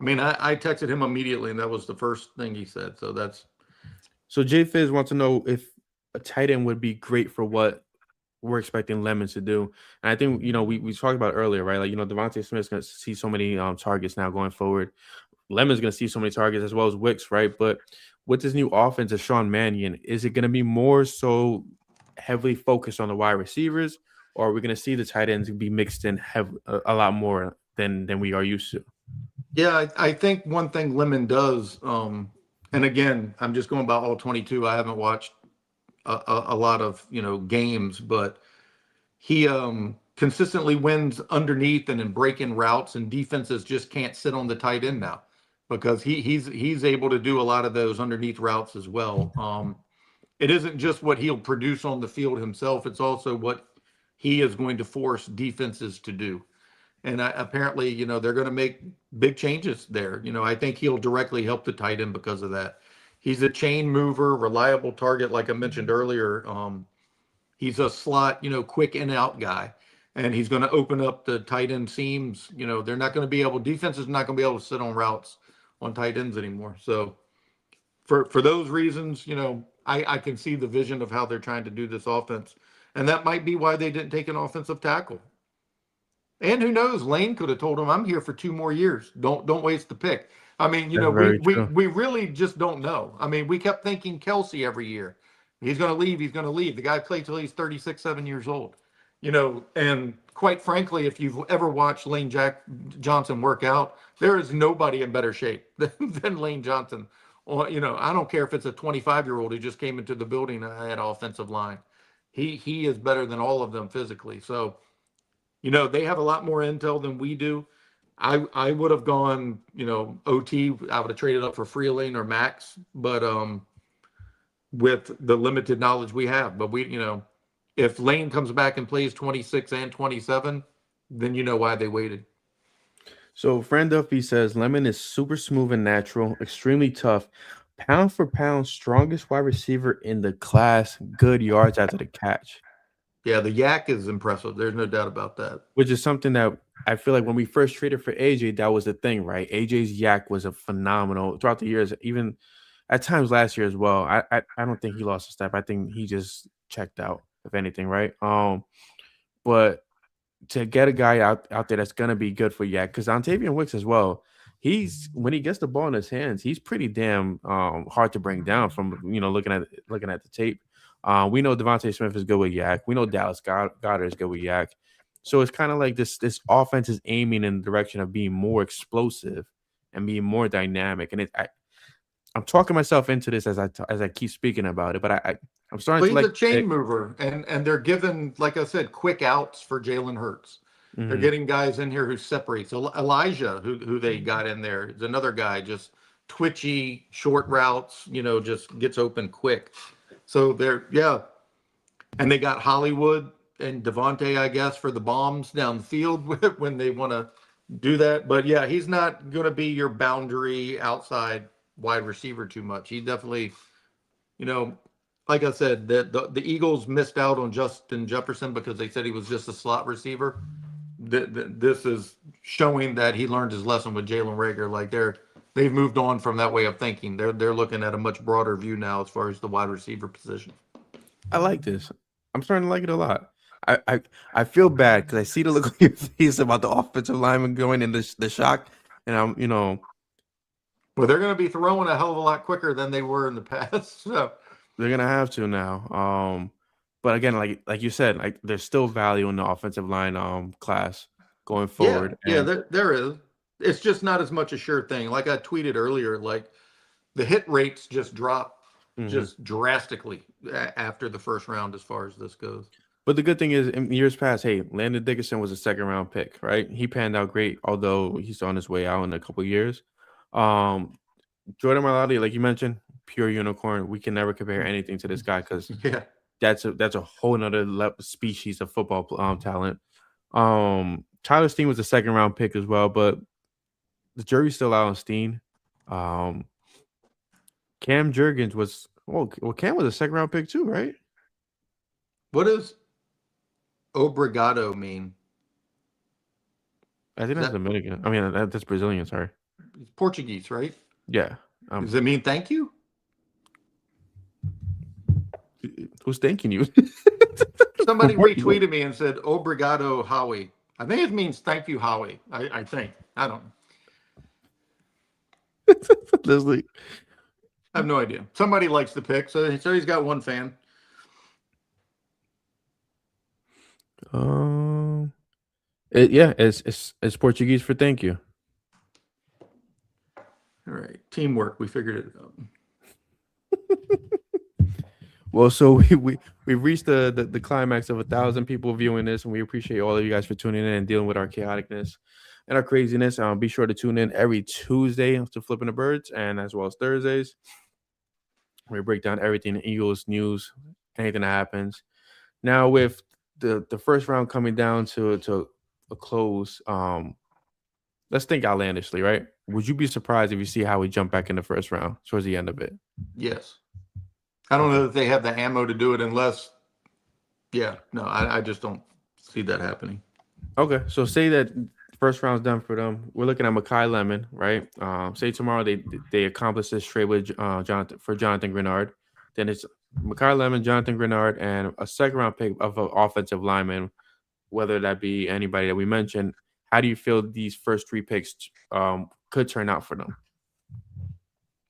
I mean, I texted him immediately, and that was the first thing he said. So Jay Fizz wants to know if a tight end would be great for what we're expecting Lemons to do. And I think, we talked about it earlier, right? Like, Devontae Smith's going to see so many targets now going forward. Lemon's going to see so many targets as well as Wicks, right? But with this new offense of Sean Mannion, is it going to be more so heavily focused on the wide receivers, or are we going to see the tight ends be mixed in a lot more than we are used to? Yeah, I think one thing Lemon does, and again, I'm just going about all 22. I haven't watched a lot of games, but he consistently wins underneath and in breaking routes, and defenses just can't sit on the tight end now because he's able to do a lot of those underneath routes as well. It isn't just what he'll produce on the field himself; it's also what he is going to force defenses to do. And apparently, they're going to make big changes there. I think he'll directly help the tight end because of that. He's a chain mover, reliable target, like I mentioned earlier. He's a slot, quick in and out guy, and he's going to open up the tight end seams. They're not going to be able. Defense is not going to be able to sit on routes on tight ends anymore. So, for those reasons, I can see the vision of how they're trying to do this offense, and that might be why they didn't take an offensive tackle. And who knows? Lane could have told him, "I'm here for 2 more years. Don't waste the pick." I mean, we really just don't know. I mean, we kept thinking Kelsey every year. He's going to leave. He's going to leave. The guy played till he's 36, 7 years old. And quite frankly, if you've ever watched Lane Johnson work out, there is nobody in better shape than Lane Johnson. Or, I don't care if it's a 25-year-old who just came into the building at offensive line. He is better than all of them physically. So. They have a lot more intel than we do. I would have gone, OT. I would have traded up for Freeling or Max, but with the limited knowledge we have. But if Lane comes back and plays 26 and 27, then you know why they waited. So Fran Duffy says Lemon is super smooth and natural, extremely tough, pound for pound, strongest wide receiver in the class, good yards after the catch. Yeah, the yak is impressive. There's no doubt about that. Which is something that I feel like when we first traded for AJ, that was the thing, right? AJ's yak was a phenomenal throughout the years, even at times last year as well. I don't think he lost a step. I think he just checked out, if anything, right? But to get a guy out there that's gonna be good for yak, because Ontavian Wicks as well, when he gets the ball in his hands, he's pretty damn hard to bring down from looking at the tape. We know Devontae Smith is good with yak. We know Dallas Goedert is good with yak. So it's kind of like this offense is aiming in the direction of being more explosive and being more dynamic. And I'm talking myself into this as I keep speaking about it, but I'm starting to like. He's a chain mover, and they're given, like I said, quick outs for Jalen Hurts. Mm-hmm. They're getting guys in here who separate. So Elijah, who they got in there, is another guy, just twitchy, short routes, just gets open quick. So and they got Hollywood and Devontae, I guess, for the bombs down the field when they want to do that. But yeah, he's not going to be your boundary outside wide receiver too much. He definitely, like I said, the Eagles missed out on Justin Jefferson because they said he was just a slot receiver. This is showing that he learned his lesson with Jalen Reagor. Like they've moved on from that way of thinking. They're looking at a much broader view now as far as the wide receiver position. I like this. I'm starting to like it a lot. I feel bad because I see the look on your face about the offensive lineman going in the shock, and I'm Well, they're going to be throwing a hell of a lot quicker than they were in the past. So they're gonna have to now. But again, like you said, like there's still value in the offensive line class going forward. Yeah, there is. it's just not as much a sure thing. Like I tweeted earlier, like the hit rates just drop just drastically after the first round as far as this goes. But the good thing is, in years past, hey, Landon Dickerson was a second-round pick, right? He panned out great, although he's on his way out in a couple of years. Jordan Mailata, like you mentioned, pure unicorn. We can never compare anything to this guy because that's a whole nother species of football talent. Tyler Steen was a second-round pick as well, but the jury's still out on Steen. Cam Jurgens was Cam was a second-round pick too, right? What does obrigado mean? I think that's Dominican. I mean, that's Brazilian. Sorry, it's Portuguese, right? Yeah. Does it mean thank you? Who's thanking you? Somebody retweeted me and said obrigado, Howie. I think it means thank you, Howie. I think. I don't know. Leslie. I have no idea. Somebody likes the pick, so he's got one fan. It's Portuguese for thank you. All right, teamwork. We figured it out. Well, so we've reached the climax of 1,000 people viewing this, and we appreciate all of you guys for tuning in and dealing with our chaoticness and our craziness. Be sure to tune in every Tuesday to Flipping the Birds, and as well as Thursdays. We break down everything, Eagles news, anything that happens. Now, with the first round coming down to a close, let's think outlandishly, right? Would you be surprised if you see Howie jump back in the first round towards the end of it? Yes. I don't know that they have the ammo to do it unless, I just don't see that happening. Okay, so say that first round's done for them. We're looking at Mekhi Lemon, right? Say tomorrow they accomplish this trade with Jonathan Grenard. Then it's Mekhi Lemon, Jonathan Grenard, and a second round pick of an offensive lineman, whether that be anybody that we mentioned. How do you feel these first three picks could turn out for them?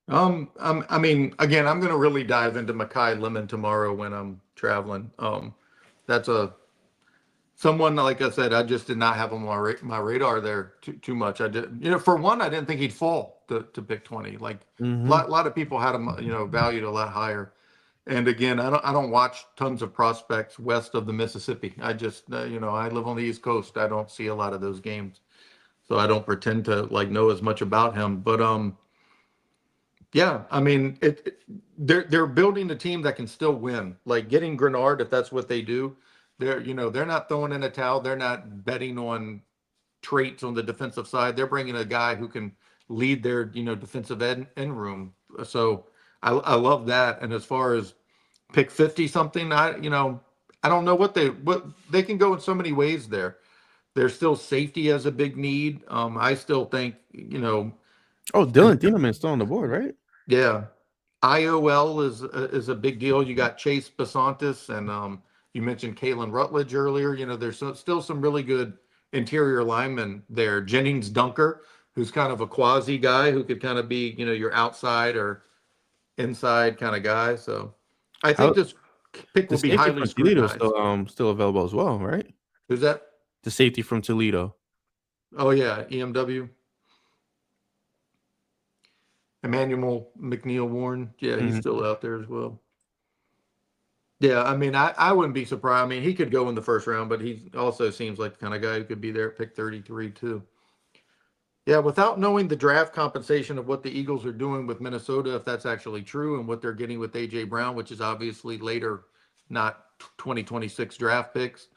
I mean, again, I'm going to really dive into Mekhi Lemon tomorrow when I'm traveling. That's someone, like I said, I just did not have on my radar there too much. I did, for one, I didn't think he'd fall to pick 20. Like a lot of people had him, valued a lot higher. And again, I don't watch tons of prospects west of the Mississippi. I just, I live on the East Coast. I don't see a lot of those games, so I don't pretend to know as much about him. But I mean, they're building a team that can still win. Like getting Grenard, if that's what they do, they're not throwing in a towel. They're not betting on traits on the defensive side. They're bringing a guy who can lead their defensive end room. So I love that. And as far as pick 50 something, I don't know what they can go in so many ways there. There's still safety as a big need. I still think Dylan Thieneman's still on the board, right? Yeah, IOL is a big deal. You got Chase Basantis, and you mentioned Kalen Rutledge earlier. There's still some really good interior linemen there. Jennings Dunker, who's kind of a quasi guy who could kind of be your outside or inside kind of guy. So I think this pick will be highly scrutinized. Still available as well, right? Who's that? The safety from Toledo. Oh yeah, EMW. Emmanuel McNeil Warren. Yeah, he's still out there as well. Yeah, I mean, I wouldn't be surprised. I mean, he could go in the first round, but he also seems like the kind of guy who could be there at pick 33 too. Yeah, without knowing the draft compensation of what the Eagles are doing with Minnesota, if that's actually true, and what they're getting with A.J. Brown, which is obviously later, not 2026 draft picks.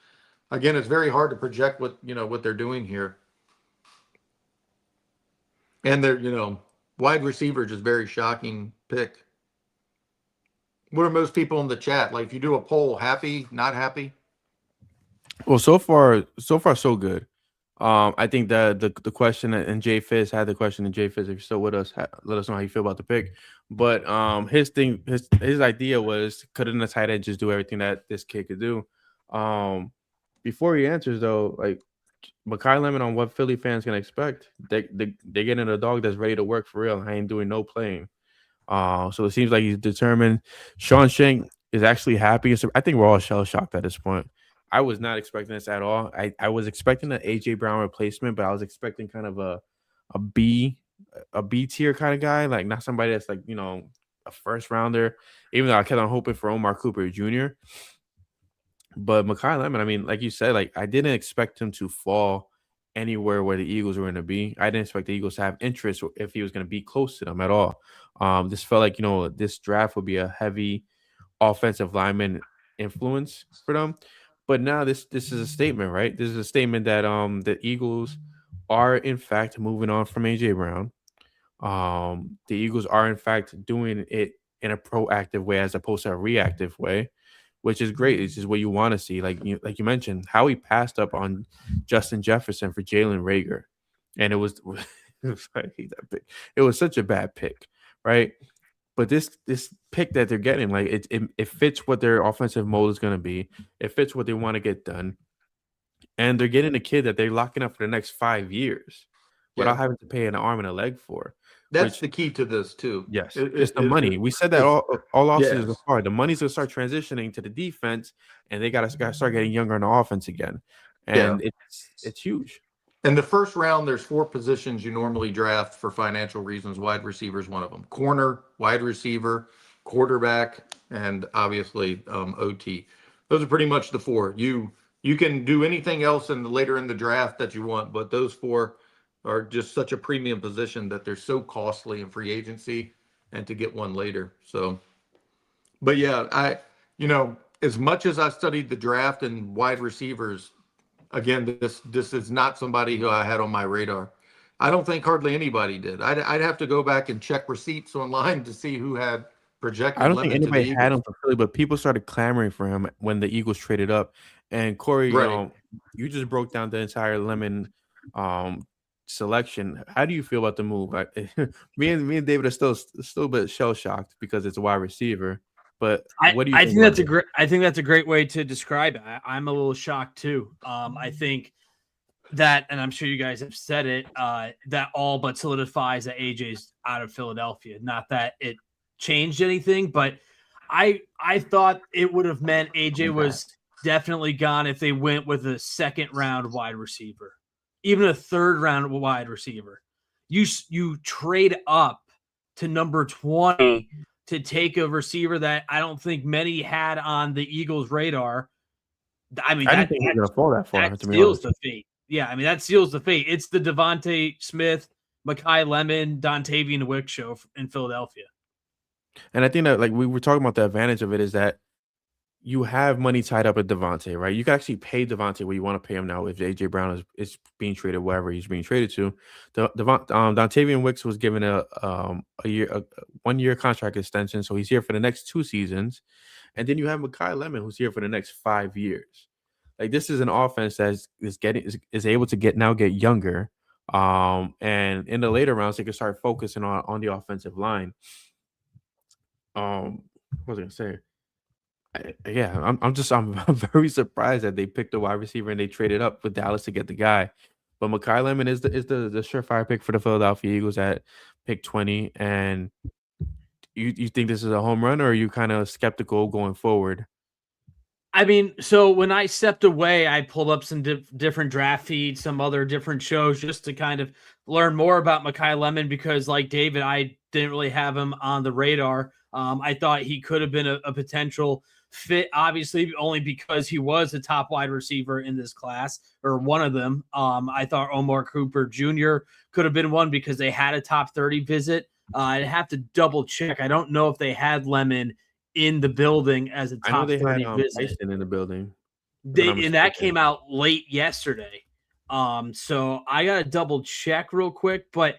Again, it's very hard to project what they're doing here. And they're, wide receiver, just very shocking pick. What are most people in the chat? Like, if you do a poll, happy, not happy? Well, so far, so good. I think that the question, and Jay Fizz had the question, and Jay Fizz, if you're still with us, let us know how you feel about the pick. But his idea was, couldn't a tight end just do everything that this kid could do? Before he answers, though, like Mekhi Lemon on what Philly fans can expect, they're getting a dog that's ready to work for real. I ain't doing no playing. So it seems like he's determined. Sean Shank is actually happy. I think we're all shell shocked at this point. I was not expecting this at all. I was expecting an A.J. Brown replacement, but I was expecting kind of a B tier kind of guy, like not somebody that's like, a first rounder, even though I kept on hoping for Omar Cooper Jr. But Mekhi Lemon, I mean, like you said, like I didn't expect him to fall anywhere where the Eagles were going to be. I didn't expect the Eagles to have interest if he was going to be close to them at all. This felt like, this draft would be a heavy offensive lineman influence for them. But now this is a statement, right? This is a statement that the Eagles are in fact moving on from AJ Brown. The Eagles are in fact doing it in a proactive way as opposed to a reactive way, which is great. It's just what you want to see. Like you mentioned, Howie passed up on Justin Jefferson for Jalen Reagor, and it was I hate that pick. It was such a bad pick, right? But this pick that they're getting, like it fits what their offensive mold is going to be. It fits what they want to get done, and they're getting a kid that they're locking up for the next 5 years without having to pay an arm and a leg for. That's the key to this too. Yes, it's the money. We said that all offseason so far. The money's gonna start transitioning to the defense, and they gotta start getting younger on the offense again, and it's huge. In the first round, there's 4 positions you normally draft for financial reasons. Wide receiver is one of them. Corner, wide receiver, quarterback, and obviously OT. Those are pretty much the 4. You can do anything else later in the draft that you want, but those 4 are just such a premium position that they're so costly in free agency and to get one later. So, but yeah, as much as I studied the draft and wide receivers, again, this is not somebody who I had on my radar. I don't think hardly anybody did. I'd have to go back and check receipts online to see who had projected. I don't think anybody had him for Philly, but people started clamoring for him when the Eagles traded up. And Corey, you just broke down the entire Lemon selection. How do you feel about the move? Me and David are still a bit shell shocked because it's a wide receiver. But what do you think? I think that's a great way to describe it. I'm a little shocked too. I think that, and I'm sure you guys have said it, that all but solidifies that AJ's out of Philadelphia. Not that it changed anything, but I thought it would have meant AJ was definitely gone if they went with a second round wide receiver. Even a third round wide receiver. You trade up to number 20 to take a receiver that I don't think many had on the Eagles' radar. I mean, I didn't think he was going to fall that far. That seals the fate. Yeah, I mean, that seals the fate. It's the Devontae Smith, Mekhi Lemon, Dontavian Wick show in Philadelphia. And I think that, like, we were talking about the advantage of it is that you have money tied up at Devontae, right? You can actually pay Devontae what you want to pay him now if AJ Brown is being traded wherever he's being traded to. Dontavian Wicks was given a 1 year contract extension, so he's here for the next 2 seasons. And then you have Mekhi Lemon, who's here for the next 5 years. Like, this is an offense that is able to get younger. And in the later rounds, they can start focusing on the offensive line. What was I gonna say? I'm very surprised that they picked a wide receiver and they traded up with Dallas to get the guy. But Mekhi Lemon is the surefire pick for the Philadelphia Eagles at pick 20. And you think this is a home run, or are you kind of skeptical going forward? I mean, so when I stepped away, I pulled up some different draft feeds, some other different shows just to kind of learn more about Mekhi Lemon because, like David, I didn't really have him on the radar. I thought he could have been a potential fit, obviously, only because he was a top wide receiver in this class, or one of them. I thought Omar Cooper Jr. could have been one because they had a top 30 visit. I'd have to double check. I don't know if they had Lemon in the building as a top 30 visit. In the building. And that came out late yesterday. So I got to double check real quick, but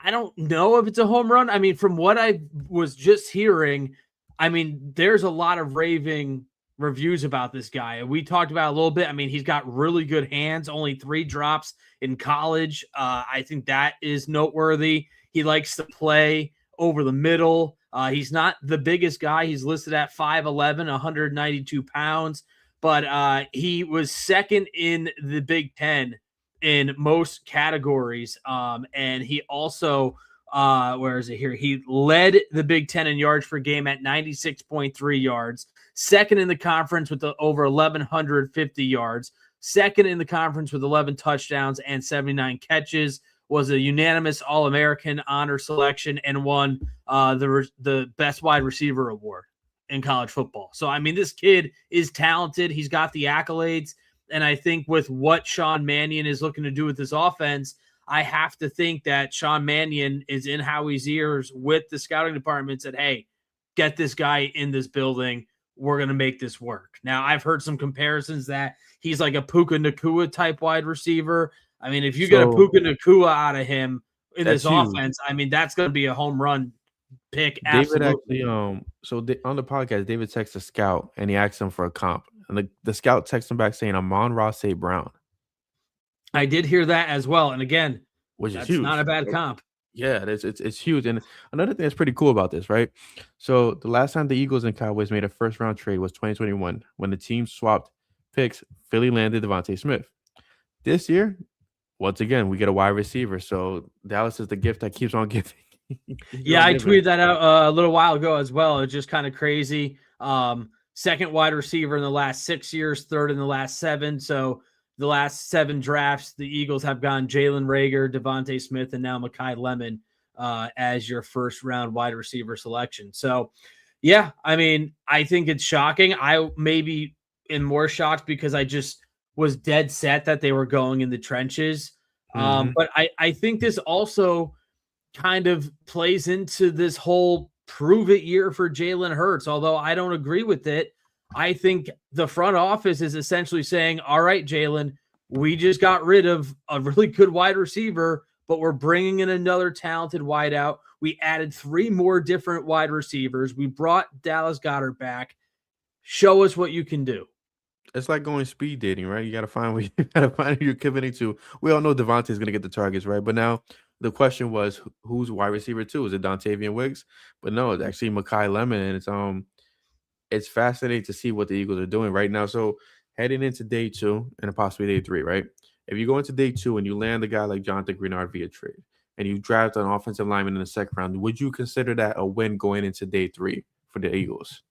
I don't know if it's a home run. I mean, from what I was just hearing, I mean, there's a lot of raving reviews about this guy. We talked about it a little bit. I mean, he's got really good hands, only 3 drops in college. I think that is noteworthy. He likes to play over the middle. He's not the biggest guy. He's listed at 5'11", 192 pounds, but he was second in the Big Ten in most categories. And he also, where is it here? He led the Big Ten in yards per game at 96.3 yards, second in the conference with over 1,150 yards. second in the conference with 11 touchdowns and 79 catches, was a unanimous All-American honor selection, and won the Best Wide Receiver award in college football. So, I mean, this kid is talented. He's got the accolades. And I think with what Sean Mannion is looking to do with this offense, I have to think that Sean Mannion is in Howie's ears with the scouting department, said, hey, get this guy in this building. We're going to make this work. Now, I've heard some comparisons that he's like a Puka Nacua type wide receiver. I mean, if you get a Puka Nacua out of him in this offense, I mean, that's going to be a home run pick. David actually, on the podcast, David texted a scout and he asked him for a comp. And the scout texted him back saying Amon-Ra St. Brown. I did hear that as well. And again, which that's is huge. Not a bad comp. Yeah, it's huge. And another thing that's pretty cool about this, right? So the last time the Eagles and Cowboys made a first round trade was 2021 when the team swapped picks. Philly landed Devontae Smith. This year, once again, we get a wide receiver. So Dallas is the gift that keeps on giving. Yeah, I tweeted that out a little while ago as well. It's just kind of crazy. Second wide receiver in the last 6 years, third in the last 7. So the last 7 drafts, the Eagles have gone Jalen Reagor, Devontae Smith, and now Mekhi Lemon as your first round wide receiver selection. So, yeah, I mean, I think it's shocking. I maybe am more shocked because I just was dead set that they were going in the trenches. But I think this also kind of plays into this whole prove it year for Jalen Hurts. Although I don't agree with it, I think the front office is essentially saying, all right, Jalen, we just got rid of a really good wide receiver, but we're bringing in another talented wideout. We added 3 more different wide receivers. We brought Dallas Goedert back. Show us what you can do. It's like going speed dating, right? You got to find who you're committing to. We all know Devontae's going to get the targets, right? But now the question was, who's wide receiver 2? Is it Dontavian Wicks? But no, it's actually Mekhi Lemon, and it's fascinating to see what the Eagles are doing right now. So heading into day 2 and possibly day 3, right? If you go into day 2 and you land a guy like Jonathan Greenard via trade, and you draft an offensive lineman in the second round, would you consider that a win going into day 3 for the Eagles?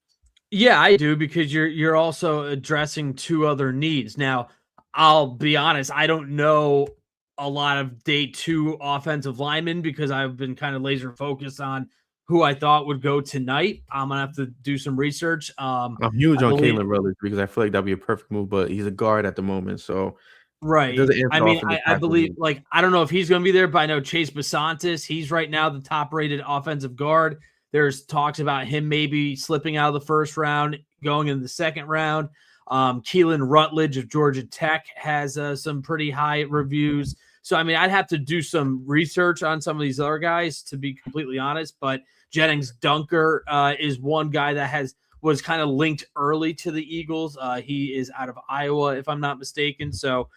Yeah, I do, because you're also addressing 2 other needs. Now, I'll be honest, I don't know a lot of day 2 offensive linemen because I've been kind of laser focused on who I thought would go tonight. I'm gonna have to do some research. I'm huge on Kalen Rutledge because I feel like that'd be a perfect move, but he's a guard at the moment, so right. I mean, I believe, like, I don't know if he's going to be there, but I know Chase Basantis, he's right now the top-rated offensive guard. There's talks about him maybe slipping out of the first round, going into the second round. Keelan Rutledge of Georgia Tech has some pretty high reviews. So, I mean, I'd have to do some research on some of these other guys, to be completely honest. But Jennings Dunker is one guy that was kind of linked early to the Eagles. He is out of Iowa, if I'm not mistaken. So,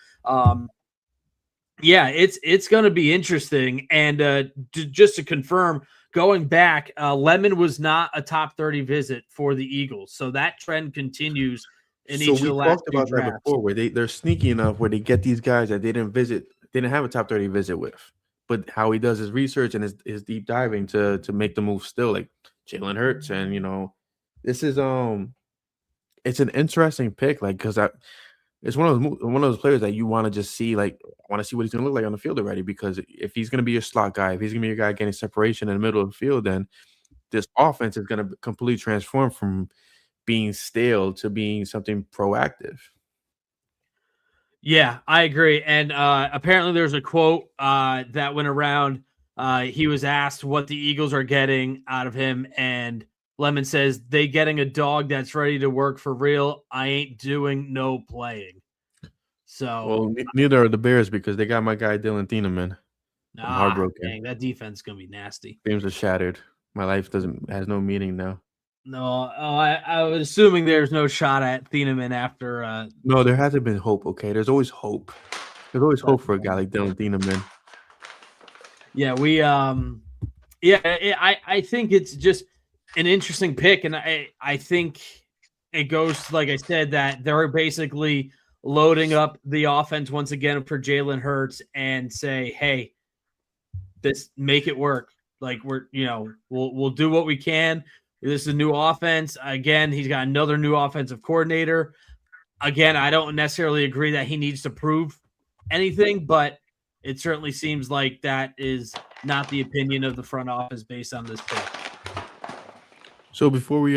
yeah, it's going to be interesting. And just to confirm, going back, Lemon was not a top 30 visit for the Eagles. So that trend continues in each of the last 2 drafts. So we talked about that before, where they're sneaky enough where they get these guys that they didn't have a top 30 visit with. But how he does his research and his deep diving to make the move still, like Jalen Hurts. And, this is it's an interesting pick, like, because it's one of those players that you want to just see, like, I want to see what he's going to look like on the field already, because if he's going to be your slot guy, if he's going to be your guy getting separation in the middle of the field, then this offense is going to completely transform from being stale to being something proactive. Yeah, I agree. And apparently there's a quote that went around. He was asked what the Eagles are getting out of him, and Lemon says, they getting a dog that's ready to work for real. I ain't doing no playing. So, well, neither are the Bears, because they got my guy Dylan Thieneman. I'm heartbroken. Dang, that defense is gonna be nasty. Dreams are shattered. My life has no meaning now. No, I was assuming there's no shot at Thieneman after. No, there hasn't been hope. Okay, there's always hope. There's always hope for a guy like Dylan Thieneman. Yeah, I think it's just an interesting pick, and I think it goes, like I said, that they're basically loading up the offense once again for Jalen Hurts and say, hey, make it work. Like, we'll do what we can. This is a new offense. Again, he's got another new offensive coordinator. Again, I don't necessarily agree that he needs to prove anything, but it certainly seems like that is not the opinion of the front office based on this pick. So before we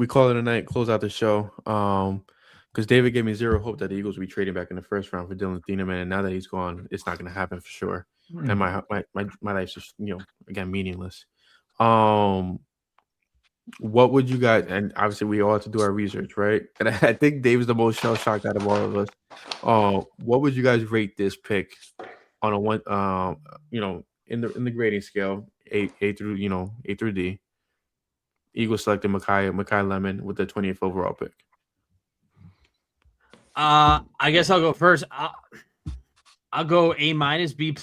call it a night, close out the show, because David gave me zero hope that the Eagles would be trading back in the first round for Dylan Thieneman, and now that he's gone, it's not going to happen for sure. And my life's just again meaningless. What would you guys? And obviously, we all have to do our research, right? And I think Dave's the most shell shocked out of all of us. What would you guys rate this pick on a one? In the grading scale, A through D. Eagles selected Mekhi Lemon with the 20th overall pick. I guess I'll go first. I'll go A-, B+.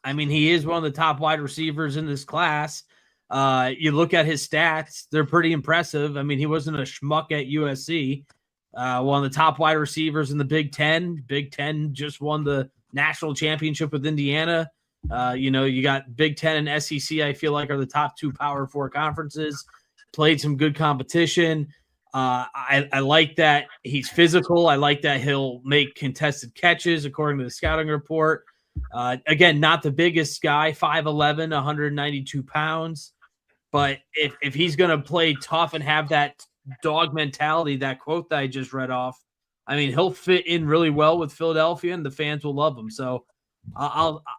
I mean, he is one of the top wide receivers in this class. You look at his stats; they're pretty impressive. I mean, he wasn't a schmuck at USC. One of the top wide receivers in the Big Ten. Big Ten just won the national championship with Indiana. You got Big Ten and SEC. I feel like are the top two Power 4 conferences. Played some good competition. I like that he's physical. I like that he'll make contested catches, according to the scouting report. Again, not the biggest guy, 5'11", 192 pounds. But if he's going to play tough and have that dog mentality, that quote that I just read off, I mean, he'll fit in really well with Philadelphia, and the fans will love him. So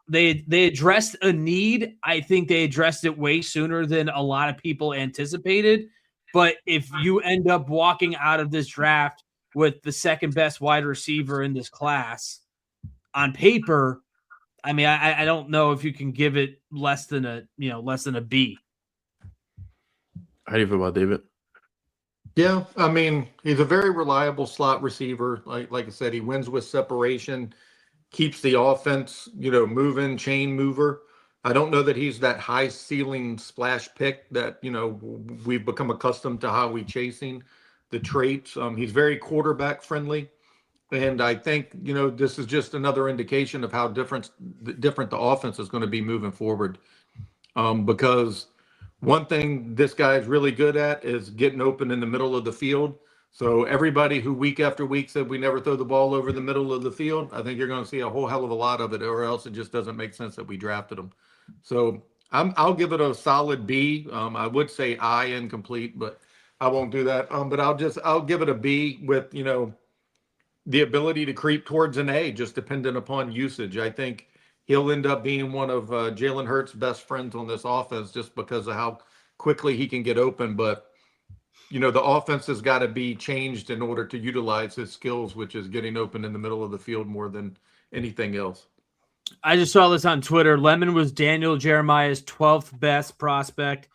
they addressed a need. I think they addressed it way sooner than a lot of people anticipated. But if you end up walking out of this draft with the second best wide receiver in this class on paper, I mean, I don't know if you can give it less than a B. How do you feel about David? Yeah, I mean, he's a very reliable slot receiver. Like I said, he wins with separation, keeps the offense, moving, chain mover. I don't know that he's that high ceiling splash pick that, we've become accustomed to Howie chasing the traits. He's very quarterback friendly. And I think, this is just another indication of how different the offense is going to be moving forward. Because one thing this guy is really good at is getting open in the middle of the field. So everybody who week after week said we never throw the ball over the middle of the field, I think you're going to see a whole hell of a lot of it, or else it just doesn't make sense that we drafted him. So I'll give it a solid B. I would say I incomplete, but I won't do that. But I'll give it a B with, the ability to creep towards an A, just dependent upon usage. I think he'll end up being one of Jalen Hurts' best friends on this offense just because of how quickly he can get open. But, the offense has got to be changed in order to utilize his skills, which is getting open in the middle of the field more than anything else. I just saw this on Twitter. Lemon was Daniel Jeremiah's 12th best prospect.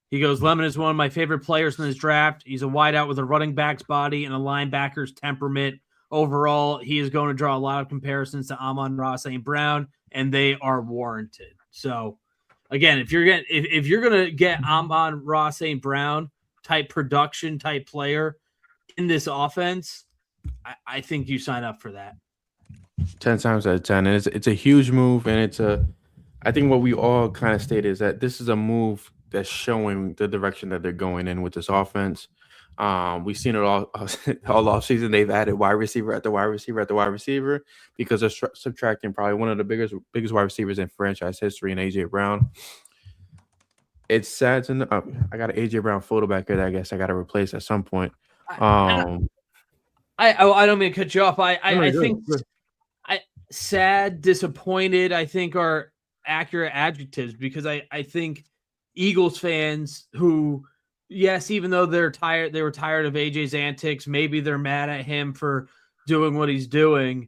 He goes, Lemon is one of my favorite players in this draft. He's a wideout with a running back's body and a linebacker's temperament. Overall, he is going to draw a lot of comparisons to Amon-Ra St. Brown, and they are warranted. So, again, if you're going to get Amon-Ra St. Brown type production type player in this offense, I think you sign up for that. 10 times out of 10, and it's a huge move, and I think what we all kind of stated is that this is a move that's showing the direction that they're going in with this offense. We've seen it all offseason. They've added wide receiver after wide receiver after wide receiver because they're subtracting probably one of the biggest wide receivers in franchise history in A.J. Brown. It's sad to know. I got an A.J. Brown photo back here that I guess I got to replace at some point. I don't mean to cut you off. I think sad, disappointed, I think are accurate adjectives because I think Eagles fans who, yes, even though they were tired of AJ's antics, maybe they're mad at him for doing what he's doing.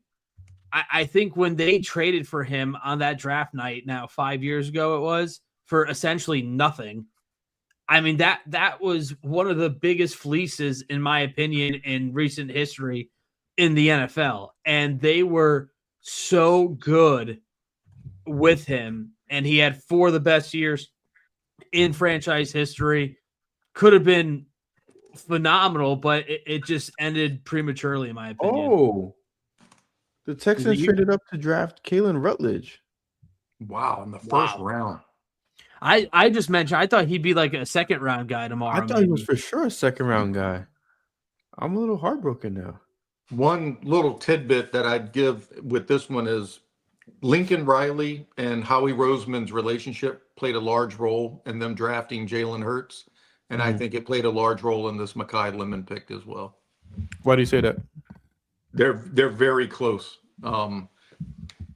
I think when they traded for him on that draft night, now 5 years ago it was, for essentially nothing. I mean, that was one of the biggest fleeces, in my opinion, in recent history in the NFL. And they were so good with him. And he had 4 of the best years in franchise history. Could have been phenomenal, but it just ended prematurely, in my opinion. Oh, the Texans traded up to draft Kalen Rutledge. Wow, in the first round. I just mentioned, I thought he'd be like a second round guy tomorrow. I thought he was for sure a second round guy. I'm a little heartbroken now. One little tidbit that I'd give with this one is Lincoln Riley and Howie Roseman's relationship played a large role in them drafting Jalen Hurts. And I think it played a large role in this Mekhi Lemon pick as well. Why do you say that? They're very close.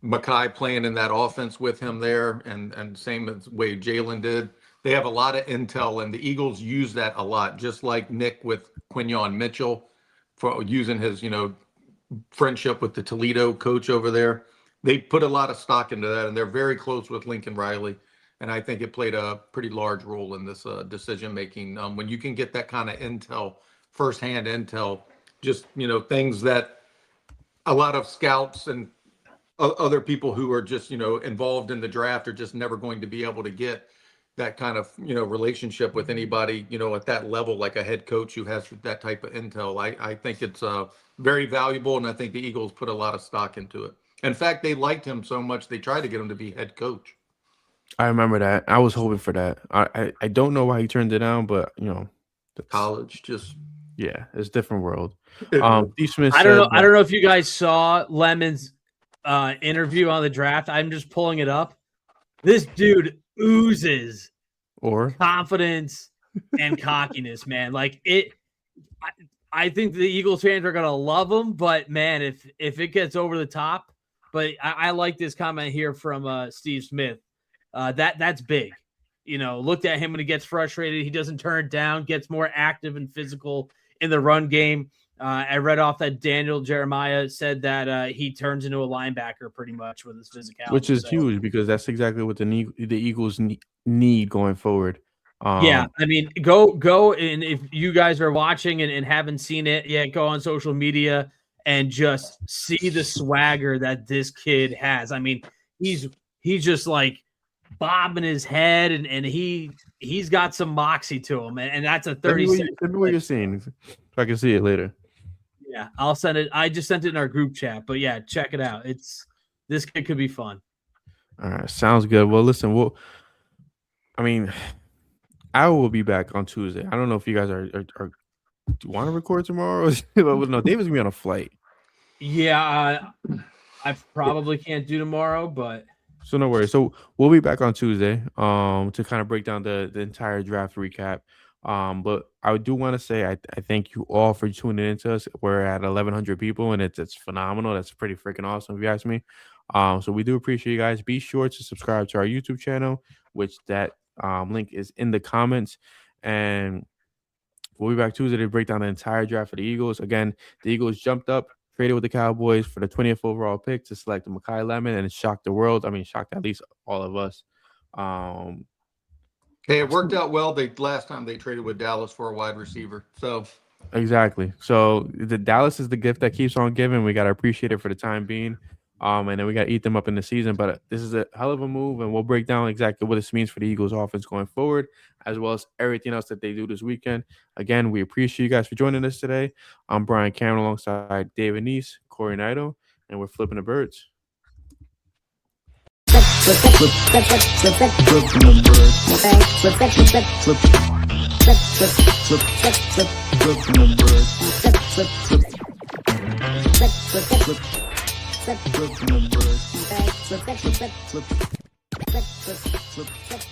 Mekhi playing in that offense with him there, and same as way Jalen did. They have a lot of intel, and the Eagles use that a lot, just like Nick with Quinyon Mitchell for using his, friendship with the Toledo coach over there. They put a lot of stock into that, and they're very close with Lincoln Riley. And I think it played a pretty large role in this decision making. When you can get that kind of intel, firsthand intel, just things that a lot of scouts and other people who are just involved in the draft are just never going to be able to get that kind of relationship with anybody at that level, like a head coach who has that type of intel. I think it's very valuable, and I think the Eagles put a lot of stock into it. In fact, they liked him so much they tried to get him to be head coach. I remember that. I was hoping for that. I don't know why he turned it down, but College just it's a different world. Steve Smith. I don't know if you guys saw Lemon's interview on the draft. I'm just pulling it up. This dude oozes confidence and cockiness, man. Like it. I think the Eagles fans are gonna love him, but man, if it gets over the top, but I like this comment here from Steve Smith. That's big. Looked at him when he gets frustrated. He doesn't turn it down, gets more active and physical in the run game. I read off that Daniel Jeremiah said that he turns into a linebacker pretty much with his physicality. Which is huge because that's exactly what the Eagles need going forward. Yeah, I mean, go, and if you guys are watching and haven't seen it yet, go on social media and just see the swagger that this kid has. I mean, he's just like bobbing his head, and he's got some moxie to him, and that's a 30. Tell me what you're seeing, so I can see it later. Yeah, I'll send it. I just sent it in our group chat, but yeah, check it out. This kid could be fun. All right, sounds good. Well, listen, I will be back on Tuesday. I don't know if you guys are do you want to record tomorrow? No, David's gonna be on a flight. Yeah, I probably can't do tomorrow, but so no worries. So we'll be back on Tuesday to kind of break down the entire draft recap. But I do want to say I thank you all for tuning into us. We're at 1,100 people, and it's phenomenal. That's pretty freaking awesome, if you ask me. So we do appreciate you guys. Be sure to subscribe to our YouTube channel, which that link is in the comments. And we'll be back Tuesday to break down the entire draft for the Eagles. Again, the Eagles jumped up, traded with the Cowboys for the 20th overall pick to select Mekhi Lemon, and it shocked the world. I mean, shocked at least all of us. Hey, it worked out well. Last time they traded with Dallas for a wide receiver. So exactly. So the Dallas is the gift that keeps on giving. We got to appreciate it for the time being. And then we got to eat them up in the season. But this is a hell of a move, and we'll break down exactly what this means for the Eagles offense going forward, as well as everything else that they do this weekend. Again, we appreciate you guys for joining us today. I'm Brian Cameron alongside David Neese, Corey Naito, and we're flipping the birds. Flip